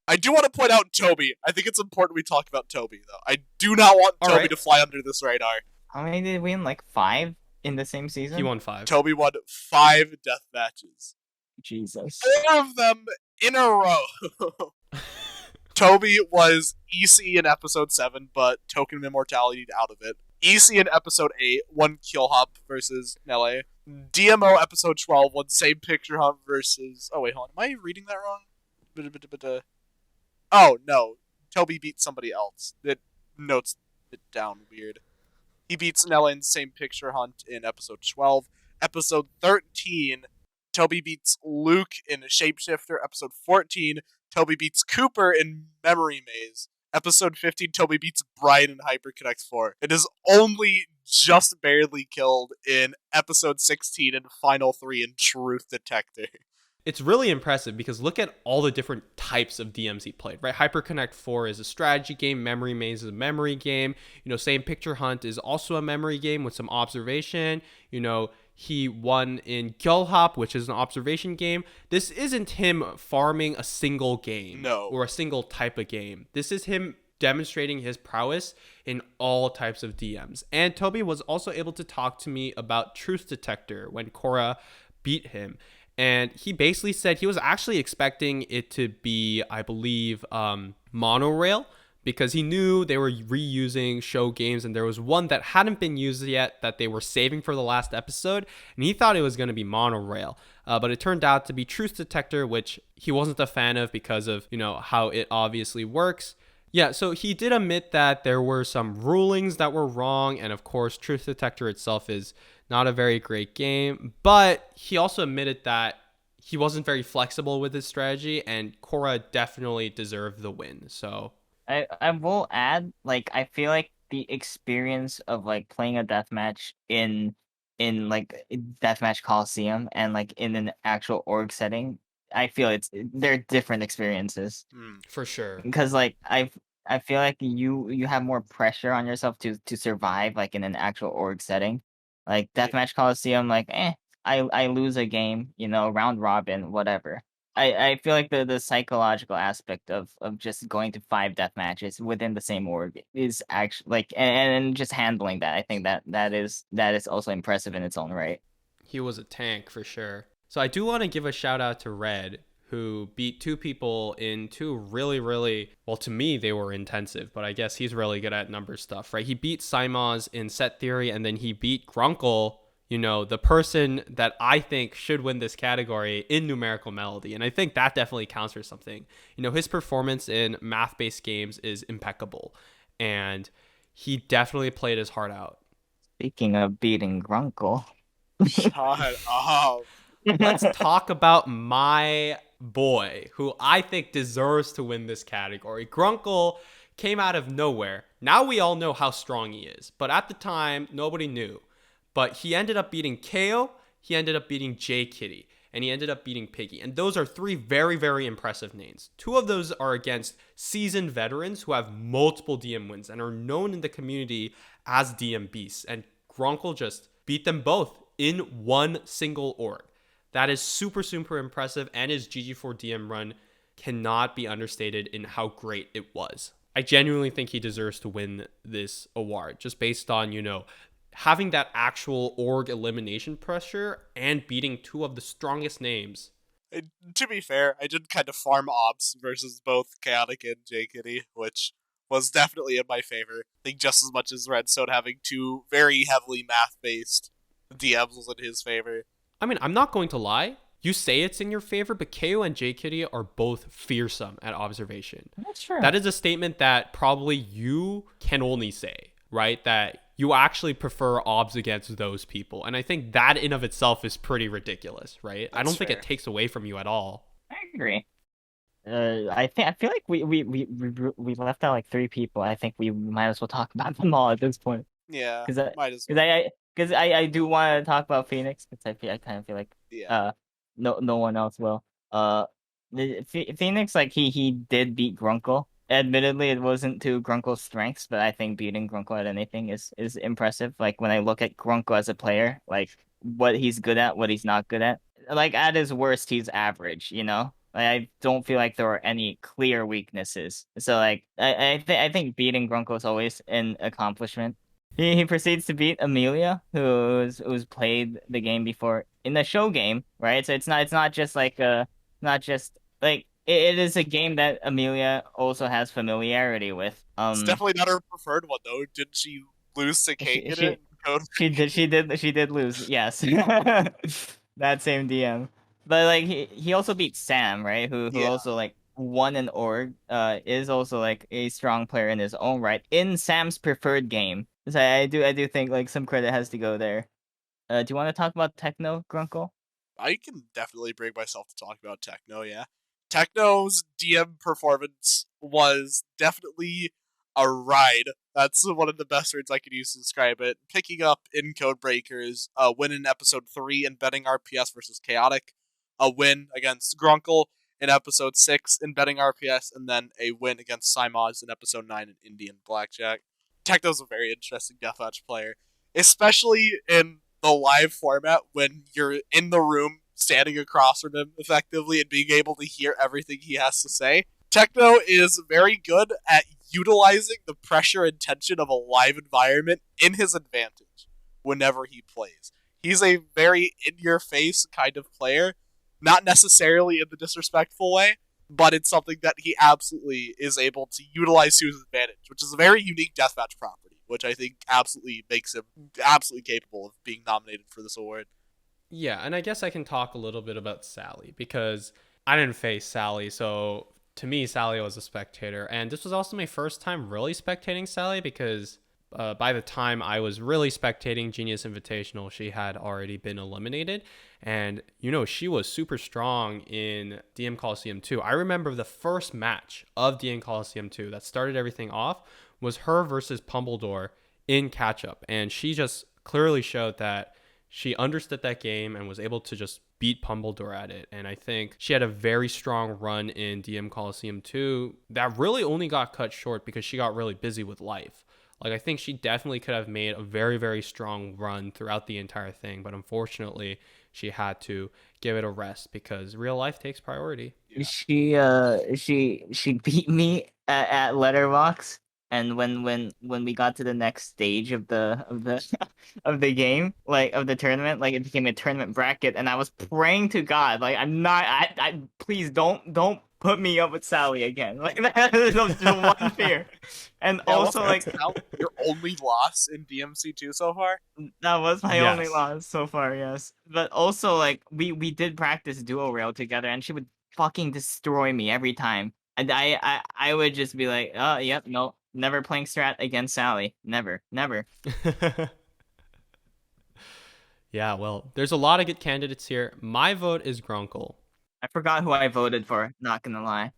I do want to point out Toby. I think it's important we talk about Toby, though. I do not want Toby to fly under this radar. How many did we win? Like 5 in the same season? He won 5. Toby won 5 death matches. Jesus. 4 of them in a row. Toby was EC in episode 7, but Token of Immortality out of it. EC in episode 8 won Kill Hop versus Melee. DMO episode 12 won Same Picture Hunt versus... Oh, wait, hold on. Am I reading that wrong? Oh, no. Toby beat somebody else. It notes it down weird. He beats Nella in Same Picture Hunt in episode 12. Episode 13, Toby beats Luke in Shapeshifter. Episode 14, Toby beats Cooper in Memory Maze. Episode 15, Toby beats Brian in HyperConnect 4. It is only just barely killed in episode 16 and final 3 in Truth Detector. It's really impressive because look at all the different types of DMs he played, right? HyperConnect 4 is a strategy game. Memory Maze is a memory game. Same Picture Hunt is also a memory game with some observation. He won in Kill Hop, which is an observation game. This isn't him farming a single game or a single type of game. This is him demonstrating his prowess in all types of DMs. And Toby was also able to talk to me about Truth Detector when Korra beat him. And he basically said he was actually expecting it to be, I believe, monorail, because he knew they were reusing show games and there was one that hadn't been used yet that they were saving for the last episode. And he thought it was going to be monorail. But it turned out to be Truth Detector, which he wasn't a fan of because of, how it obviously works. Yeah, so he did admit that there were some rulings that were wrong. And of course, Truth Detector itself is not a very great game, but he also admitted that he wasn't very flexible with his strategy, and Korra definitely deserved the win. So I will add, like, I feel like the experience of like playing a deathmatch in like deathmatch Coliseum and like in an actual org setting, I feel they're different experiences. For sure. Because like I feel like you have more pressure on yourself to survive like in an actual org setting. Like Deathmatch Coliseum, like, I lose a game, round robin, whatever. I feel like the psychological aspect of just going to 5 death matches within the same org is actually like, and just handling that. I think that is also impressive in its own right. He was a tank for sure. So I do want to give a shout out to Red, who beat 2 people in 2 really, really, well, to me, they were intensive, but I guess he's really good at number stuff, right? He beat Simons in Set Theory, and then he beat Grunkle the person that I think should win this category in numerical melody. And I think that definitely counts for something. His performance in math based games is impeccable. And he definitely played his heart out. Speaking of beating Grunkle. Shut up. Let's talk about my boy, who I think deserves to win this category. Grunkle came out of nowhere. Now we all know how strong he is, but at the time, nobody knew. But he ended up beating KO, he ended up beating J Kitty, and he ended up beating Piggy. And those are three very, very impressive names. Two of those are against seasoned veterans who have multiple DM wins and are known in the community as DM beasts. And Grunkle just beat them both in one single org. That is super, super impressive, and his GG4 DM run cannot be understated in how great it was. I genuinely think he deserves to win this award just based on, having that actual org elimination pressure and beating two of the strongest names. To be fair, I did kind of farm ops versus both Chaotic and J-Kitty, which was definitely in my favor. I think just as much as Redstone having two very heavily math-based DMs was in his favor. I mean, I'm not going to lie. You say it's in your favor, but KO and J-Kitty are both fearsome at observation. That's true. That is a statement that probably you can only say, right? That you actually prefer obs against those people. And I think that in of itself is pretty ridiculous, right? I don't think it takes away from you at all. I agree. I feel like we left out like three people. I think we might as well talk about them all at this point. Yeah, might as well. Because I do want to talk about Phoenix, because I kind of feel like no one else will. Phoenix, like he did beat Grunkle. Admittedly, it wasn't to Grunkle's strengths, but I think beating Grunkle at anything is impressive. Like when I look at Grunkle as a player, like what he's good at, what he's not good at. Like at his worst, he's average. Like, I don't feel like there are any clear weaknesses. So like I think beating Grunkle is always an accomplishment. He proceeds to beat Amelia, who's played the game before in the show game, right? So it's not just like not just like it is a game that Amelia also has familiarity with. It's definitely not her preferred one though. Did she lose to Cake in it? She did lose, yes. That same DM. But like he also beat Sam, right? Who also like won an org, is also like a strong player in his own right in Sam's preferred game. So I do think like some credit has to go there. Do you want to talk about Techno, Grunkle? I can definitely bring myself to talk about Techno, yeah. Techno's DM performance was definitely a ride. That's one of the best words I could use to describe it. Picking up in Codebreakers, a win in episode 3 in betting RPS versus Chaotic, a win against Grunkle in episode 6 in betting RPS, and then a win against Simons in episode 9 in Indian Blackjack. Techno's a very interesting deathmatch player, especially in the live format when you're in the room standing across from him effectively and being able to hear everything he has to say. Techno is very good at utilizing the pressure and tension of a live environment in his advantage whenever he plays. He's a very in-your-face kind of player, not necessarily in the disrespectful way, but it's something that he absolutely is able to utilize to his advantage, which is a very unique deathmatch property, which I think absolutely makes him absolutely capable of being nominated for this award. Yeah, and I guess I can talk a little bit about Sally, because I didn't face Sally, so to me, Sally was a spectator, and this was also my first time really spectating Sally, because by the time I was really spectating Genius Invitational, she had already been eliminated. And, she was super strong in DM Coliseum 2. I remember the first match of DM Coliseum 2 that started everything off was her versus Pumbledore in catch-up. And she just clearly showed that she understood that game and was able to just beat Pumbledore at it. And I think she had a very strong run in DM Coliseum 2 that really only got cut short because she got really busy with life. Like, I think she definitely could have made a very, very strong run throughout the entire thing, but unfortunately, she had to give it a rest because real life takes priority. Yeah. She beat me at Letterbox, and when we got to the next stage of the of the game, like of the tournament, like it became a tournament bracket, and I was praying to God, like I please don't put me up with Sally again. Like that is just one fear. And Yeah, also wasn't like Sal your only loss in DMC2 so far? that was my only Yes. loss so far, yes. But also like we did practice dual rail together and she would fucking destroy me every time. And I would just be like, oh yep, no, never playing strat against Sally. Never, never. Yeah, well, there's a lot of good candidates here. My vote is Grunkle. I forgot who I voted for, not gonna lie.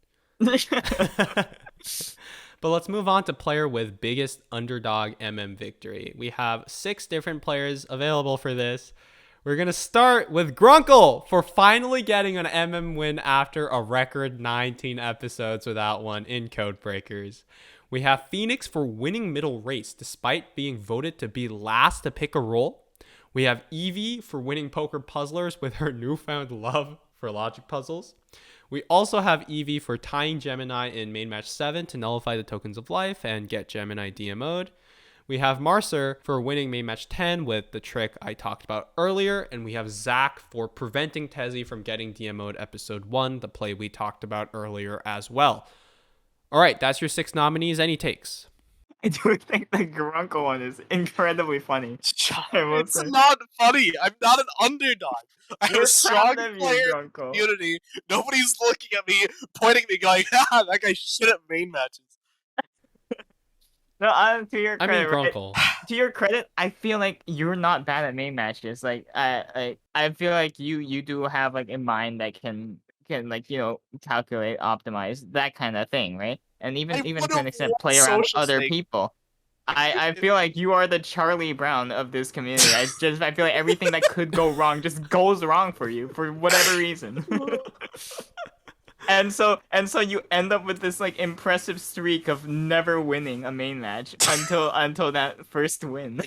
But let's move on to player with biggest underdog victory. We have 6 different players available for this. We're going to start with Grunkle for finally getting an win after a record 19 episodes without one in Codebreakers. We have Phoenix for winning middle race despite being voted to be last to pick a role. We have Evie for winning Poker Puzzlers with her newfound love for logic puzzles. We also have Evie for tying Gemini in main match 7 to nullify the tokens of life and get Gemini DMO'd. We have Marcer for winning main match 10 with the trick I talked about earlier. And we have Zach for preventing Tezzy from getting DMO'd episode 1, the play we talked about earlier as well. All right, that's your 6 nominees. Any takes? I do think the Grunkle one is incredibly funny. I will It's say. not funny. I'm not an underdog. I have We're a strong proud of you, player Grunkle. community. Nobody's looking at me, pointing at me, going, "Ah, that guy's shit at main matches." No, to your I credit, mean, right? Grunkle. To your credit, I feel like you're not bad at main matches. Like I feel like you do have like a mind that can like calculate, optimize that kind of thing, right? And I even would to an have extent won play around social other stake. people. I feel like you are the Charlie Brown of this community. I feel like everything that could go wrong just goes wrong for you for whatever reason. And so you end up with this like impressive streak of never winning a main match until that first win.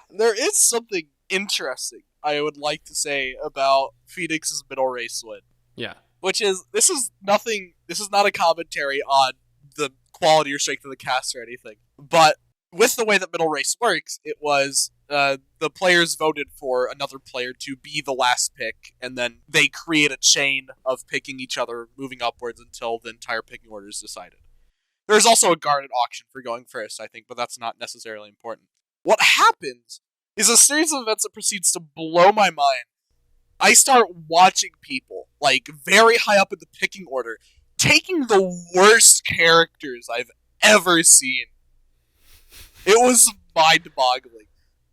There is something interesting I would like to say about Phoenix's middle race win, Yeah. which is this is nothing. This is not a commentary on the quality or strength of the cast or anything, but with the way that middle race works, it was the players voted for another player to be the last pick, and then they create a chain of picking each other, moving upwards until the entire picking order is decided. There's also a guarded auction for going first, I think, but that's not necessarily important. What happens is a series of events that proceeds to blow my mind. I start watching people, like, very high up in the picking order, taking the worst characters I've ever seen. It was mind-boggling.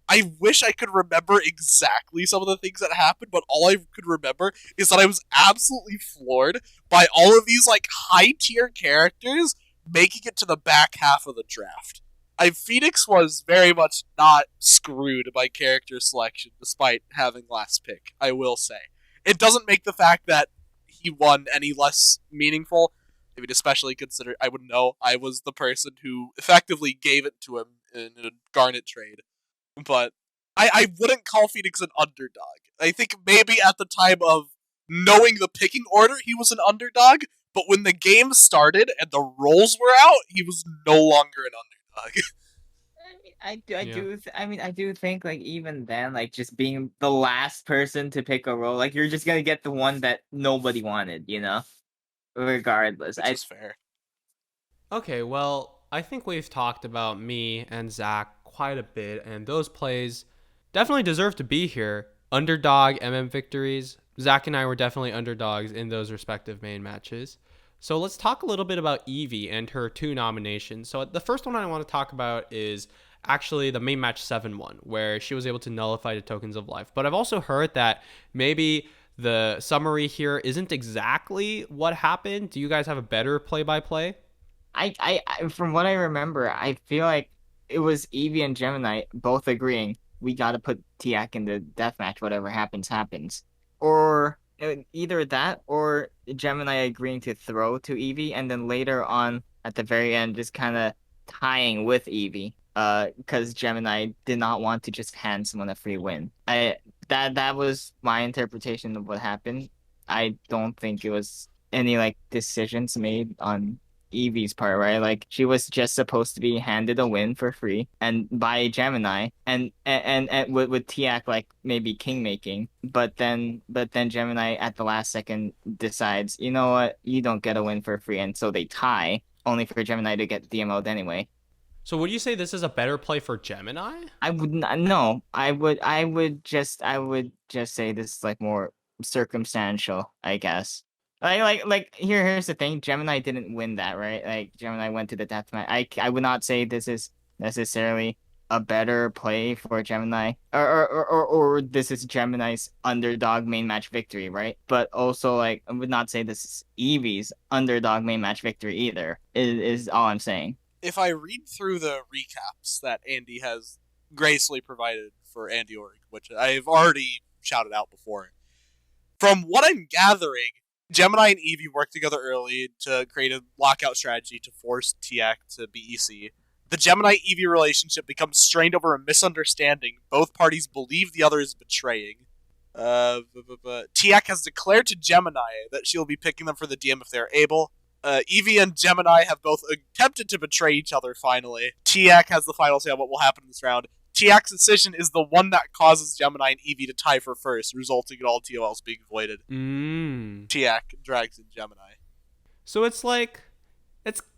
I wish I could remember exactly some of the things that happened, but all I could remember is that I was absolutely floored by all of these, like, high-tier characters making it to the back half of the draft. Phoenix was very much not screwed by character selection, despite having last pick, I will say. It doesn't make the fact that he won any less meaningful. I mean, especially consider I would know I was the person who effectively gave it to him in a Garnet trade. But I wouldn't call Phoenix an underdog. I think maybe at the time of knowing the picking order, he was an underdog, but when the game started and the roles were out, he was no longer an underdog. I do think like even then, like just being the last person to pick a role, like you're just gonna get the one that nobody wanted, regardless. Which is fair. Okay, well, I think we've talked about me and Zach quite a bit, and those plays definitely deserve to be here. Underdog victories. Zach and I were definitely underdogs in those respective main matches. So let's talk a little bit about Evie and her 2 nominations. So the first one I want to talk about is actually the main match 7 one, where she was able to nullify the tokens of life. But I've also heard that maybe the summary here isn't exactly what happened. Do you guys have a better play-by-play? From what I remember, I feel like it was Evie and Gemini both agreeing we gotta put Tiak in the deathmatch. Whatever happens, happens. Or either that, or Gemini agreeing to throw to Evie, and then later on at the very end, just kind of tying with Evie. Because Gemini did not want to just hand someone a free win. That was my interpretation of what happened. I don't think it was any like decisions made on Evie's part, right? Like she was just supposed to be handed a win for free and by Gemini and with Tiak like maybe king making, but then Gemini at the last second decides, you know what, you don't get a win for free, and so they tie only for Gemini to get DMO'd anyway. So would you say this is a better play for Gemini? I would not, no, I would just say this is like more circumstantial, I guess. Here's the thing. Gemini didn't win that, right? Like Gemini went to the death match. I would not say this is necessarily a better play for Gemini, or this is Gemini's underdog main match victory, right? But also, like, I would not say this is Eevee's underdog main match victory either. Is all I'm saying. If I read through the recaps that Andy has gracefully provided for Andy Org, which I've already shouted out before, from what I'm gathering, Gemini and Eevee worked together early to create a lockout strategy to force Tiak to be EC. The Gemini-Eevee relationship becomes strained over a misunderstanding both parties believe the other is betraying. Tiak has declared to Gemini that she will be picking them for the DM if they are able. Eevee and Gemini have both attempted to betray each other finally. Tiak has the final say on what will happen in this round. Tiak's decision is the one that causes Gemini and Eevee to tie for first, resulting in all TOLs being voided. Tiak drags in Gemini. So it's like,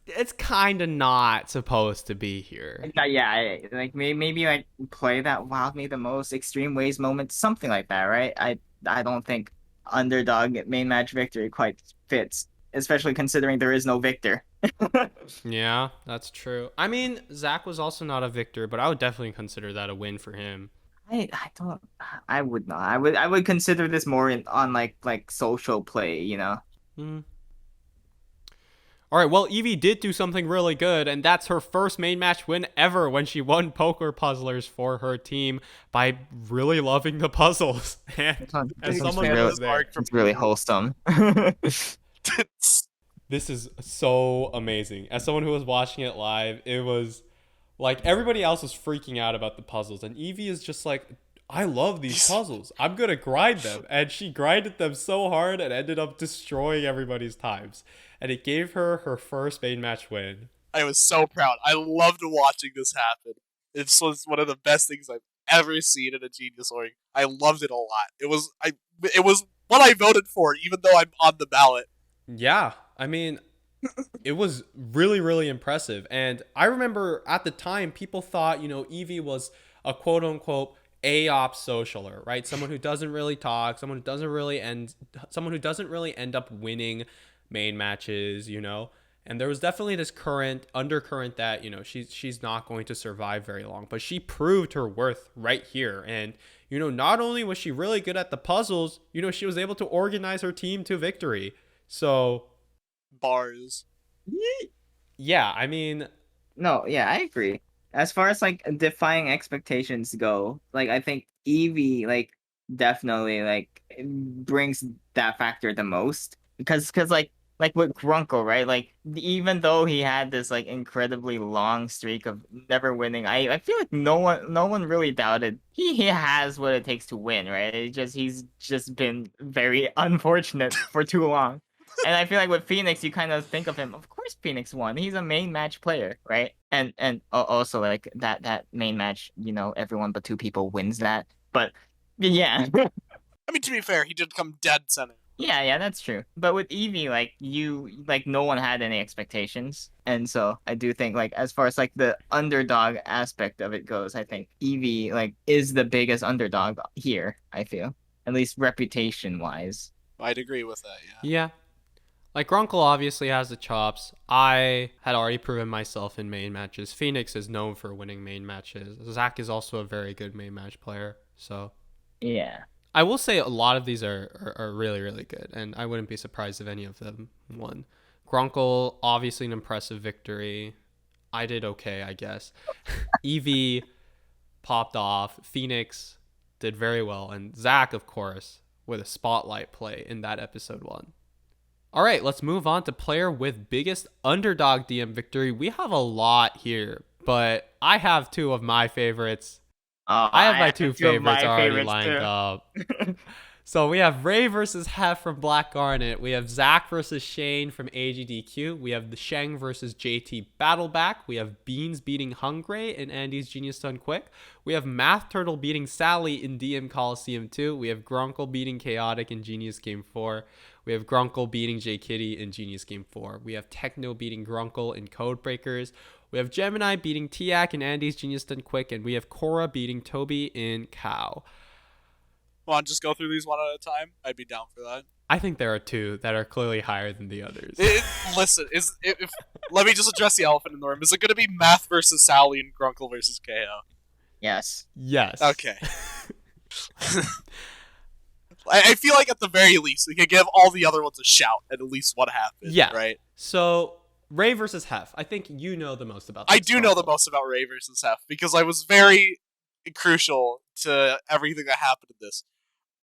it's kind of not supposed to be here. Yeah, like maybe like play that wowed me the most extreme ways moment, something like that, right? I don't think underdog main match victory quite fits, especially considering there is no victor. Yeah, that's true. I mean, Zach was also not a victor, but I would definitely consider that a win for him. I don't I would not. I would consider this more on like social play, you know. All right, well, Eevee did do something really good, and that's her first main match win ever when she won Poker Puzzlers for her team by really loving the puzzles. And as someone who was there, it's really wholesome. This is so amazing. As someone who was watching it live, it was like everybody else was freaking out about the puzzles, and Eevee is just like, I love these puzzles. I'm going to grind them. And she grinded them so hard and ended up destroying everybody's times. And it gave her her first main match win. I was so proud. I loved watching this happen. It was one of the best things I've ever seen in a Genius Org. I loved it a lot. It was what I voted for, even though I'm on the ballot. Yeah, I mean, it was really, really impressive. And I remember at the time, people thought, Eevee was a quote-unquote AOP socialer, right? Someone who doesn't really talk, someone who doesn't really end up winning main matches, And there was definitely this undercurrent that, she's not going to survive very long. But she proved her worth right here. And, not only was she really good at the puzzles, she was able to organize her team to victory. So bars. Yeah, I mean, no, yeah, I agree. As far as like defying expectations go, like I think Eevee like definitely like brings that factor the most because like with Grunkle, right? Like even though he had this like incredibly long streak of never winning, I feel like no one really doubted he has what it takes to win, right? He's just been very unfortunate for too long. And I feel like with Phoenix, you kind of think of him. Of course, Phoenix won. He's a main match player, right? And also like that main match, everyone but two people wins that. But yeah. I mean, to be fair, he did come dead center. Yeah, that's true. But with Eevee, like no one had any expectations, and so I do think like as far as like the underdog aspect of it goes, I think Eevee like is the biggest underdog here. I feel, at least reputation wise. I'd agree with that. Yeah. Like, Grunkle obviously has the chops. I had already proven myself in main matches. Phoenix is known for winning main matches. Zach is also a very good main match player. So, yeah. I will say a lot of these are really, really good. And I wouldn't be surprised if any of them won. Grunkle, obviously an impressive victory. I did okay, I guess. Eevee popped off. Phoenix did very well. And Zach, of course, with a spotlight play in that episode 1. All right, let's move on to player with biggest underdog DM victory. We have a lot here, but I have two of my favorites. I have my two favorites already lined up. So we have Ray versus Hef from Black Garnet. We have Zach versus Shane from AGDQ. We have the Sheng versus JT Battleback. We have Beans beating Hungry in Andy's Genius Done Quick. We have Math Turtle beating Sally in DM Coliseum 2. We have Grunkle beating Chaotic in Genius Game 4. We have Grunkle beating J Kitty in Genius Game 4. We have Techno beating Grunkle in Code Breakers. We have Gemini beating Tiak in Andy's Genius Done Quick. And we have Cora beating Toby in Cow. Come on, just go through these one at a time. I'd be down for that. I think there are two that are clearly higher than the others. Listen, let me just address the elephant in the room. Is it going to be Math versus Sally and Grunkle versus KO? Yes. Yes. Okay. I feel like at the very least, we could give all the other ones a shout at least what happened. Yeah. Right? So, Ray versus Hef. I think you know the most about this. I do know the most about Ray versus Hef because I was very crucial to everything that happened in this.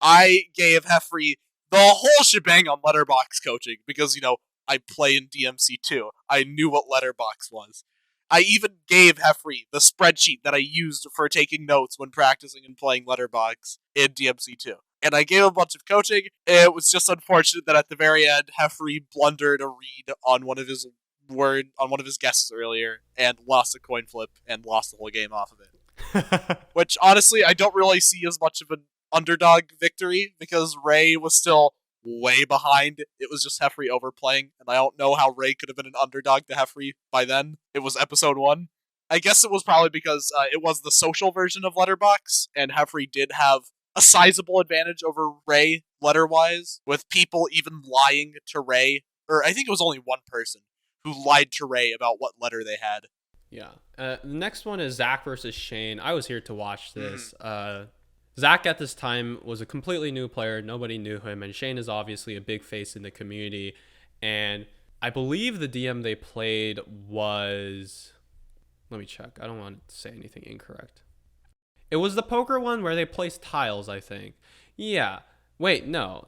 I gave Heffrey the whole shebang on letterbox coaching because, I play in DMC too. I knew what letterbox was. I even gave Heffrey the spreadsheet that I used for taking notes when practicing and playing letterbox in DMC 2. And I gave a bunch of coaching. It was just unfortunate that at the very end, Heffrey blundered a read on one of his guesses earlier and lost a coin flip and lost the whole game off of it. Which, honestly, I don't really see as much of an underdog victory because Ray was still way behind. It was just Heffrey overplaying, and I don't know how Ray could have been an underdog to Heffrey by then. It was episode 1. I guess it was probably because it was the social version of Letterbox, and Heffrey did have a sizable advantage over Ray letter-wise, with people even lying to Ray, or I think it was only one person who lied to Ray about what letter they had. Yeah. The next one is Zach versus Shane. I was here to watch this. Zach at this time was a completely new player. Nobody knew him. And Shane is obviously a big face in the community. And I believe the DM they played was... Let me check. I don't want to say anything incorrect. It was the poker one where they placed tiles, I think. Yeah. Wait, no.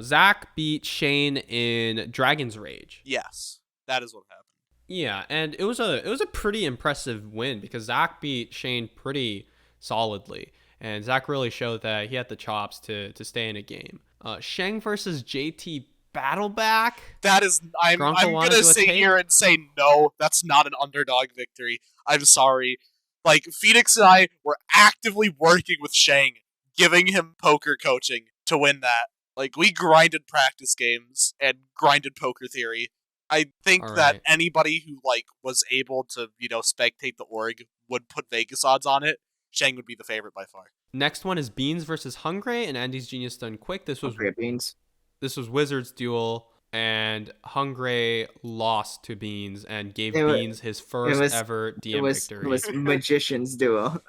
Zach beat Shane in Dragon's Rage. Yes. That is what happened. Yeah, and it was a pretty impressive win because Zach beat Shane pretty solidly. And Zach really showed that he had the chops to stay in a game. Sheng versus JT Battleback. That is, I'm going to sit here and say no, that's not an underdog victory. I'm sorry. Like, Phoenix and I were actively working with Sheng, giving him poker coaching to win that. Like, we grinded practice games and grinded poker theory. I think that anybody who, was able to, spectate the org would put Vegas odds on it. Sheng would be the favorite by far. Next one is Beans versus Hungry and Andy's Genius Done Quick. This was Beans. This was Wizard's duel, and Hungry lost to Beans and gave Beans his first ever DM victory. It was Magician's duel.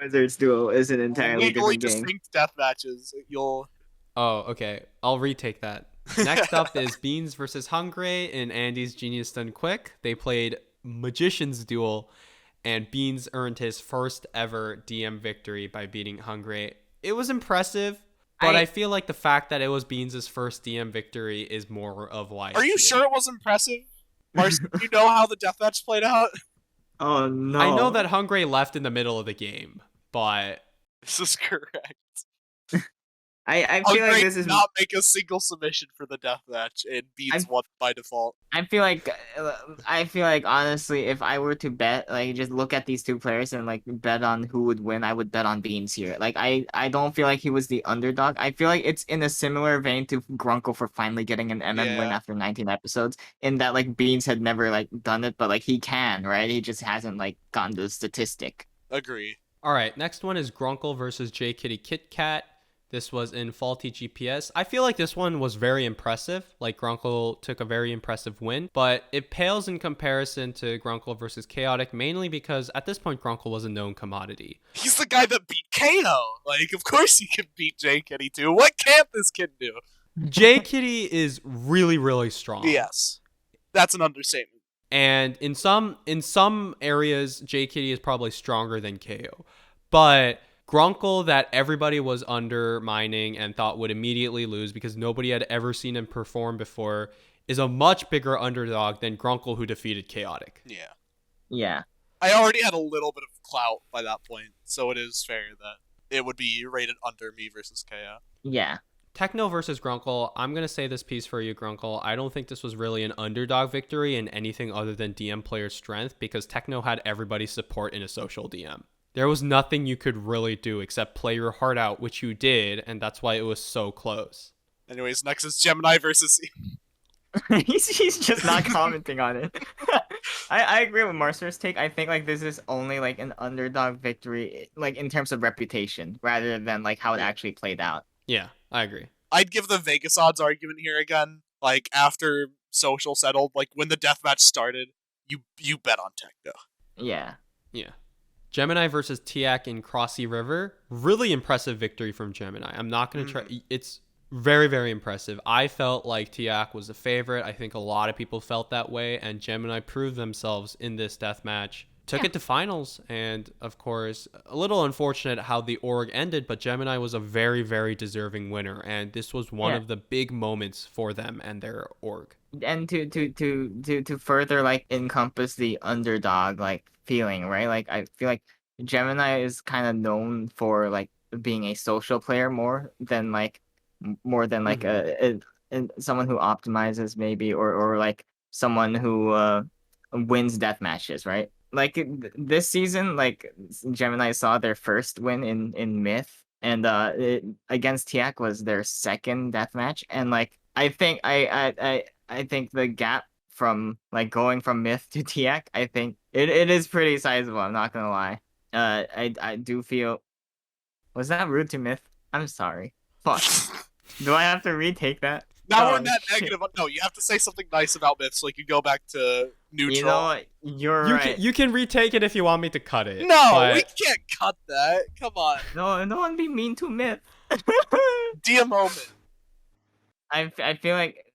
Wizard's duel is an entirely different game. Distinct death matches. Oh, okay. I'll retake that. Next up is Beans versus Hungry in Andy's Genius Done Quick. They played Magician's duel, and Beans earned his first ever DM victory by beating Hungry. It was impressive, but I feel like the fact that it was Beans' first DM victory is more of why. Are you sure it was impressive? Marcy, do you know how the deathmatch played out? Oh, no. I know that Hungry left in the middle of the game, but... This is correct. I feel like this is not make a single submission for the deathmatch, and Beans won by default. I feel like honestly, if I were to bet, just look at these two players and bet on who would win, I would bet on Beans here. I don't feel like he was the underdog. I feel like it's in a similar vein to Grunkle for finally getting an MM win after 19 episodes. In that Beans had never done it, but he can, right? He just hasn't gotten the statistic. Agree. All right, next one is Grunkle versus J Kitty Kit Kat. This was in Faulty GPS. I feel like this one was very impressive. Grunkle took a very impressive win, but it pales in comparison to Grunkle versus Chaotic, mainly because at this point, Grunkle was a known commodity. He's the guy that beat KO. Of course he can beat J Kitty too. What can't this kid do? J Kitty is really, really strong. Yes. That's an understatement. And in some areas, J Kitty is probably stronger than KO. But Grunkle, that everybody was undermining and thought would immediately lose because nobody had ever seen him perform before, is a much bigger underdog than Grunkle, who defeated Chaotic. Yeah. Yeah. I already had a little bit of clout by that point, so it is fair that it would be rated under me versus KO. Yeah. Techno versus Grunkle. I'm going to say this piece for you, Grunkle. I don't think this was really an underdog victory in anything other than DM player strength because Techno had everybody's support in a social DM. There was nothing you could really do except play your heart out, which you did, and that's why it was so close. Anyways, next is Gemini versus he's just not commenting on it. I agree with Marcer's take. I think like this is only like an underdog victory, like in terms of reputation, rather than like how it actually played out. Yeah, I agree. I'd give the Vegas odds argument here again. Like after social settled, like when the deathmatch started, you bet on Techno. Yeah. Yeah. Gemini versus Tiak in Crossy River. Really impressive victory from Gemini. I'm not going to try. It's very, very impressive. I felt like Tiak was the favorite. I think a lot of people felt that way. And Gemini proved themselves in this deathmatch. Took it to finals. And of course, a little unfortunate how the org ended. But Gemini was a very, very deserving winner. And this was one of the big moments for them and their org. And to further like encompass the underdog like feeling, right? Like I feel like Gemini is kind of known for like being a social player more than like someone who optimizes maybe or like someone who wins death matches, right? Like this season, like Gemini saw their first win in Myth, and against Tiak was their second death match, and like I think the gap from like going from Myth to Tiak, I think it is pretty sizable. I'm not gonna lie. I do feel. Was that rude to Myth? I'm sorry. Fuck. Do I have to retake that? Now we're net negative. No, you have to say something nice about Myth so you can go back to neutral. You know what? You're right. You can retake it if you want me to cut it. No, we can't cut that. Come on. No one be mean to Myth. Dear moment. I feel like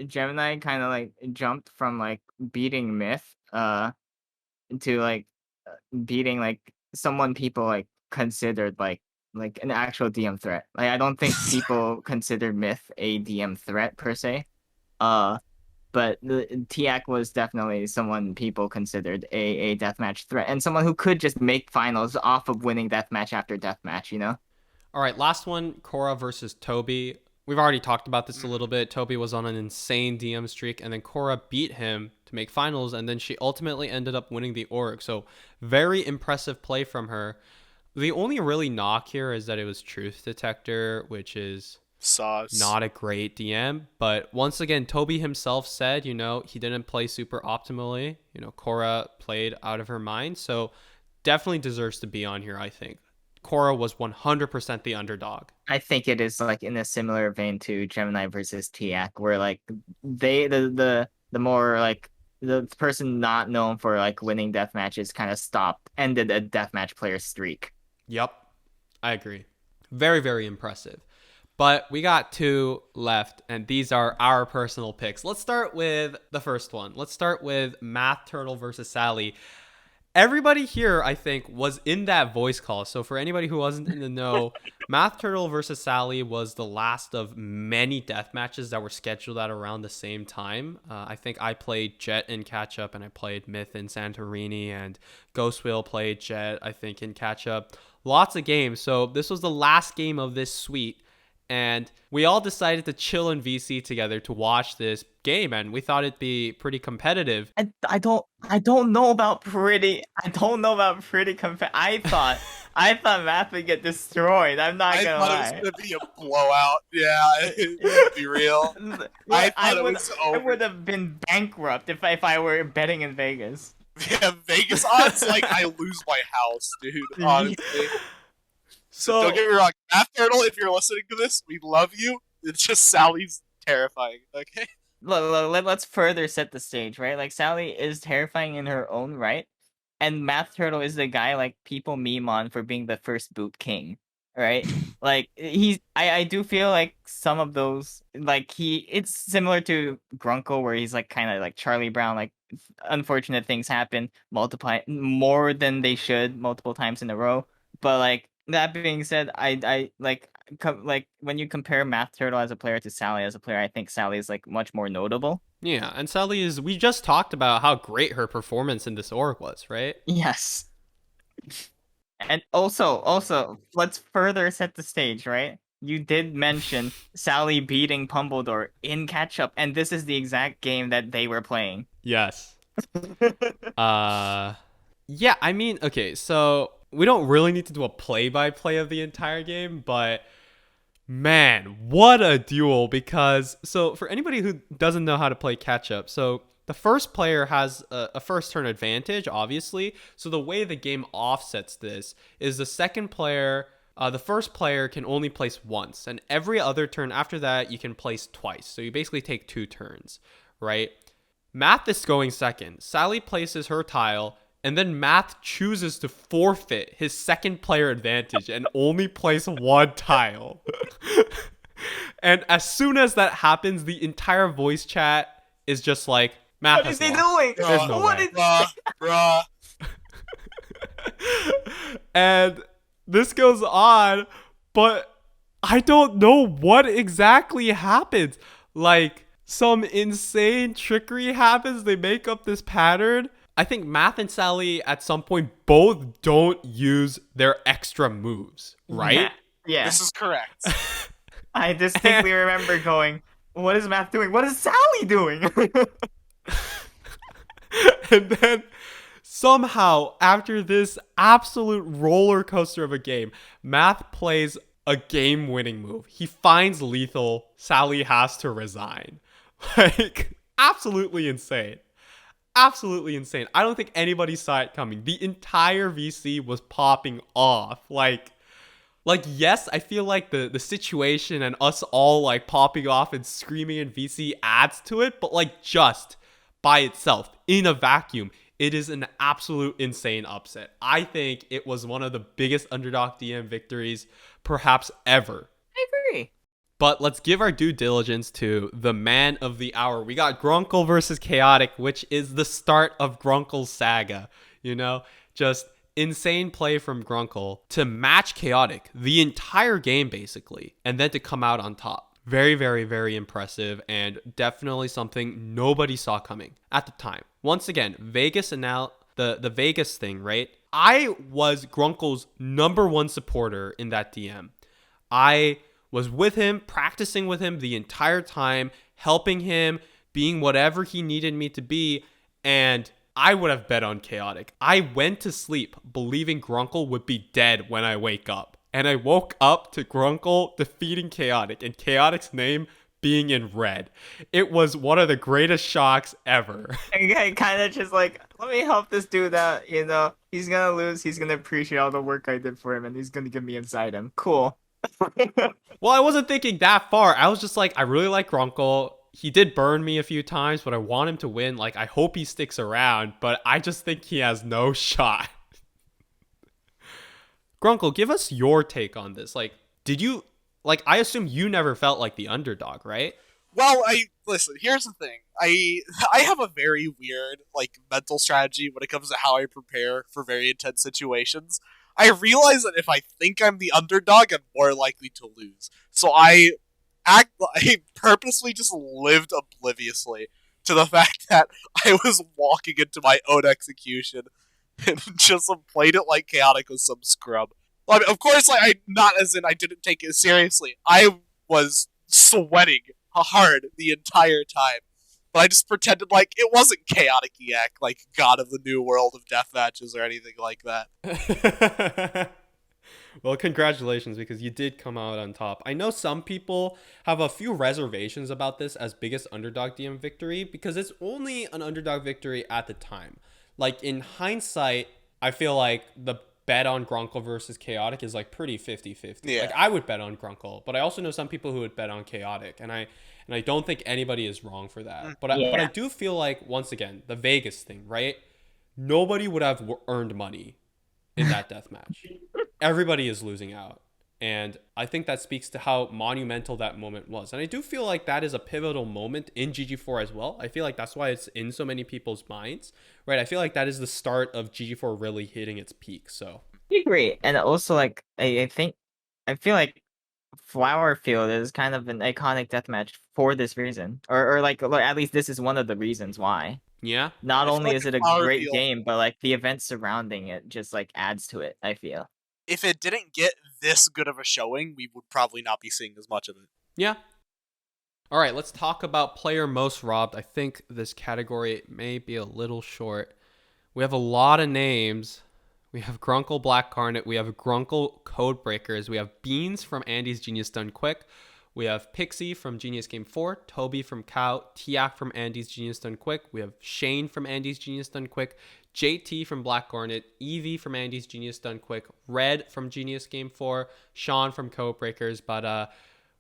Gemini kind of like jumped from like beating Myth to like beating like someone people like considered like an actual DM threat. Like I don't think people consider Myth a DM threat per se. But Tiak was definitely someone people considered a deathmatch threat and someone who could just make finals off of winning deathmatch after deathmatch, you know? All right, last one, Cora versus Toby. We've already talked about this a little bit. Toby was on an insane DM streak, and then Cora beat him to make finals, and then she ultimately ended up winning the org. So very impressive play from her. The only really knock here is that it was Truth Detector, which is not a great DM. But once again, Toby himself said, he didn't play super optimally. Cora played out of her mind. So definitely deserves to be on here, I think. Cora was 100% the underdog. I think it is like in a similar vein to Gemini versus Tiak, where like the more like the person not known for like winning death matches kind of ended a deathmatch player streak. Yep, I agree. Very, very impressive. But we got two left, and these are our personal picks. Let's start with the first one. Let's start with Math Turtle versus Sally. Everybody here, I think, was in that voice call. So for anybody who wasn't in the know, Math Turtle versus Sally was the last of many death matches that were scheduled at around the same time. I think I played Jet in catch-up, and I played Myth in Santorini, and Ghost Wheel played Jet, I think, in catch-up. Lots of games. So this was the last game of this suite. And we all decided to chill in VC together to watch this game, and we thought it'd be pretty competitive. I don't know about pretty. I don't know about pretty I thought Math would get destroyed. I'm not gonna lie. I thought it was gonna be a blowout. Yeah, to be real. I would have been bankrupt if I were betting in Vegas. Yeah, Vegas odds like I lose my house, dude. Honestly. So don't get me wrong, Math Turtle, if you're listening to this, we love you. It's just Sally's terrifying, okay? Let's further set the stage, right? Like Sally is terrifying in her own right, and Math Turtle is the guy like people meme on for being the first boot king, right? Like I do feel like some of those like it's similar to Grunkle where he's like kind of like Charlie Brown, like unfortunate things happen more than they should multiple times in a row, but like. That being said, I like when you compare Math Turtle as a player to Sally as a player, I think Sally is like much more notable. Yeah, and Sally we just talked about how great her performance in this org was, right? Yes. And also, let's further set the stage, right? You did mention Sally beating Pumbledore in catch-up, and this is the exact game that they were playing. Yes. Uh, yeah, I mean, okay, so we don't really need to do a play-by-play of the entire game, but man, what a duel. Because, so for anybody who doesn't know how to play catch up, so the first player has a first turn advantage, obviously. So the way the game offsets this is the first player can only place once, and every other turn after that, you can place twice. So you basically take 2 turns, right? Math is going second. Sally places her tile, and then Math chooses to forfeit his second player advantage and only place one tile. And as soon as that happens, the entire voice chat is just like, Math What is has he lost. doing? There's no What way. is Bruh. And this goes on, but I don't know what exactly happens. Like, some insane trickery happens. They make up this pattern. I think Math and Sally at some point both don't use their extra moves, right? Yeah. This is correct. I distinctly remember going, what is Math doing? What is Sally doing? And then somehow, after this absolute roller coaster of a game, Math plays a game winning move. He finds lethal. Sally has to resign. Like, absolutely insane. Absolutely insane. I don't think anybody saw it coming. The entire VC was popping off. Like yes, I feel like the situation and us all like popping off and screaming in VC adds to it, but like just by itself in a vacuum, it is an absolute insane upset. I think it was one of the biggest underdog DM victories perhaps ever. I agree. But let's give our due diligence to the man of the hour. We got Grunkle versus Chaotic, which is the start of Grunkle's saga. You know, just insane play from Grunkle to match Chaotic the entire game, basically, and then to come out on top. Very, very, very impressive, and definitely something nobody saw coming at the time. Once again, the Vegas thing, right? I was Grunkle's #1 supporter in that DM. I was with him, practicing with him the entire time, helping him, being whatever he needed me to be, and I would have bet on Chaotic. I went to sleep believing Grunkle would be dead when I wake up. And I woke up to Grunkle defeating Chaotic and Chaotic's name being in red. It was one of the greatest shocks ever. I kind of just like, let me help this dude out, you know? He's gonna lose, he's gonna appreciate all the work I did for him, and he's gonna give me inside him. Cool. Well, I wasn't thinking that far. I was just like, I really like Grunkle. He did burn me a few times, but I want him to win. Like, I hope he sticks around, but I just think he has no shot. Grunkle, give us your take on this. Like, did you, like, I assume you never felt like the underdog, right? Well, listen. Here's the thing. I have a very weird like mental strategy when it comes to how I prepare for very intense situations. I realize that if I think I'm the underdog, I'm more likely to lose. So I purposely just lived obliviously to the fact that I was walking into my own execution and just played it like Chaotic was some scrub. Well, I mean, of course, like I not as in I didn't take it seriously. I was sweating hard the entire time, but I just pretended like it wasn't Chaotic Yak, like God of the New World of death matches or anything like that. Well, congratulations, because you did come out on top. I know some people have a few reservations about this as biggest underdog DM victory because it's only an underdog victory at the time. Like, in hindsight, I feel like the bet on Grunkle versus Chaotic is like pretty 50-50. Yeah. Like, I would bet on Grunkle, but I also know some people who would bet on Chaotic, and I don't think anybody is wrong for that. But I do feel like, once again, the Vegas thing, right? Nobody would have earned money in that death match. Everybody is losing out. And I think that speaks to how monumental that moment was. And I do feel like that is a pivotal moment in GG4 as well. I feel like that's why it's in so many people's minds, right? I feel like that is the start of GG4 really hitting its peak. So I agree. And also, like, I feel like Flowerfield is kind of an iconic deathmatch for this reason. Or like, at least this is one of the reasons why. Yeah. Not I feel only like is the it a Cloud great reveal, game, but like the events surrounding it just like adds to it, I feel. if it didn't get this good of a showing, we would probably not be seeing as much of it. Yeah. All right, let's talk about player most robbed. I think this category may be a little short. We have a lot of names. We have Grunkle Black Garnet. We have Grunkle Codebreakers. We have Beans from Andy's Genius Done Quick. We have Pixie from Genius Game 4. Toby from Cow. Tiak from Andy's Genius Done Quick. We have Shane from Andy's Genius Done Quick. JT from Black Garnet. Evie from Andy's Genius Done Quick. Red from Genius Game 4. Sean from Codebreakers. But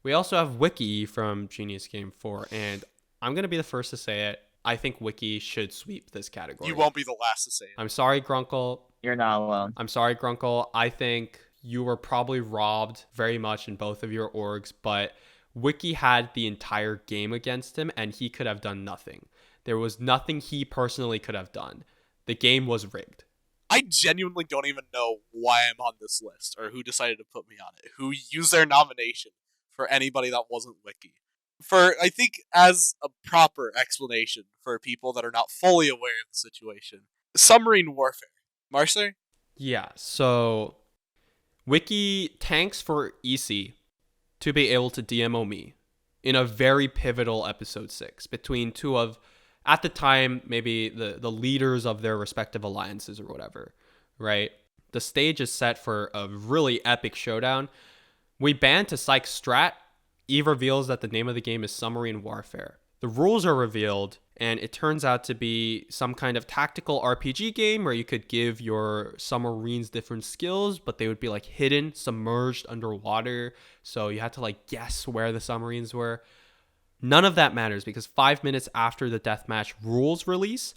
we also have Wiki from Genius Game 4. And I'm going to be the first to say it. I think Wiki should sweep this category. You won't be the last to say it. I'm sorry, Grunkle. You're not alone. I'm sorry, Grunkle. I think you were probably robbed very much in both of your orgs, but Wiki had the entire game against him, and he could have done nothing. There was nothing he personally could have done. The game was rigged. I genuinely don't even know why I'm on this list, or who decided to put me on it, who used their nomination for anybody that wasn't Wiki. I think, as a proper explanation for people that are not fully aware of the situation, submarine warfare. Marcer? Yeah, so Wiki tanks for EC to be able to DMO me in a very pivotal episode 6 between two of, at the time, maybe the leaders of their respective alliances or whatever, right? The stage is set for a really epic showdown. We ban to Psych Strat. Eve reveals that the name of the game is Submarine Warfare. The rules are revealed, and it turns out to be some kind of tactical RPG game where you could give your submarines different skills, but they would be like hidden, submerged underwater. So you had to like guess where the submarines were. None of that matters because 5 minutes after the deathmatch rules release,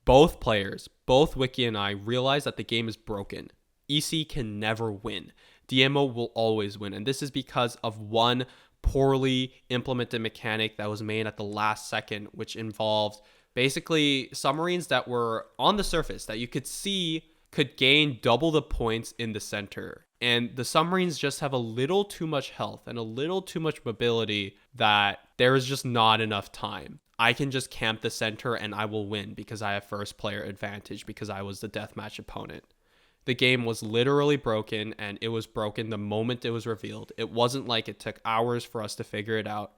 both players, both Wiki and I, realize that the game is broken. EC can never win. DMO will always win. And this is because of one poorly implemented mechanic that was made at the last second, which involved basically submarines that were on the surface that you could see could gain double the points in the center. And the submarines just have a little too much health and a little too much mobility that there is just not enough time. I can just camp the center and I will win because I have first player advantage because I was the deathmatch opponent. The game was literally broken, and it was broken the moment it was revealed. It wasn't like it took hours for us to figure it out.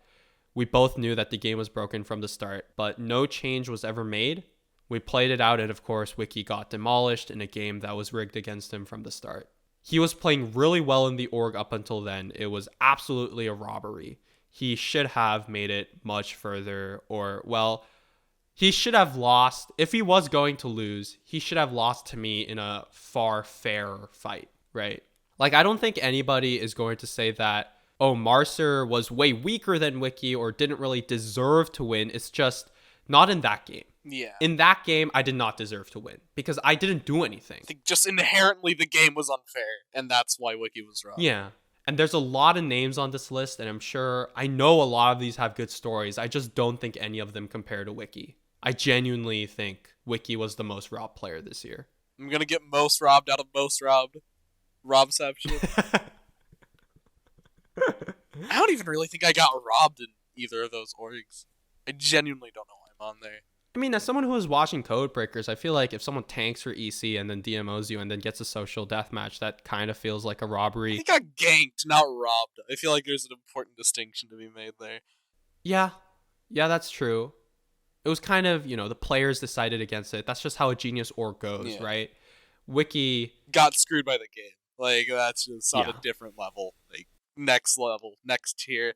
We both knew that the game was broken from the start, but no change was ever made. We played it out, and of course, Wiki got demolished in a game that was rigged against him from the start. He was playing really well in the org up until then. It was absolutely a robbery. He should have made it much further, or, well, he should have lost. If he was going to lose, he should have lost to me in a far fairer fight, right? Like, I don't think anybody is going to say that, oh, Marcer was way weaker than Wiki or didn't really deserve to win. It's just not in that game. Yeah. In that game, I did not deserve to win because I didn't do anything. I think just inherently the game was unfair, and that's why Wiki was wrong. Yeah. And there's a lot of names on this list, and I know a lot of these have good stories. I just don't think any of them compare to Wiki. I genuinely think Wiki was the most robbed player this year. I'm gonna get most robbed out of most robbed. Robception. I don't even really think I got robbed in either of those orgs. I genuinely don't know why I'm on there. I mean, as someone who is watching Codebreakers, I feel like if someone tanks for EC and then DMOs you and then gets a social deathmatch, that kind of feels like a I robbery. think I got ganked, not robbed. I feel like there's an important distinction to be made there. Yeah, that's true. It was kind of, the players decided against it. That's just how a genius org goes, right? Wiki got screwed by the game. Like, that's just on Yeah. a different level. Like, next level, next tier.